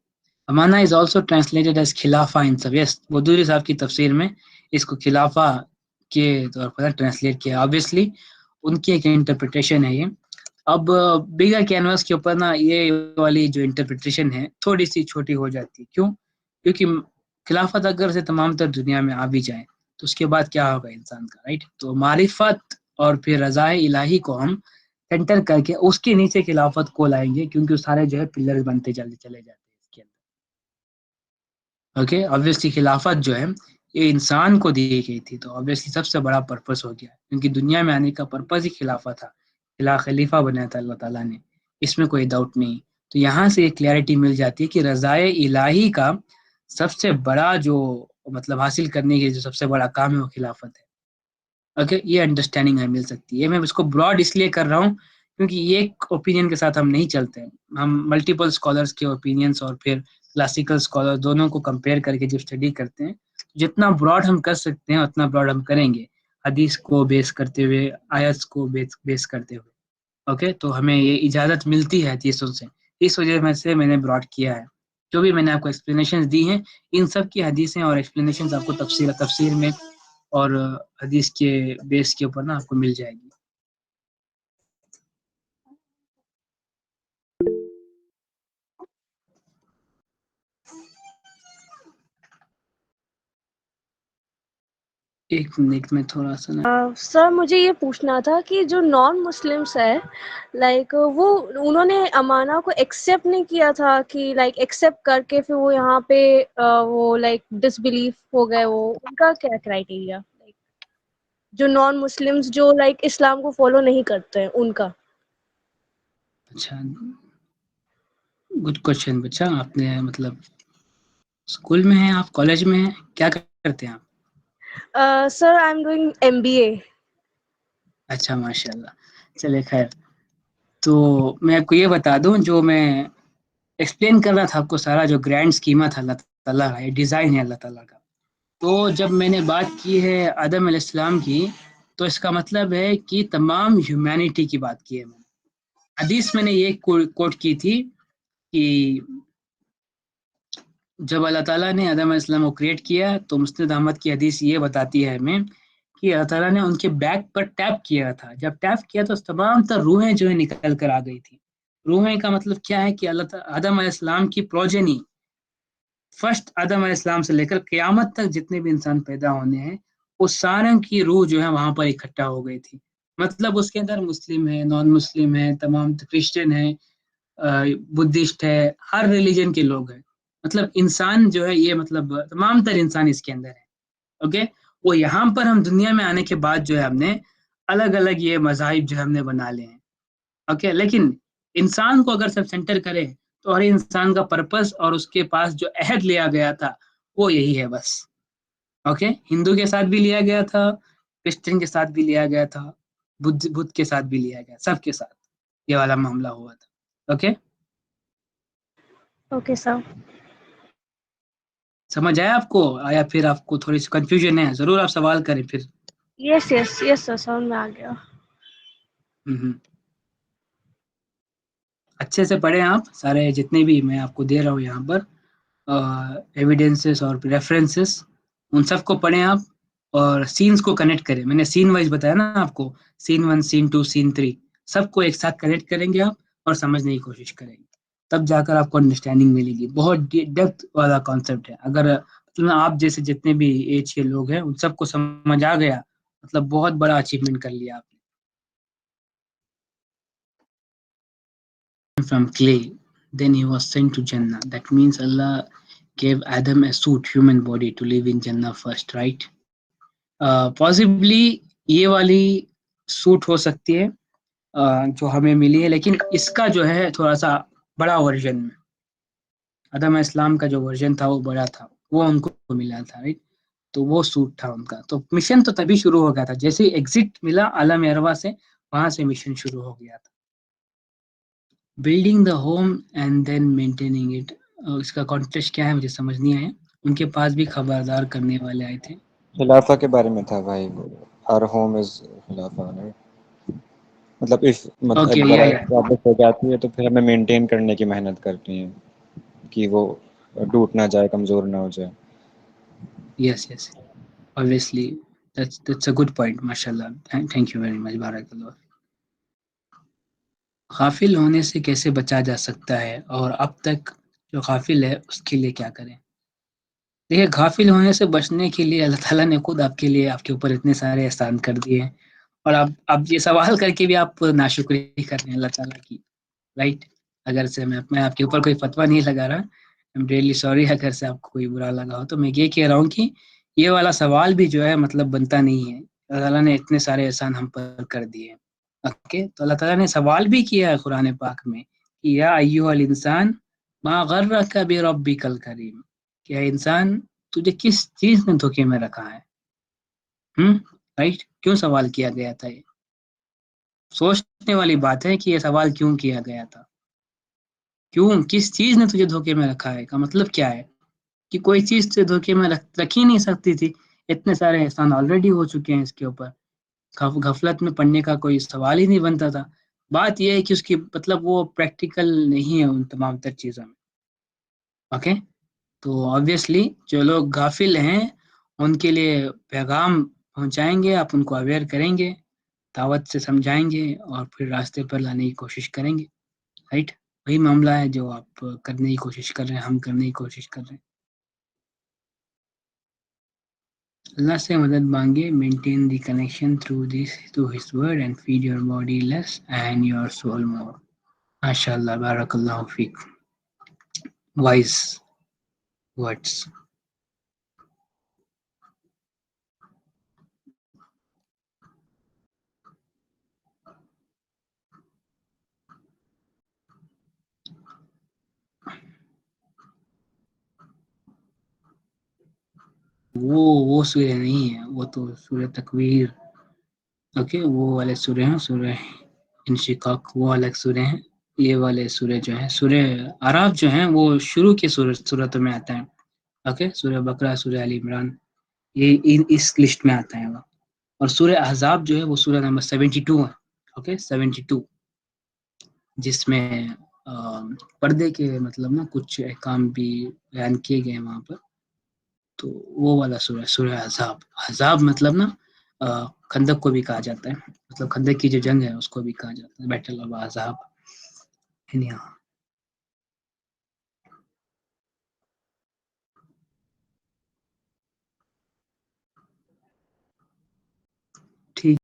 امانہ از آلسو ٹرانسلیٹڈ ایز خلافہ ان سب. یس ودوری صاحب کی تفسیر میں اس کو خلافہ کے طور پر ٹرانسلیٹ کیا. آبویسلی ان کی ایک انٹرپریٹیشن ہے یہ. اب بگر کینوس کے اوپر نا یہ والی جو انٹرپریٹیشن ہے تھوڑی سی چھوٹی ہو جاتی ہے. کیوں؟ کیونکہ خلافت اگر سے تمام تر دنیا میں آ بھی جائے تو اس کے بعد کیا ہوگا انسان کا، رائٹ؟ تو معرفت اور پھر رضا الہی کو ہم سینٹر کر کے اس کے نیچے خلافت کو لائیں گے، کیونکہ سارے جو ہے پلر بنتے چلے جاتے ہیں اس کے اندر. اوکے آبویسلی خلافت جو ہے یہ انسان کو دی گئی تھی، تو آبویسلی سب سے بڑا پرپس ہو گیا، کیونکہ دنیا میں آنے کا پرپس ہی خلافت تھا. خلیفہ بنایا تھا اللہ تعالیٰ نے، اس میں کوئی ڈاؤٹ نہیں. تو یہاں سے ایک کلیئرٹی مل جاتی ہے کہ رضائے الہی کا سب سے بڑا جو مطلب حاصل کرنے کے جو سب سے بڑا کام ہے وہ خلافت ہے. اوکے, یہ انڈرسٹینڈنگ ہمیں مل سکتی ہے. میں اس کو براڈ اس لیے کر رہا ہوں کیونکہ یہ ایک اوپینین کے ساتھ ہم نہیں چلتے ہیں. ہم ملٹیپل اسکالرس کے اوپینینس اور پھر کلاسیکل اسکالر دونوں کو کمپیئر کر کے جب اسٹڈی کرتے ہیں, جتنا براڈ ہم کر سکتے ہیں اتنا براڈ ہم کریں گے, حدیث کو بیس کرتے ہوئے, آیت کو بیس کرتے ہوئے. اوکے, تو ہمیں یہ اجازت ملتی ہے حدیثوں سے, اس وجہ سے میں نے براڈ کیا ہے. جو بھی میں نے آپ کو ایکسپلینیشن دی ہیں, ان سب کی حدیثیں اور ایکسپلینیشن آپ کو تفسیر میں اور حدیث کے بیس کے اوپر نا آپ کو مل جائے گی. ایک منٹ میں تھوڑا سا نا. سر مجھے یہ پوچھنا تھا کہ جو نان مسلمس ہے لائک وہ انہوں نے امانہ کو ایکسیپٹ نہیں کیا تھا کہ لائک ایکسیپٹ کر کے پھر وہ یہاں پہ وہ لائک ڈس بلیف ہو گئے, وہ ان کا کیا کرائٹیریا, جو نان مسلمس جو لائک اسلام کو فالو نہیں کرتے ہیں ان کا. اچھا, گڈ کوشچن بچہ. آپ نے مطلب اسکول میں ہیں آپ, کالج میں ہیں, کیا کرتے ہیں آپ؟ سر آئی ایم ڈوئنگ MBA. اچھا, ماشاء اللہ, چلے خیر. تو میں آپ کو یہ بتا دوں, جو میں ایکسپلین کر رہا تھا آپ کو, سارا جو گرینڈ اسکیما تھا اللہ تعالیٰ کا, یہ ڈیزائن ہے اللہ تعالیٰ کا. تو جب میں نے بات کی ہے آدم علیہ السلام کی, تو اس کا مطلب ہے کہ تمام ہیومینٹی کی بات کی ہے میں نے. حدیث میں نے یہ کوٹ کی تھی کہ جب اللہ تعالیٰ نے آدم علیہ السلام کو کریٹ کیا تو مسند احمد کی حدیث یہ بتاتی ہے ہمیں کہ اللہ تعالیٰ نے ان کے بیک پر ٹیپ کیا تھا. جب ٹیپ کیا تو تمام تر روحیں جو ہے نکل کر آ گئی تھی. روحیں کا مطلب کیا ہے کہ اللہ تعالیٰ آدم علیہ السلام کی پروجنی, فرسٹ آدم علیہ السلام سے لے کر قیامت تک جتنے بھی انسان پیدا ہونے ہیں, وہ سارے کی روح جو ہے وہاں پر اکٹھا ہو گئی تھی. مطلب اس کے اندر مسلم ہے, نان مسلم ہے, تمام کرسچن ہے, بدھسٹ ہے, ہر ریلیجن کے لوگ ہیں. مطلب انسان جو ہے یہ مطلب تمام تر انسان اس کے اندر ہے. اوکے, وہ یہاں پر ہم دنیا میں آنے کے بعد جو ہے ہم نے الگ الگ یہ مذاہب جو ہے ہم نے بنا لے ہیں. اوکے, لیکن انسان کو اگر سب سینٹر کرے تو ہر انسان کا پرپس اور اس کے پاس جو عہد لیا گیا تھا وہ یہی ہے بس. اوکے, ہندو کے ساتھ بھی لیا گیا تھا, کرسچن کے ساتھ بھی لیا گیا تھا, بدھ کے ساتھ بھی لیا گیا, سب کے ساتھ یہ والا معاملہ ہوا تھا. Okay, okay sir. سمجھ آیا آپ کو, آیا پھر آپ کو تھوڑی سی کنفیوژن ہے, ضرور آپ سوال کریں پھر. یس یس یس سر, سمجھ میں آ گیا. اچھے سے پڑھیں آپ, سارے جتنے بھی میں آپ کو دے رہا ہوں یہاں پر ایویڈنسز اور ریفرنسز, ان سب کو پڑھیں آپ, اور سینز کو کنیکٹ کریں. میں نے سین وائز بتایا نا آپ کو, سین 1, سین 2, سین 3, سب کو ایک ساتھ کنیکٹ کریں گے آپ اور سمجھنے کی کوشش کریں گے, تب جا کر آپ کو انڈرسٹینڈنگ ملے گی. بہت ڈیپتھ والا کانسیپٹ ہے. اگر آپ جیسے جتنے بھی ایج کے لوگ ہیں ان سب کو سمجھ آ گیا, مطلب بہت بڑا اچیومنٹ کر لیا آپ نے. From clay, then he was sent to Jannah. That means Allah gave Adam a suit, human body, to live in Jannah first, right? Possibly یہ والی سوٹ ہو سکتی ہے جو ہمیں ملی ہے, لیکن اس کا جو ہے تھوڑا سا بڑا ورژن میں, آدم علیہ السلام کا جو ورژن تھا وہ بڑا تھا, وہ ان کو ملا تھا, رائٹ. تو وہ سوٹ تھا ان کا. تو مشن تو تبھی شروع ہو گیا تھا جیسے ایگزٹ ملا عالم ارواح سے, وہاں سے مشن شروع ہو گیا تھا. Building the home and then maintaining it, اس کا کانٹیکسٹ کیا ہے مجھے سمجھ نہیں آیا. ان کے پاس بھی خبردار کرنے والے آئے تھے. خلافہ کے بارے میں تھا بھائی, ہر ہوم از خلافہ, مطلب اس اوکے, ایک بار یا اسٹیبلش ہو جاتی ہے تو پھر ہمیں مینٹین کرنے کی محنت کرتی ہیں کہ وہ ٹوٹ نہ جائے, کمزور نہ ہو جائے. یس یس, obviously that's a good point. ماشاءاللہ, thank you very much. بارک اللہ. غافل ہونے سے کیسے بچا جا سکتا ہے, اور اب تک جو غافل ہے اس کے لیے کیا کریں؟ دیکھیے, غافل ہونے سے بچنے کے لیے اللہ تعالیٰ نے خود آپ کے لیے, آپ کے اوپر اتنے سارے احسان کر دیے ہیں, اور آپ یہ سوال کر کے بھی آپ ناشکری کر رہے ہیں اللہ تعالیٰ کی, رائٹ. اگر سے میں آپ کے اوپر کوئی فتویٰ نہیں لگا رہا, I'm really sorry اگر سے آپ کو کوئی برا لگا ہو, تو میں یہ کہہ رہا ہوں کہ یہ والا سوال بھی جو ہے مطلب بنتا نہیں ہے. اللہ تعالیٰ نے اتنے سارے احسان ہم پر کر دیے. اوکے, تو اللہ تعالیٰ نے سوال بھی کیا ہے قرآن پاک میں کہ یا ایھا الانسان ما غرک بربک الکریم, کہ اے انسان تجھے کس چیز نے دھوکے میں رکھا ہے؟ رائٹ، کیوں سوال کیا گیا تھا؟ یہ سوچنے والی بات ہے کہ یہ سوال کیوں کیا گیا تھا، کیوں، کس چیز نے تجھے دھوکے میں رکھا ہے کا مطلب کیا ہے کہ کوئی چیز تجھے دھوکے میں رکھ ہی نہیں سکتی تھی، اتنے سارے احسان آلریڈی ہو چکے ہیں اس کے اوپر، غفلت میں پڑنے کا کوئی سوال ہی نہیں بنتا تھا۔ بات یہ ہے کہ اس کی مطلب وہ پریکٹیکل نہیں ہے ان تمام تر چیزوں میں، اوکے؟ تو آبویسلی جو لوگ غافل ہیں ان کے لیے پیغام پہنچائیں گے، آپ ان کو اویئر کریں گے، دعوت سے سمجھائیں گے اور پھر راستے پر لانے کی کوشش کریں گے، رائٹ؟ وہی معاملہ ہے جو آپ کرنے کی کوشش کر رہے ہیں، ہم کرنے کی کوشش کر رہے ہیں۔ اللہ سے مدد مانگے، maintain the connection through his word and feed your body less and your soul more. ماشاء اللہ، بارک اللہ فیک، وائز ورڈس۔ وہ سورہ نہیں ہے، وہ تو سورہ تکویر، اوکے، وہ والے سورہ ہیں، سورہ انشقاق وہ الگ سورہ ہیں، یہ والے سورہ جو ہیں سورہ اعراف جو ہیں وہ شروع کی صورتوں میں آتا ہے، اوکے، سورہ بقرہ، سورہ آل عمران، یہ اس لسٹ میں آتا ہے وہ، اور سورہ احزاب جو ہے وہ سورہ نمبر 72 ہے، اوکے، 72، جس میں پردے کے مطلب نا کچھ احکام بھی بیان کیے گئے ہیں وہاں پر، تو وہ والا سورہ، سورہ احزاب، احزاب مطلب نا خندق کو بھی کہا جاتا ہے، مطلب خندق کی جو جنگ ہے اس کو بھی کہا جاتا ہے، بیٹل آف احزاب۔